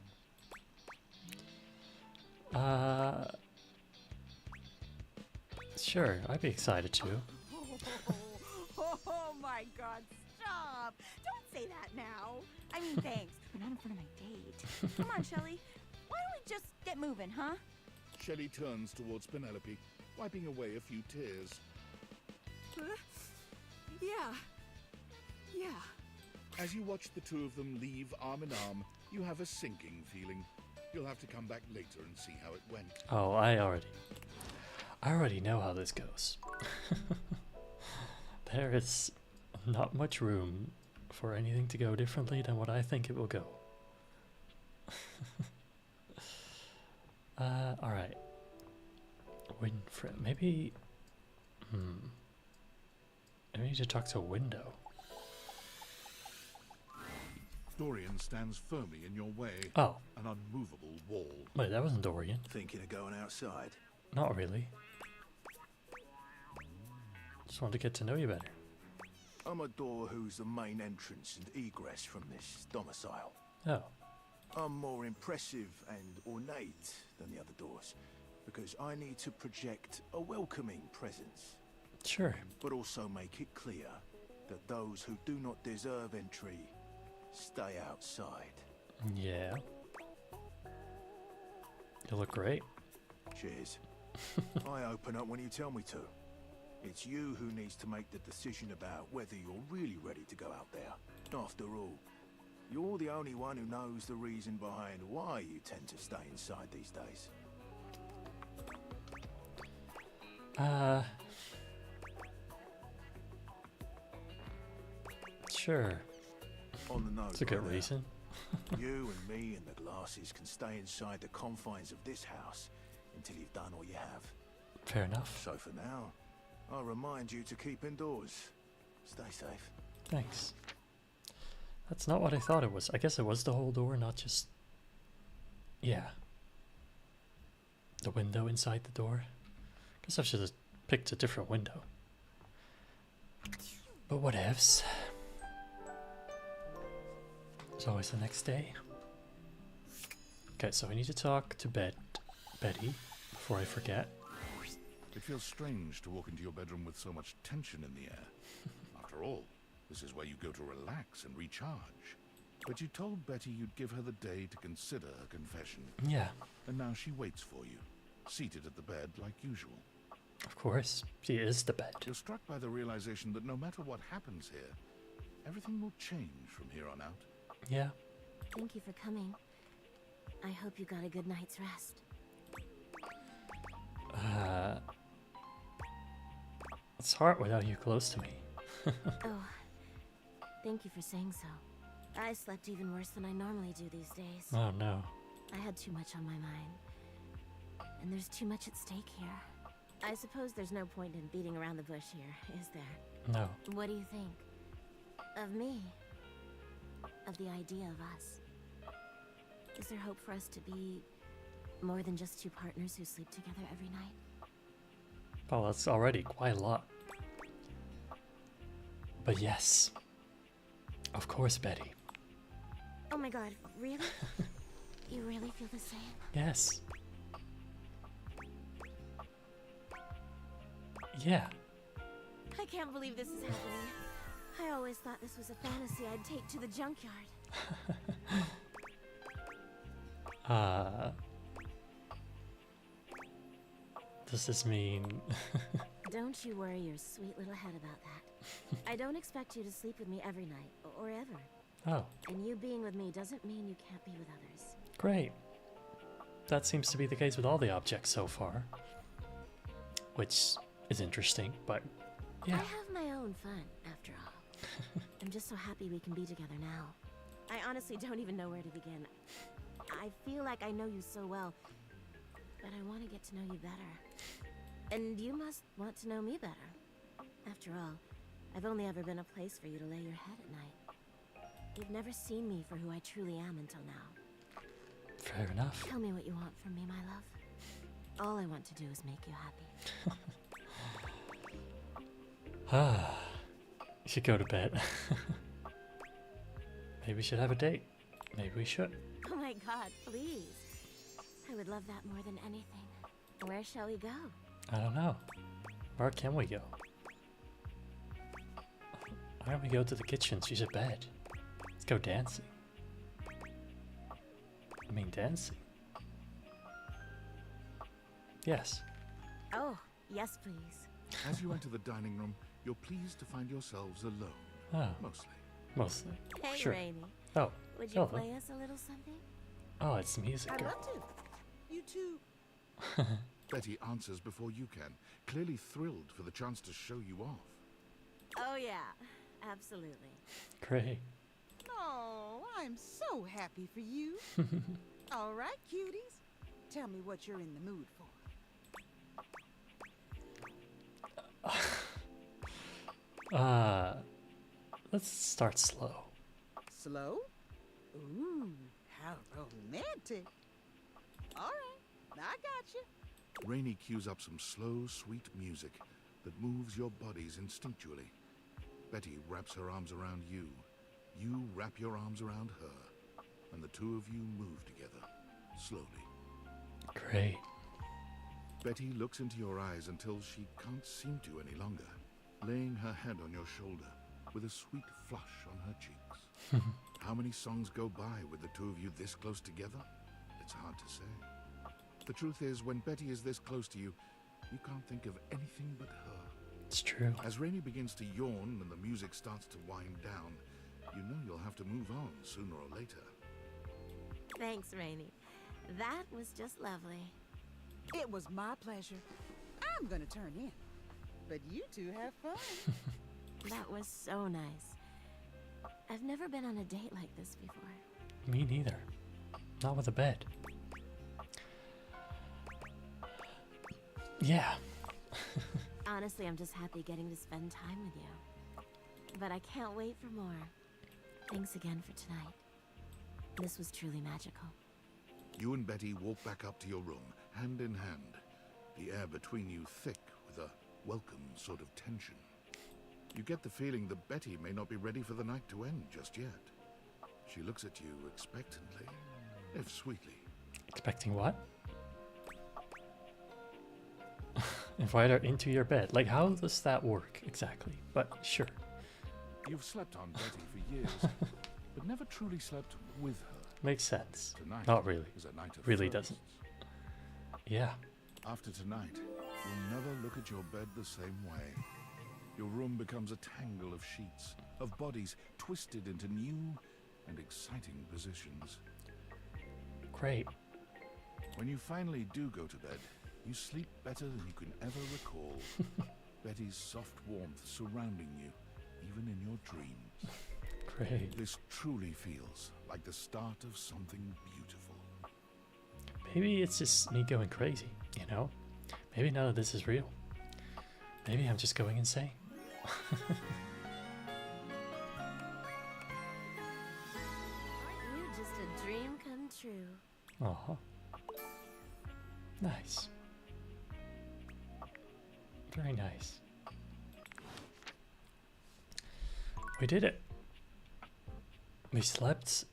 Sure, I'd be excited too. Oh my god, stop. Don't say that now. I mean, thanks, but not in front of my date. Come on, Shelly. Why don't we just get moving, huh? Shelley turns towards Penelope, wiping away a few tears. Yeah. As you watch the two of them leave arm in arm, you have a sinking feeling. You'll have to come back later and see how it went. Oh, I already know how this goes. There is not much room for anything to go differently than what I think it will go. Alright. Winfred, maybe... I need to talk to a window. Dorian stands firmly in your way. Oh. An unmovable wall. Wait, that wasn't Dorian. Thinking of going outside? Not really. Just wanted to get to know you better. I'm a door who's the main entrance and egress from this domicile. Oh. I'm more impressive and ornate than the other doors, because I need to project a welcoming presence. Sure. But also make it clear that those who do not deserve entry stay outside. Yeah. You look great. Cheers. I open up when you tell me to. It's you who needs to make the decision about whether you're really ready to go out there. After all, you're the only one who knows the reason behind why you tend to stay inside these days. Sure. On the note, It's a good brother, reason. you and me and the glasses can stay inside the confines of this house until you've done all you have. Fair enough. So for now, I'll remind you to keep indoors. Stay safe. Thanks. That's not what I thought it was. I guess it was the whole door, not just... Yeah. The window inside the door. Guess I should have picked a different window. But whatevs. It's always the next day. Okay, so I need to talk to Betty before I forget. It feels strange to walk into your bedroom with so much tension in the air. After all, this is where you go to relax and recharge. But you told Betty you'd give her the day to consider her confession. Yeah. And now she waits for you, seated at the bed like usual. Of course, she is the bed. You're struck by the realization that no matter what happens here, everything will change from here on out. Yeah. Thank you for coming. I hope you got a good night's rest. It's hard without you close to me. Oh, thank you for saying so. I slept even worse than I normally do these days. Oh no. I had too much on my mind. And there's too much at stake here. I suppose there's no point in beating around the bush here, is there? No. What do you think? Of me? Of the idea of us? Is there hope for us to be more than just two partners who sleep together every night? Well, that's already quite a lot. But yes. Of course, Betty. Oh my god, really? You really feel the same? Yes. Yeah. I can't believe this is happening. I always thought this was a fantasy I'd take to the junkyard. Does this mean... Don't you worry your sweet little head about that. I don't expect you to sleep with me every night, or ever. Oh. And you being with me doesn't mean you can't be with others. Great. That seems to be the case with all the objects so far. Which is interesting, but yeah. I have my own fun, after all. I'm just so happy we can be together now. I honestly don't even know where to begin. I feel like I know you so well, but I want to get to know you better. And you must want to know me better. After all, I've only ever been a place for you to lay your head at night. You've never seen me for who I truly am until now. Fair enough. Tell me what you want from me, my love. All I want to do is make you happy. You should go to bed. Maybe we should have a date. Maybe we should. Oh my god, please. I would love that more than anything. Where shall we go? I don't know. Where can we go? Why don't we go to the kitchen? She's at bed. Let's go dancing. I mean dancing. Yes. Oh, yes please. As you enter the dining room, you're pleased to find yourselves alone. Oh. Mostly. Mostly. Hey, Sure. Rainy. Oh. Would you hello. play us a little something? Oh, it's music. I'd Girl. love to. You too. Betty answers before you can, clearly thrilled for the chance to show you off. Oh yeah, absolutely. Great. Oh, I'm so happy for you. All right, cuties. Tell me what you're in the mood for. Let's start slow. Slow? Ooh, how romantic. All right, I got you. Rainy cues up some slow, sweet music that moves your bodies instinctually. Betty wraps her arms around you. You wrap your arms around her. And the two of you move together, slowly. Great. Betty looks into your eyes until she can't seem to any longer, laying her head on your shoulder. with a sweet flush on her cheeks. How many songs go by with the two of you this close together? It's hard to say. The truth is, when Betty is this close to you, you can't think of anything but her. It's true. As Rainey begins to yawn and the music starts to wind down, you know you'll have to move on sooner or later. Thanks, Rainey. That was just lovely. It was my pleasure. I'm gonna turn in. But you two have fun. That was so nice. I've never been on a date like this before. Me neither. Not with a bed. Yeah. Honestly, I'm just happy getting to spend time with you. But I can't wait for more. Thanks again for tonight. This was truly magical. You and Betty walk back up to your room, hand in hand, the air between you thick with a welcome sort of tension. You get the feeling that Betty may not be ready for the night to end just yet. She looks at you expectantly, if sweetly. Expecting what? Invite her into your bed. Like, how does that work exactly? But sure. You've slept on Betty for years, but never truly slept with her. Makes sense. Tonight Not really. is a night of Really firsts. doesn't. Yeah. After tonight, you'll never look at your bed the same way. Your room becomes a tangle of sheets, of bodies twisted into new and exciting positions. Great. When you finally do go to bed, you sleep better than you can ever recall. Betty's soft warmth surrounding you, even in your dreams. Great. This truly feels like the start of something beautiful. Maybe it's just me going crazy, you know? Maybe none of this is real. Maybe I'm just going insane. Aren't you just a dream come true? Uh-huh. Nice. Very nice. We did it. We slept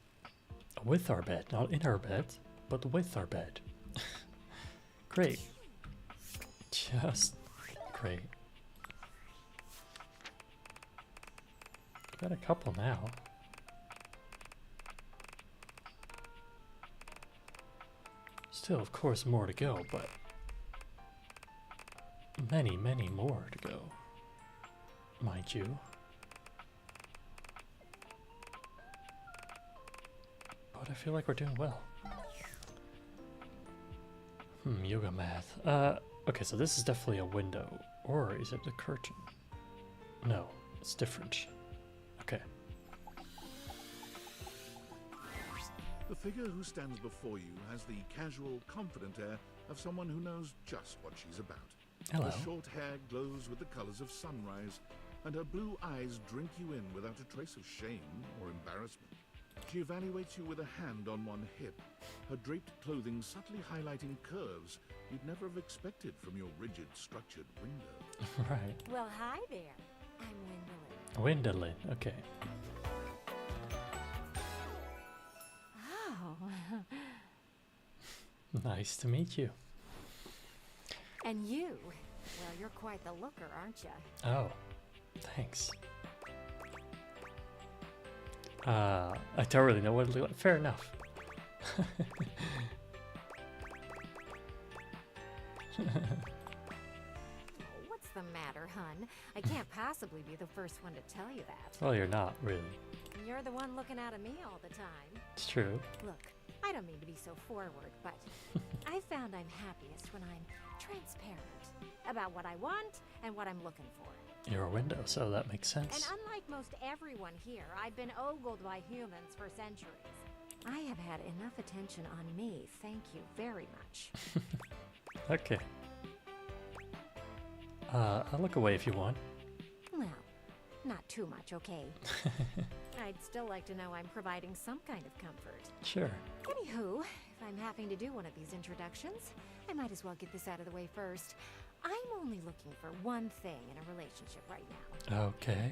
with our bed, not in our bed, but with our bed. Great. Just great. Got a couple now. Still, of course, more to go, but many, many more to go, mind you. But I feel like we're doing well. Yoga math. Okay, so this is definitely a window. Or is it a curtain? No, it's different. Okay. The figure who stands before you has the casual, confident air of someone who knows just what she's about. Hello. Her short hair glows with the colors of sunrise, and her blue eyes drink you in without a trace of shame or embarrassment. She evaluates you with a hand on one hip, her draped clothing subtly highlighting curves you'd never have expected from your rigid, structured window. Right. Well, hi there. I'm Wendolyn. Wendolyn, okay. Oh. Nice to meet you. And you? Well, you're quite the looker, aren't you? Oh, thanks. I don't really know what it looks like. Fair enough. What's the matter, hun? I can't possibly be the first one to tell you that. Well, you're not, really. You're the one looking out at me all the time. It's true. Look, I don't mean to be so forward, but I found I'm happiest when I'm transparent about what I want and what I'm looking for. You're a window, so that makes sense. And unlike most everyone here, I've been ogled by humans for centuries. I have had enough attention on me, thank you very much. Okay. I'll look away if you want. Well, not too much, okay? I'd still like to know I'm providing some kind of comfort. Sure. Anywho, if I'm having to do one of these introductions, I might as well get this out of the way first. I'm only looking for one thing in a relationship right now. Okay.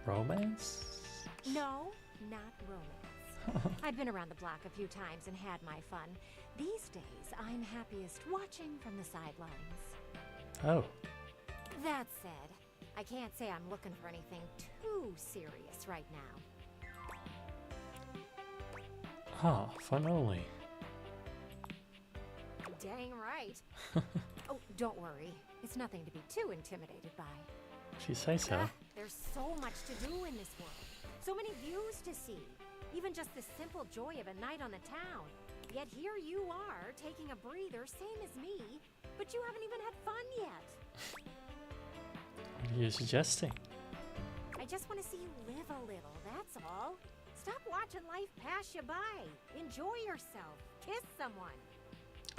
Romance? No, not romance. I've been around the block a few times and had my fun. These days, I'm happiest watching from the sidelines. Oh, That said, I can't say I'm looking for anything too serious right now. Huh, fun only. Dang right. Oh, don't worry. It's nothing to be too intimidated by. If you say so. There's so much to do in this world. So many views to see. Even just the simple joy of a night on the town. Yet here you are, taking a breather, same as me, but you haven't even had fun yet. What are you suggesting? I just want to see you live a little, that's all. Stop watching life pass you by. Enjoy yourself. Kiss someone.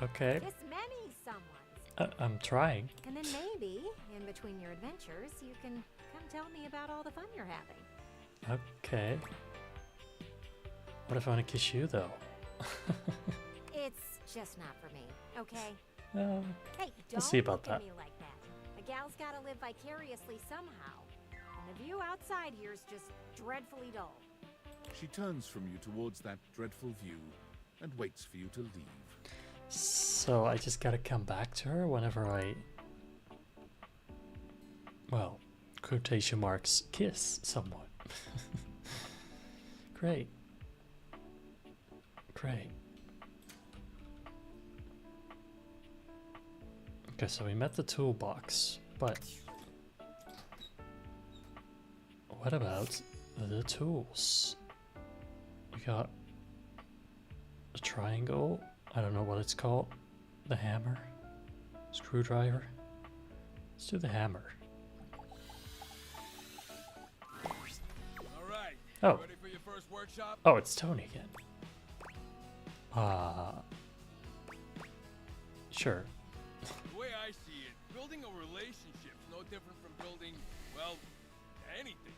Okay. Kiss many someones. I'm trying. And then maybe, in between your adventures, you can come tell me about all the fun you're having. Okay. What if I want to kiss you, though? It's just not for me, okay? Hey, don't we'll see about look at that. me like that. A gal's gotta live vicariously somehow. And the view outside here is just dreadfully dull. She turns from you towards that dreadful view and waits for you to leave. So I just gotta come back to her whenever I, well, quotation marks, kiss someone. Great. Great. Okay, so we met the toolbox, but what about the tools? We got a triangle. I don't know what it's called. The hammer. Screwdriver. Let's do the hammer. Alright. Oh. Ready for your first workshop? Oh, it's Tony again. Sure. The way I see it, building a relationship's no different from building, well, anything.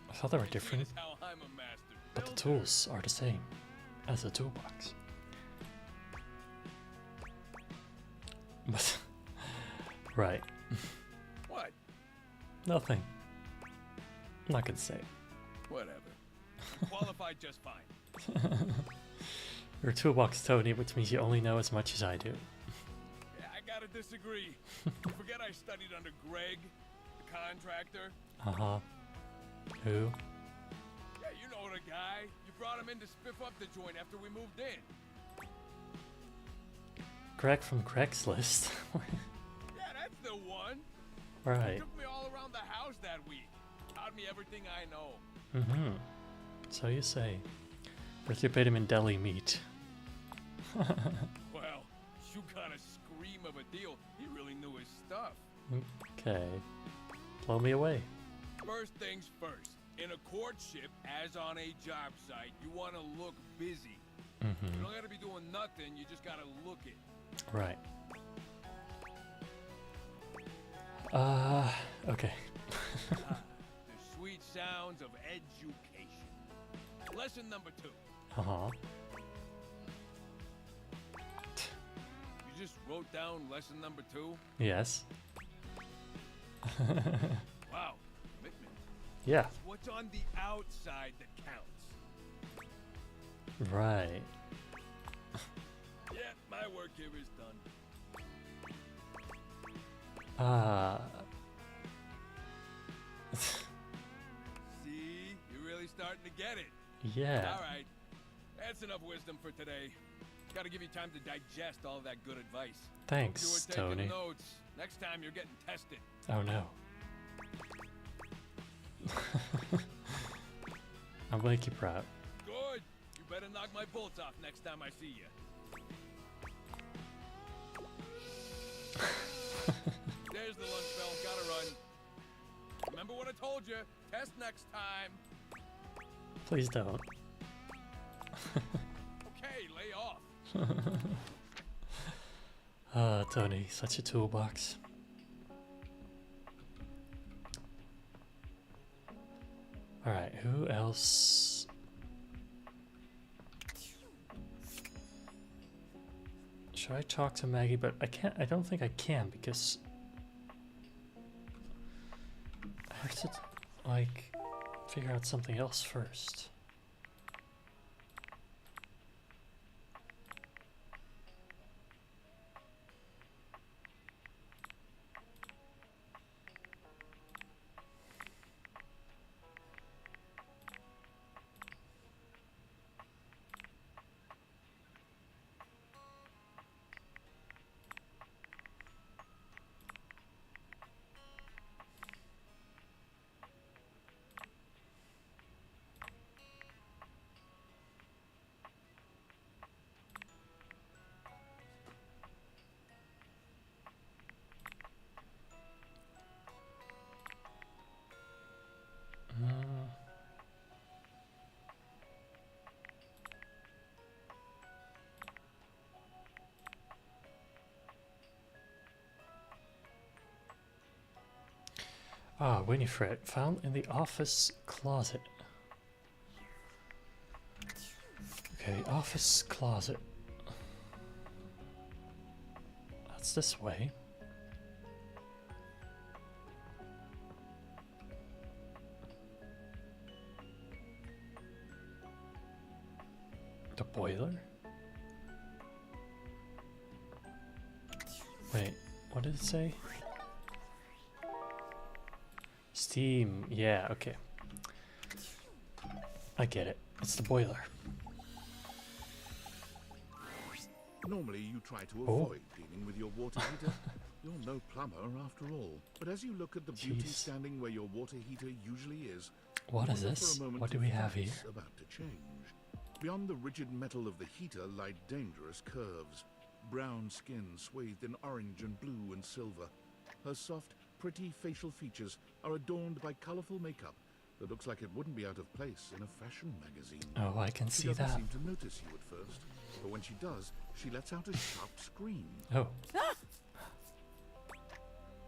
I thought they were different, Seeing as how I'm a master but the builder. tools are the same as the toolbox. Right. What? Nothing. I'm not gonna say it. Whatever. Qualified just fine. You're a toolbox Tony, which means you only know as much as I do. Yeah, I gotta disagree. Forget I studied under Greg, the contractor. Uh-huh. Who? Yeah, you know the guy. You brought him in to spiff up the joint after we moved in. Greg from Craigslist. Yeah, that's the one. Right. He took me all around the house that week. Taught me everything I know. Mm-hmm. So you say. But you paid him in deli meat. Well, you got a scream of a deal. He really knew his stuff. Okay. Blow me away. First things first. In a courtship, as on a job site, you want to look busy. Mm-hmm. You don't got to be doing nothing. You just got to look it. Right. Okay. The sweet sounds of education. Lesson number 2. Uh-huh. You just wrote down lesson number 2? Yes. Wow, commitment. Yeah. It's what's on the outside that counts. Right. Yeah, my work here is done. See, you're really starting to get it. Yeah. All right, that's enough wisdom for today. Got to give you time to digest all of that good advice. Thanks, Hope you were Tony. taking notes. Next time you're getting tested. Oh no. I'm gonna keep proud. Good. You better knock my bolts off next time I see you. There's the lunch bell. Gotta run. Remember what I told you. Test next time. Please don't. Okay, lay off. Tony, such a toolbox. Alright, who else? Should I talk to Maggie? But I can't, I don't think I can because I have to, like, figure out something else first. Ah, Winifred, found in the office closet. Okay, office closet. That's this way. The boiler? Wait, what did it say? Steam, yeah, okay. I get it. It's the boiler. Normally you try to Oh. avoid dealing with your water heater. You're no plumber after all. But as you look at the beauty Jeez. standing where your water heater usually is, What you is wonder for this? a moment What do if we have that's here? about to change. Beyond the rigid metal of the heater lie dangerous curves. Brown skin swathed in orange and blue and silver. Her soft, pretty facial features are adorned by colorful makeup that looks like it wouldn't be out of place in a fashion magazine. Oh, I can She see doesn't that. seem to notice you at first, but when she does, she lets out a sharp scream. Oh.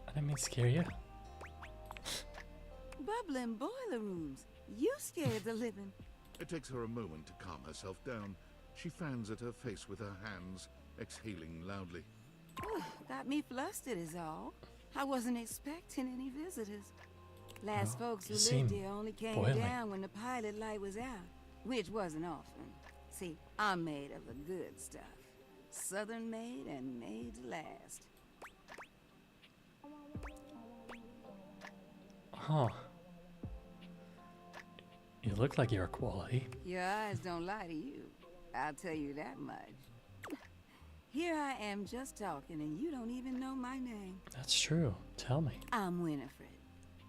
I didn't mean to scare you. Bubbling boiler rooms. You scared the living. It takes her a moment to calm herself down. She fans at her face with her hands, exhaling loudly. Got me flustered is all. I wasn't expecting any visitors. Last folks who you lived seem here only came boiling. down when the pilot light was out, which wasn't often. See, I'm made of the good stuff. Southern made and made to last. Huh. You look like you're quality. Your eyes don't lie to you. I'll tell you that much. Here I am just talking and you don't even know my name. That's true. Tell me. I'm Winifred.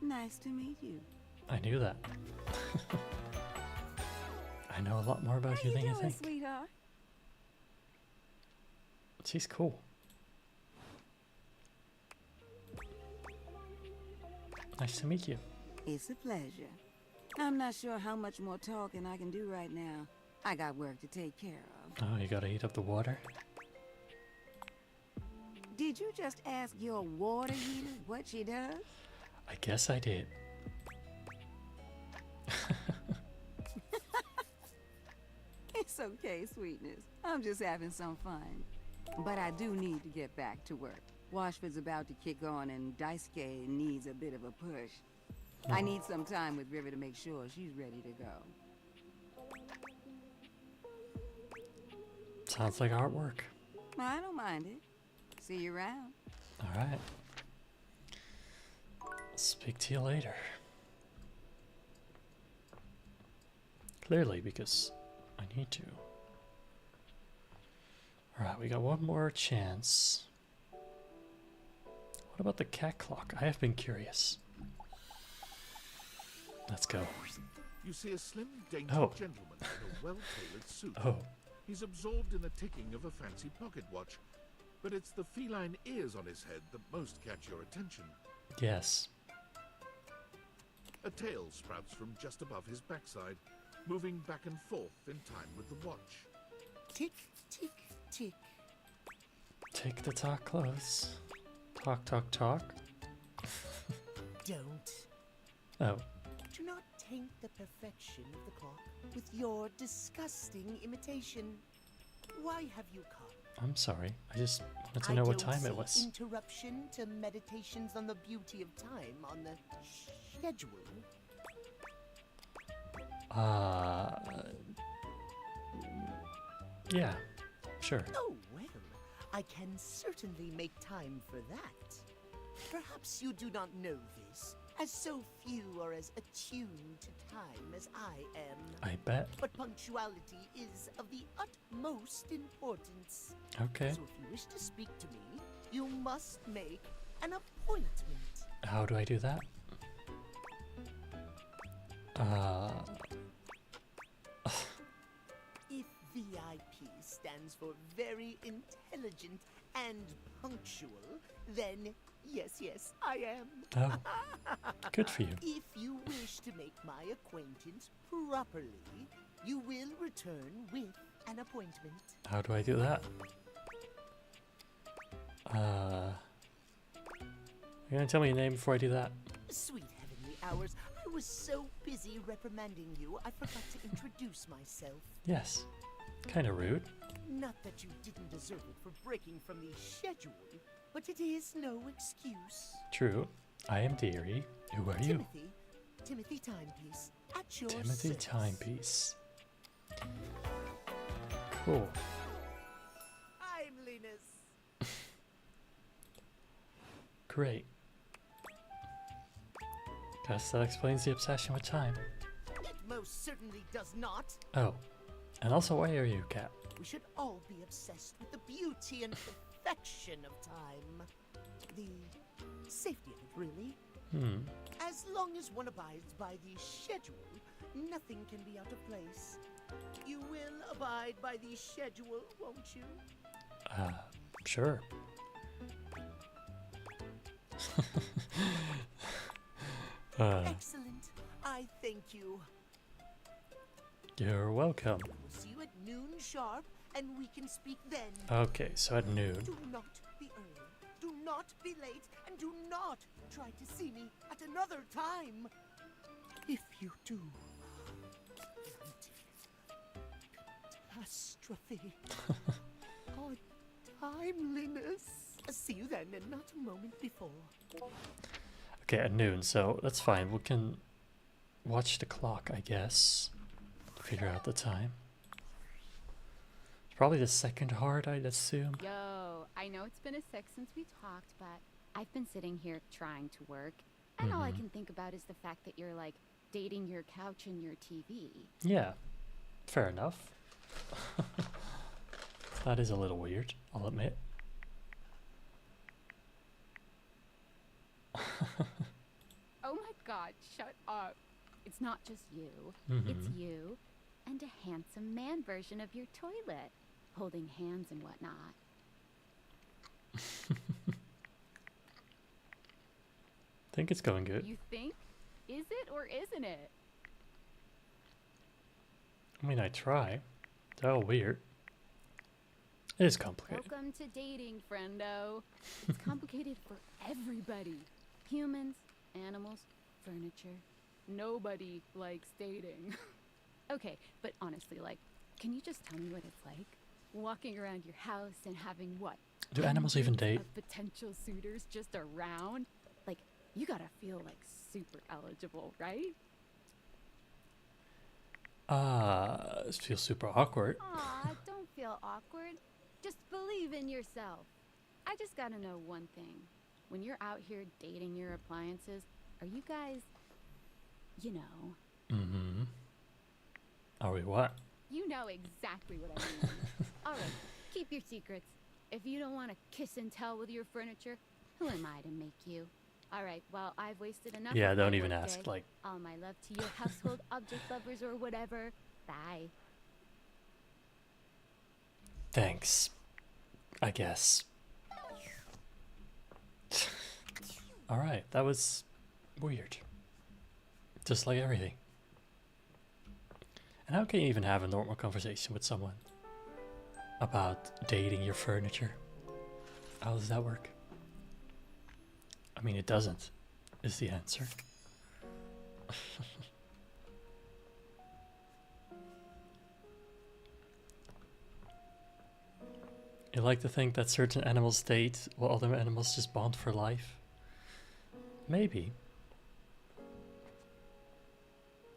Nice to meet you. I knew that. I know a lot more about you than you think. Sweetheart? She's cool. Nice to meet you. It's a pleasure. I'm not sure how much more talking I can do right now. I got work to take care of. Oh, you gotta heat up the water? Did you just ask your water heater what she does? I guess I did. It's okay, sweetness. I'm just having some fun. But I do need to get back to work. Washford's about to kick on and Daisuke needs a bit of a push. I need some time with River to make sure she's ready to go. Sounds like artwork. I don't mind it. See you around. Alright. Speak to you later. Clearly, because I need to. Alright, we got one more chance. What about the cat clock? I have been curious. Let's go. You see a slim, dainty Oh. gentleman in a well-tailored suit. Oh. He's absorbed in the ticking of a fancy pocket watch, but it's the feline ears on his head that most catch your attention. Yes. A tail sprouts from just above his backside, moving back and forth in time with the watch. Tick, tick, tick. Take the talk close. Talk, talk, talk. Don't. Oh. Do not taint the perfection of the clock with your disgusting imitation. Why have you come? I'm sorry. I just wanted to know what time it was. Interruption to meditations on the beauty of time on the schedule. Yeah, sure. Oh, well, I can certainly make time for that. Perhaps you do not know this, as so few are as attuned to time as I am. I bet. But punctuality is of the utmost importance. Okay. So if you wish to speak to me, you must make an appointment. How do I do that? If VIP stands for very intelligent and punctual, then yes, I am. Oh, good for you. If you wish to make my acquaintance properly, you will return with an appointment. How do I do that? You're gonna tell me your name before I do that? Sweetheart, Flowers. I was so busy reprimanding you, I forgot to introduce myself. Yes. Kind of rude. Not that you didn't deserve it for breaking from the schedule, but it is no excuse. True. I am Deary. Who are you? Timothy Timepiece. At your Timothy service. Timepiece. Cool. I'm Linus. Great. Guess that explains the obsession with time. It most certainly does not. Oh. And also, why are you, Cat? We should all be obsessed with the beauty and perfection of time. The safety of it, really. As long as one abides by the schedule, nothing can be out of place. You will abide by the schedule, won't you? Sure. Excellent. I thank you. You're welcome. We'll see you at noon sharp, and we can speak then. Okay, so at noon. Do not be early, do not be late, and do not try to see me at another time. If you do, catastrophe. Oh, timeliness. See you then, and not a moment before. Okay, at noon, so that's fine. We can watch the clock, I guess. Figure out the time. It's probably the second hard, I'd assume. Yo, I know it's been a sec since we talked, but I've been sitting here trying to work, and all I can think about is the fact that you're like dating your couch and your TV. Yeah, fair enough. That is a little weird, I'll admit. Oh my god, shut up. It's not just you. It's you and a handsome man version of your toilet, holding hands and whatnot. Think it's going good. You think? Is it or isn't it? I mean, I try. It's all weird. It is complicated. Welcome to dating, friendo. It's complicated for everybody. Humans, animals, furniture. Nobody likes dating. Okay, but honestly, like, can you just tell me what it's like? Walking around your house and having what? Do animals even date? Of potential suitors just around? Like, you gotta feel like super eligible, right? It feels super awkward. Aw, don't feel awkward. Just believe in yourself. I just gotta know one thing. When you're out here dating your appliances, are you guys, you know? Are we what? You know exactly what I mean. Alright, keep your secrets. If you don't want to kiss and tell with your furniture, who am I to make you? Alright, well, I've wasted enough. Yeah, of my don't even work ask, day. like... All my love to you household object lovers or whatever. Bye. Thanks. I guess. Alright, that was weird. Just like everything. And how can you even have a normal conversation with someone about dating your furniture? How does that work? I mean, it doesn't, is the answer. You like to think that certain animals date while other animals just bond for life? Maybe.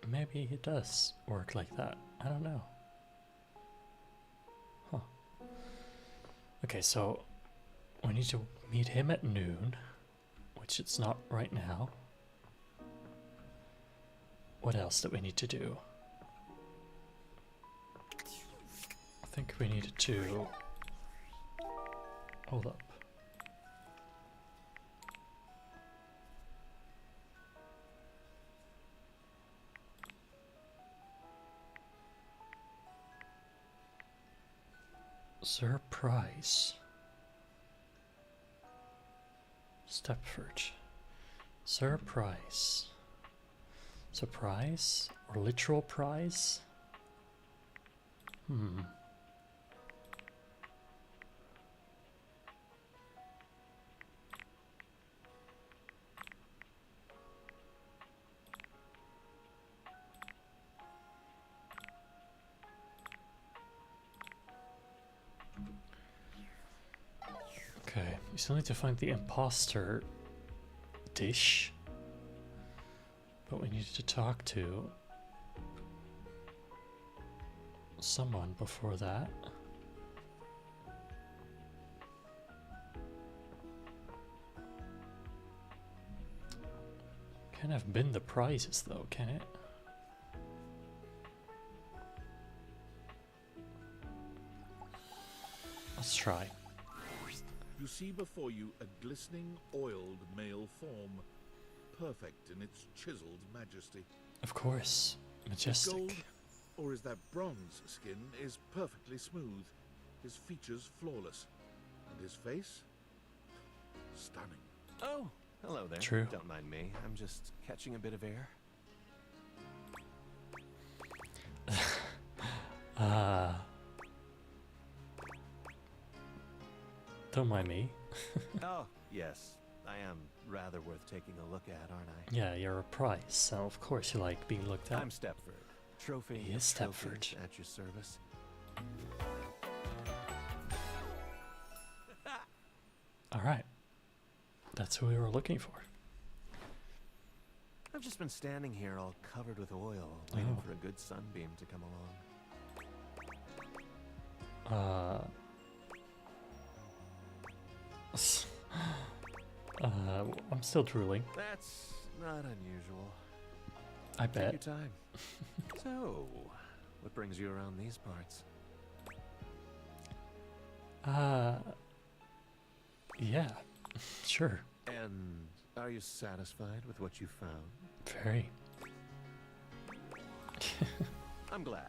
Maybe it does work like that. I don't know. Huh. Okay, so we need to meet him at noon, which it's not right now. What else do we need to do? I think we needed to... Hold up. Surprise. Stepford. Surprise. Surprise? Or literal prize? Okay, you still need to find the imposter dish. But we need to talk to someone before that. Can't have been the prizes though, can it? Let's try. You see before you a glistening, oiled male form, perfect in its chiseled majesty. Of course, majestic. Gold, or is that bronze skin, is perfectly smooth, his features flawless, and his face stunning. Oh, hello there. True. Don't mind me. I'm just catching a bit of air. Don't mind me. Oh, yes. I am rather worth taking a look at, aren't I? Yeah, you're a prize, so of course you like being looked at. I'm Stepford. Trophy He is Stepford. trophies at your service. Alright. That's who we were looking for. I've just been standing here all covered with oil, waiting Oh. for a good sunbeam to come along. I'm still drooling. That's not unusual. I bet. Take your time. So, what brings you around these parts? Yeah, sure. And are you satisfied with what you found? Very. I'm glad.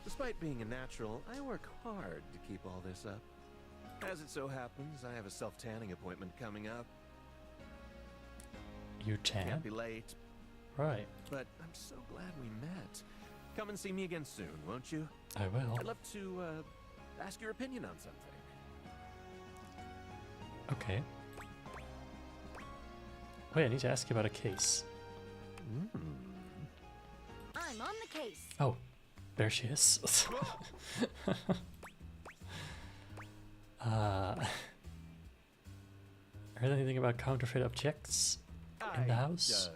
Despite being a natural, I work hard to keep all this up. As it so happens, I have a self-tanning appointment coming up. You tan? Can't be late. Right. But I'm so glad we met. Come and see me again soon, won't you? I will. I'd love to ask your opinion on something. Okay. Wait, I need to ask you about a case. I'm on the case. Oh, there she is. Heard anything about counterfeit objects in the house?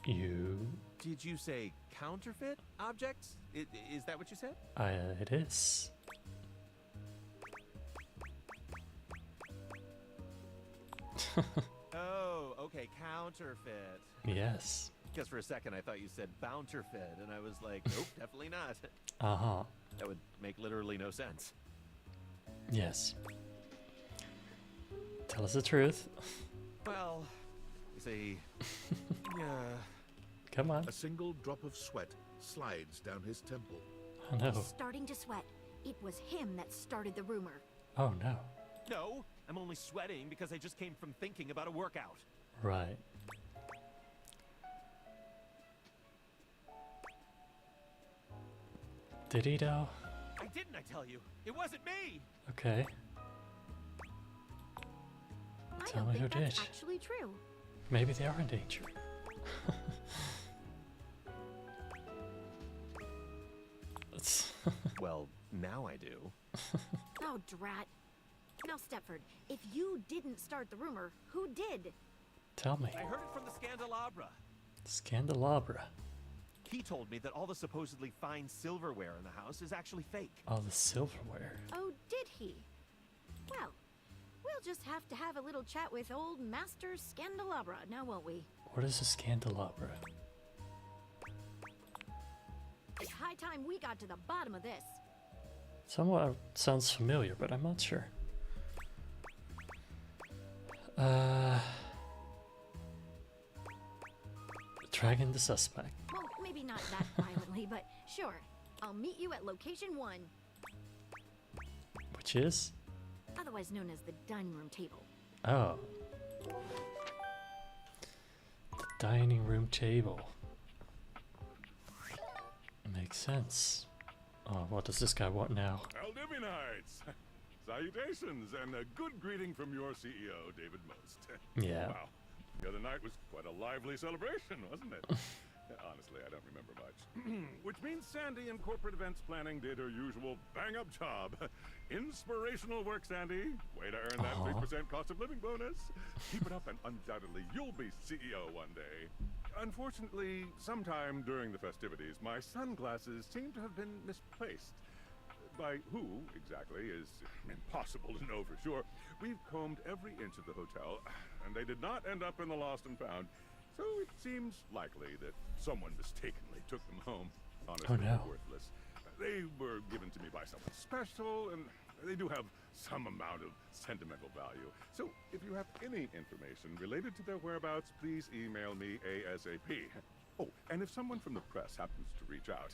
You? Did you say counterfeit objects? Is that what you said? It is. Oh, okay, counterfeit. Yes. Because for a second I thought you said bounterfeit, and I was like, nope, definitely not. Uh-huh. That would make literally no sense. Yes. Tell us the truth. Well, you see, yeah. Come on. A single drop of sweat slides down his temple. Oh no. He's starting to sweat. It was him that started the rumor. Oh no. No, I'm only sweating because I just came from thinking about a workout. Right. Did he though? I didn't, I tell you. It wasn't me. Okay. I Tell don't me who think that's did. actually true. Maybe they are in danger. Well, now I do. Oh, drat. Now, Stepford, if you didn't start the rumor, who did? Tell me. I heard it from the Scandelabra. Scandelabra. He told me that all the supposedly fine silverware in the house is actually fake. All the silverware. Oh, did he? Well, we'll just have to have a little chat with old Master Scandelabra, now won't we? What is a Scandelabra? It's high time we got to the bottom of this. Somewhat sounds familiar, but I'm not sure. Dragging the suspect. Well, maybe not that violently, but sure. I'll meet you at location 1, Which is? otherwise known as the dining room table. Oh. The dining room table. Makes sense. Oh, what does this guy want now? Aldivinites! Salutations, and a good greeting from your CEO, David Most. Yeah. Wow. The other night was quite a lively celebration, wasn't it? Honestly, I don't remember much. Which means Sandy in corporate events planning did her usual bang-up job. Inspirational work, Sandy. Way to earn that 3% cost of living bonus. Keep it up and undoubtedly you'll be CEO one day. Unfortunately, sometime during the festivities, my sunglasses seem to have been misplaced. By who exactly is impossible to know for sure. We've combed every inch of the hotel, and they did not end up in the lost and found. So it seems likely that someone mistakenly took them home. Honestly, worthless. They were given to me by someone special, and they do have some amount of sentimental value. So if you have any information related to their whereabouts, please email me ASAP. Oh, and if someone from the press happens to reach out,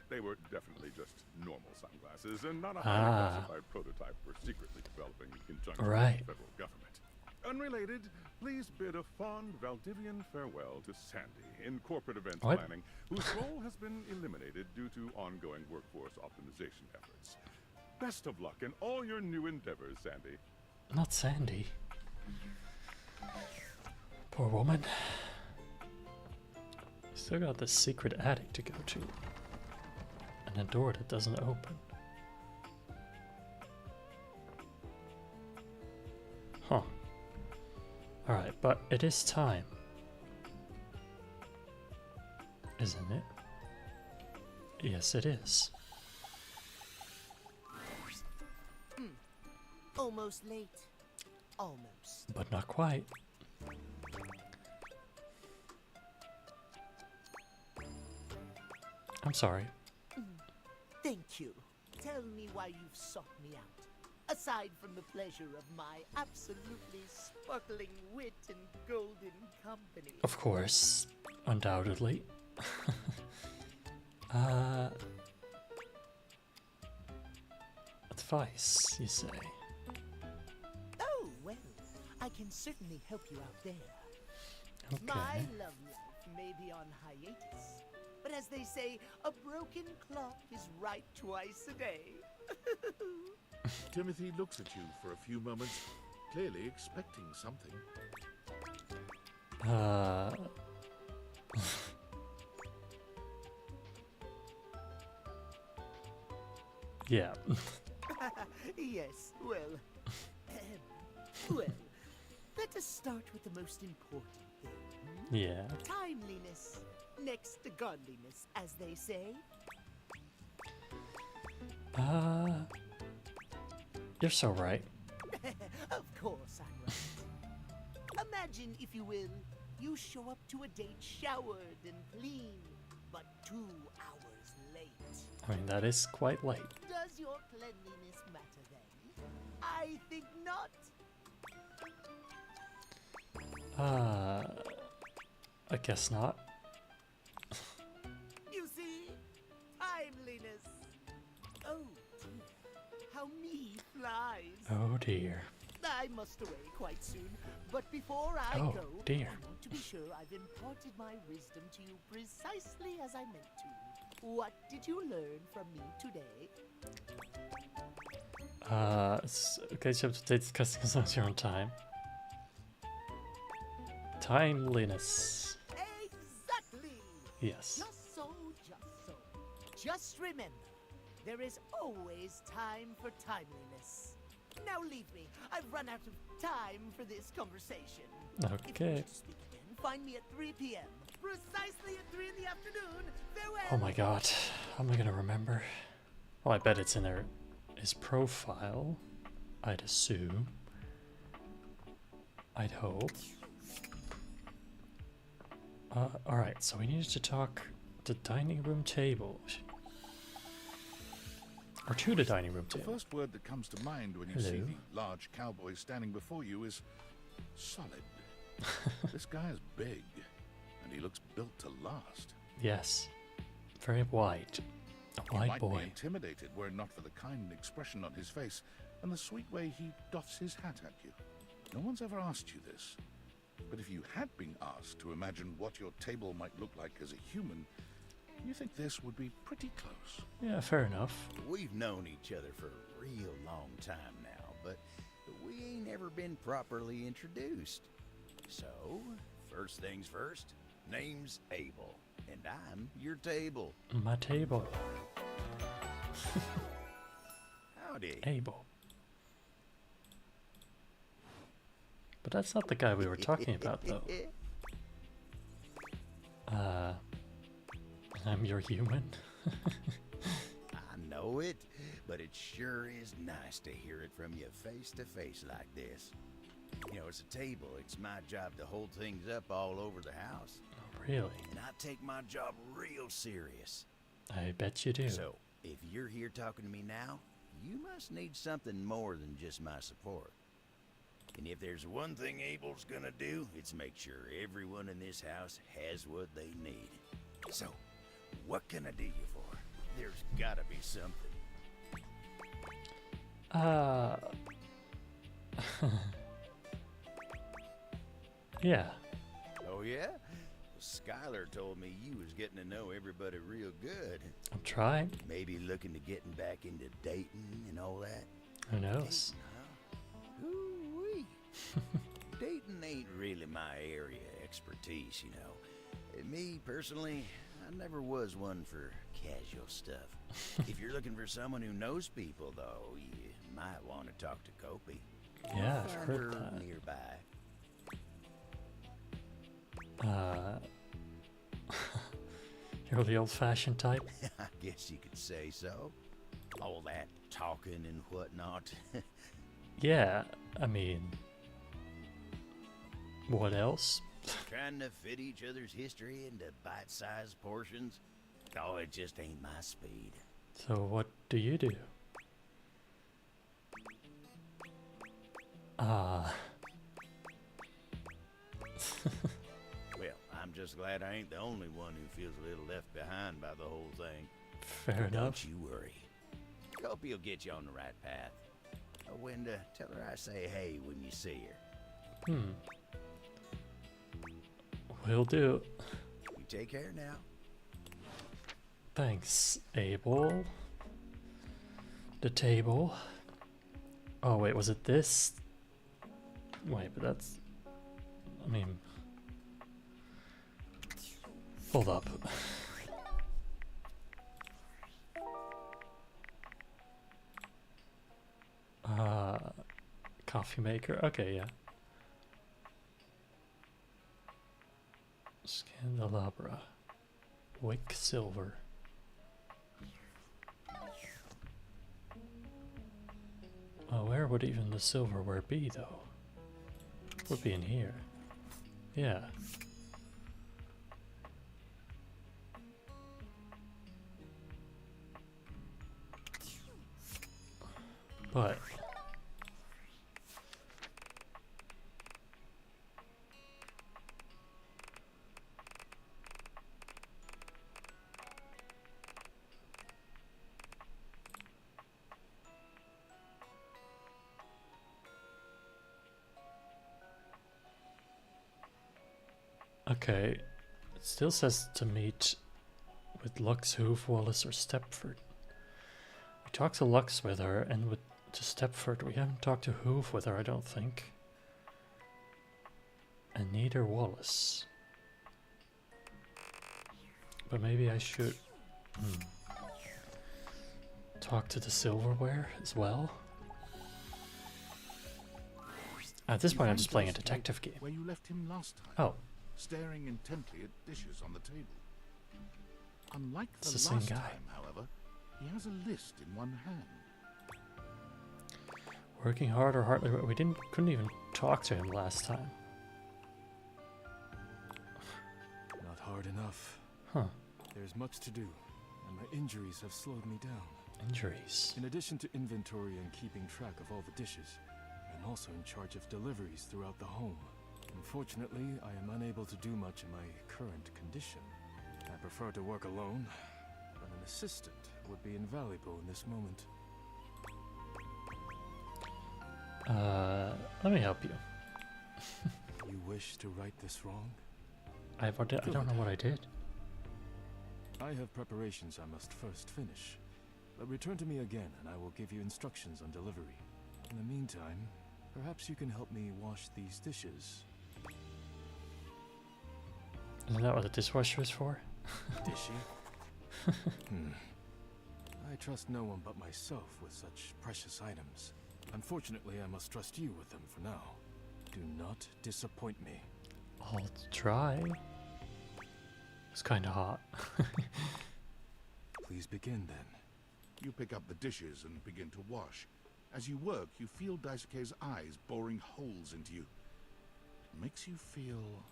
they were definitely just normal sunglasses and not a highly classified prototype we're secretly developing in conjunction with the federal government. Unrelated, please bid a fond Valdivian farewell to Sandy in corporate events planning, whose role has been eliminated due to ongoing workforce optimization efforts. Best of luck in all your new endeavors, Sandy. Not Sandy. Poor woman. Still got this secret attic to go to. And a door that doesn't open. Huh. Alright, but it is time. Isn't it? Yes, it is. Almost late. Almost. But not quite. I'm sorry. Thank you. Tell me why you've sought me out. Aside from the pleasure of my absolutely sparkling wit and golden company. Of course. Undoubtedly. Advice, you say? Oh, well, I can certainly help you out there. Okay. My love life may be on hiatus, but as they say, a broken clock is right twice a day. Timothy looks at you for a few moments, clearly expecting something. Yeah. Yes, well, well, let us start with the most important thing. Yeah. Timeliness, next to godliness, as they say. You're so right. Of course I'm right. Imagine, if you will, you show up to a date showered and clean, but 2 hours late. I mean, that is quite late. Does your cleanliness matter then? I think not. I guess not. You see? Timeliness. Oh dear, how me flies. Oh dear. I must away quite soon, but before I Oh, go, dear. I want to be sure I've imparted my wisdom to you precisely as I meant to. What did you learn from me today? Okay, so you have to discuss your own time. Timeliness. Exactly! Yes. Just so, just so. Just remember, there is always time for timeliness. Now leave me. I've run out of time for this conversation. If you Okay. wish to speak again, find me at 3 p.m. Precisely at 3 in the afternoon. Farewell! Oh my god. How am I gonna remember? Well, I bet it's in his profile. I'd assume. I'd hope. Alright, so we needed to talk the dining room table. Or to the dining room The table. first word that comes to mind when you Hello. see the large cowboy standing before you is solid. This guy is big, and he looks built to last. Yes. Very wide. A You wide might boy. be intimidated were it not for the kind expression on his face and the sweet way he doffs his hat at you. No one's ever asked you this, but if you had been asked to imagine what your table might look like as a human, you think this would be pretty close. Yeah, fair enough. We've known each other for a real long time now, but we ain't ever been properly introduced. So, first things first, name's Abel, And I'm your table. My table. Howdy. Abel. But that's not the guy we were talking about, though. I'm your human. I know it, but it sure is nice to hear it from you face to face like this. You know, it's a table. It's my job to hold things up all over the house. Really? And I take my job real serious. I bet you do. So, if you're here talking to me now, you must need something more than just my support. And if there's one thing Abel's gonna do, it's make sure everyone in this house has what they need. So, what can I do you for? There's gotta be something. Yeah. Oh yeah? Well, Skylar told me you was getting to know everybody real good. I'm trying. Maybe looking to getting back into dating and all that. Who knows? Ooh-wee. Dating ain't really my area of expertise, you know. Me, personally, I never was one for casual stuff. If you're looking for someone who knows people, though, you might want to talk to Kopi. Yeah, I've heard Her that. nearby. You're the old-fashioned type? I guess you could say so. All that talking and whatnot. Yeah, I mean... What else? Trying to fit each other's history into bite-sized portions. Oh, it just ain't my speed. So what do you do? Well, I'm just glad I ain't the only one who feels a little left behind by the whole thing. Fair enough. Don't you worry. Hope he'll get you on the right path. Wenda, tell her I say hey when you see her. Will do. You take care now. Thanks, Abel. The table. Oh wait, was it this? Wait, but that's... I mean... Hold up. Coffee maker. Okay, yeah. Candelabra. Wick silver. Oh, where would even the silverware be, though? Would be in here. Yeah. But... Okay, it still says to meet with Lux, Hoof, Wallace, or Stepford. We talked to Lux with her, and to Stepford. We haven't talked to Hoof with her, I don't think. And neither Wallace. But maybe I should talk to the silverware as well. At this point, I'm just playing a detective game. Where you left him last time. Oh. Staring intently at dishes on the table. Unlike the It's the same last guy. time, however, he has a list in one hand. Working hard or hardly? We couldn't even talk to him last time. Not hard enough. Huh. There's much to do, and my injuries have slowed me down. Injuries? In addition to inventory and keeping track of all the dishes, I'm also in charge of deliveries throughout the home. Unfortunately, I am unable to do much in my current condition. I prefer to work alone, but an assistant would be invaluable in this moment. Let me help you. You wish to right this wrong? I don't know what I did. I have preparations I must first finish. But return to me again and I will give you instructions on delivery. In the meantime, perhaps you can help me wash these dishes. Isn't that what the dishwasher is for? Dishy? I trust no one but myself with such precious items. Unfortunately, I must trust you with them for now. Do not disappoint me. I'll try. It's kind of hot. Please begin then. You pick up the dishes and begin to wash. As you work, you feel Daisuke's eyes boring holes into you. It makes you feel...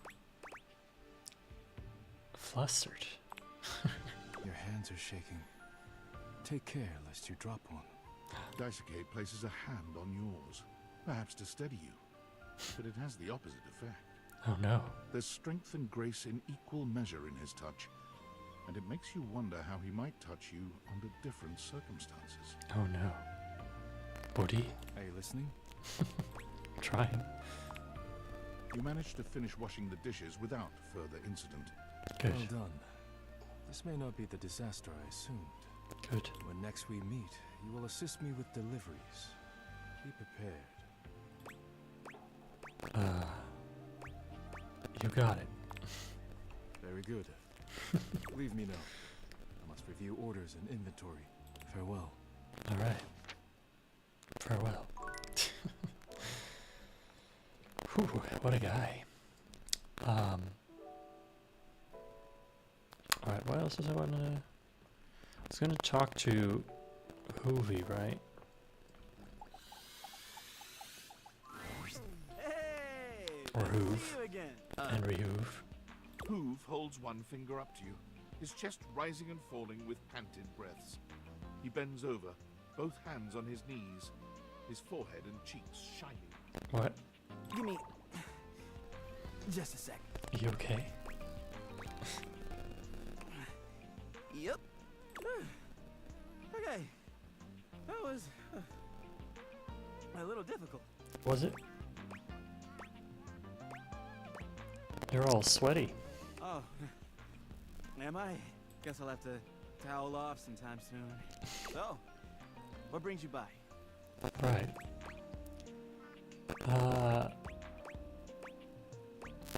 flustered. Your hands are shaking. Take care lest you drop one. Daisuke places a hand on yours, perhaps to steady you, but it has the opposite effect. Oh no. There's strength and grace in equal measure in his touch, and it makes you wonder how he might touch you under different circumstances. Oh no. Woody? Are you listening? Trying. You manage to finish washing the dishes without further incident. Good. Well done. This may not be the disaster I assumed. Good. When next we meet, you will assist me with deliveries. Be prepared. You got it. Very good. Leave me now. I must review orders and inventory. Farewell. Alright. Farewell. Whew, what a guy. Alright, what else was I want to... I was going to talk to Hoovy, right? Hey! Or good to Hoov. see you again. Henry Hoov. Hoov holds one finger up to you, his chest rising and falling with panted breaths. He bends over, both hands on his knees, his forehead and cheeks shining. What? Give me just a sec. You okay? Yep. Okay. That was a little difficult. Was it? You're all sweaty. Oh. Am I? Guess I'll have to towel off sometime soon. So, what brings you by? Right.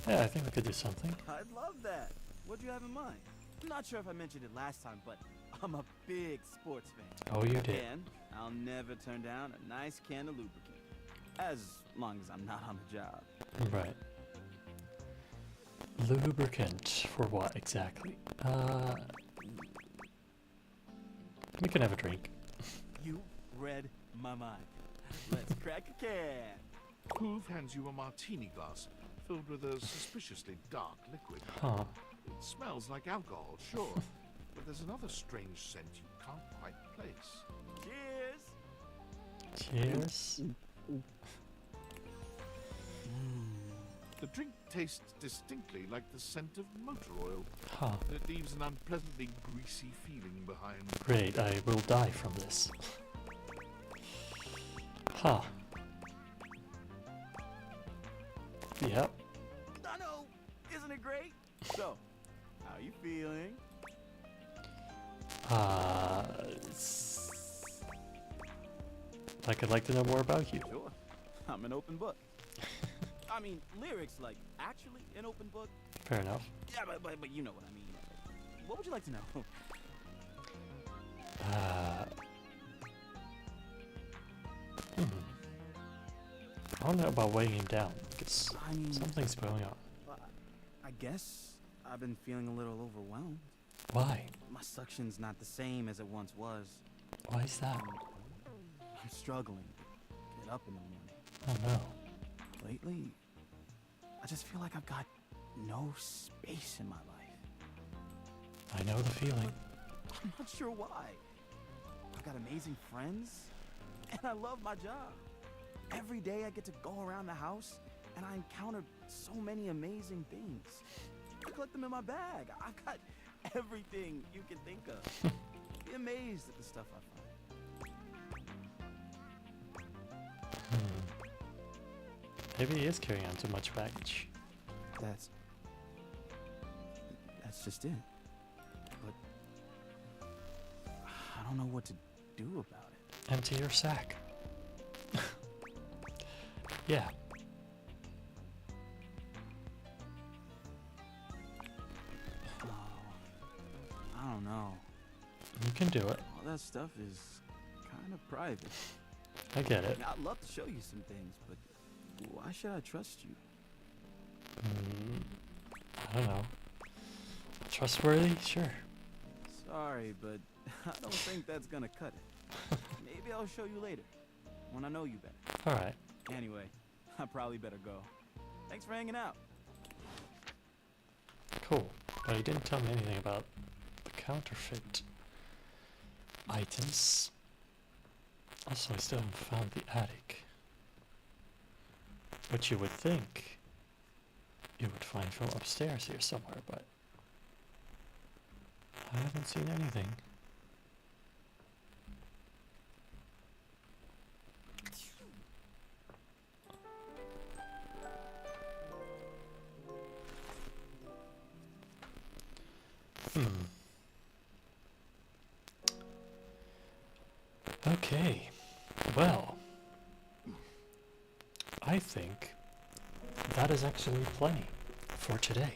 Yeah, I think we could do something. I'd love that. What do you have in mind? I'm not sure if I mentioned it last time, but I'm a big sports fan. Oh, you did. And I'll never turn down a nice can of lubricant. As long as I'm not on the job. Right. Lubricant for what exactly? We can have a drink. You read my mind. Let's crack a can. Hoov hands you a martini glass filled with a suspiciously dark liquid. Huh. It smells like alcohol, sure, but there's another strange scent you can't quite place. Cheers! Cheers. The drink tastes distinctly like the scent of motor oil. Huh. And it leaves an unpleasantly greasy feeling behind. Great, I will die from this. Huh. Yep. I know! Isn't it great? So, how you feeling? Like I'd like to know more about you. Sure. I'm an open book. I mean, lyrics like actually an open book. Fair enough. Yeah, but you know what I mean. What would you like to know? I don't know about weighing him down because something's going on. I guess I've been feeling a little overwhelmed. Why? My suction's not the same as it once was. Why is that? I'm struggling to get up in the morning. Oh no. Lately, I just feel like I've got no space in my life. I know the feeling. I'm not sure why. I've got amazing friends, and I love my job. Every day I get to go around the house, and I encounter so many amazing things. I collect them in my bag. I've got everything you can think of. Be amazed at the stuff I find. Maybe he is carrying on too much baggage. That's just it. But I don't know what to do about it. Empty your sack. Yeah. You can do it. All that stuff is kind of private. I get it. I'd love to show you some things, but why should I trust you? I don't know. Trustworthy? Sure. Sorry, but I don't think that's gonna cut it. Maybe I'll show you later, when I know you better. Alright. Anyway, I probably better go. Thanks for hanging out. Cool. But he didn't tell me anything about the counterfeit items. Also, I still haven't found the attic. Which you would think you would find from upstairs here somewhere, but I haven't seen anything. Okay, well, I think that is actually plenty for today.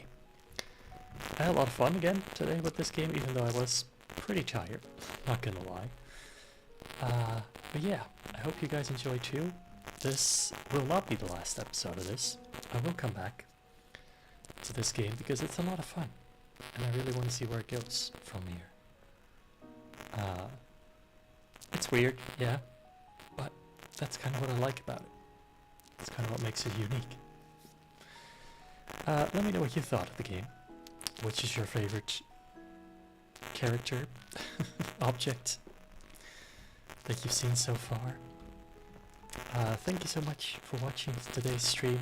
I had a lot of fun again today with this game, even though I was pretty tired, not gonna lie. But yeah, I hope you guys enjoy too. This will not be the last episode of this. I will come back to this game because it's a lot of fun, and I really want to see where it goes from here. It's weird, yeah, but that's kind of what I like about it. It's kind of what makes it unique. Let me know what you thought of the game. Which is your favorite character, object that you've seen so far? Thank you so much for watching today's stream.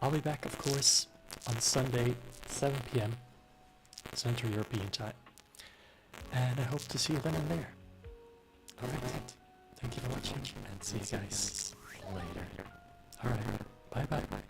I'll be back, of course, on Sunday, 7 PM Central European time. And I hope to see you then and there. Alright, thank you for watching, and see you guys later. Alright, bye bye.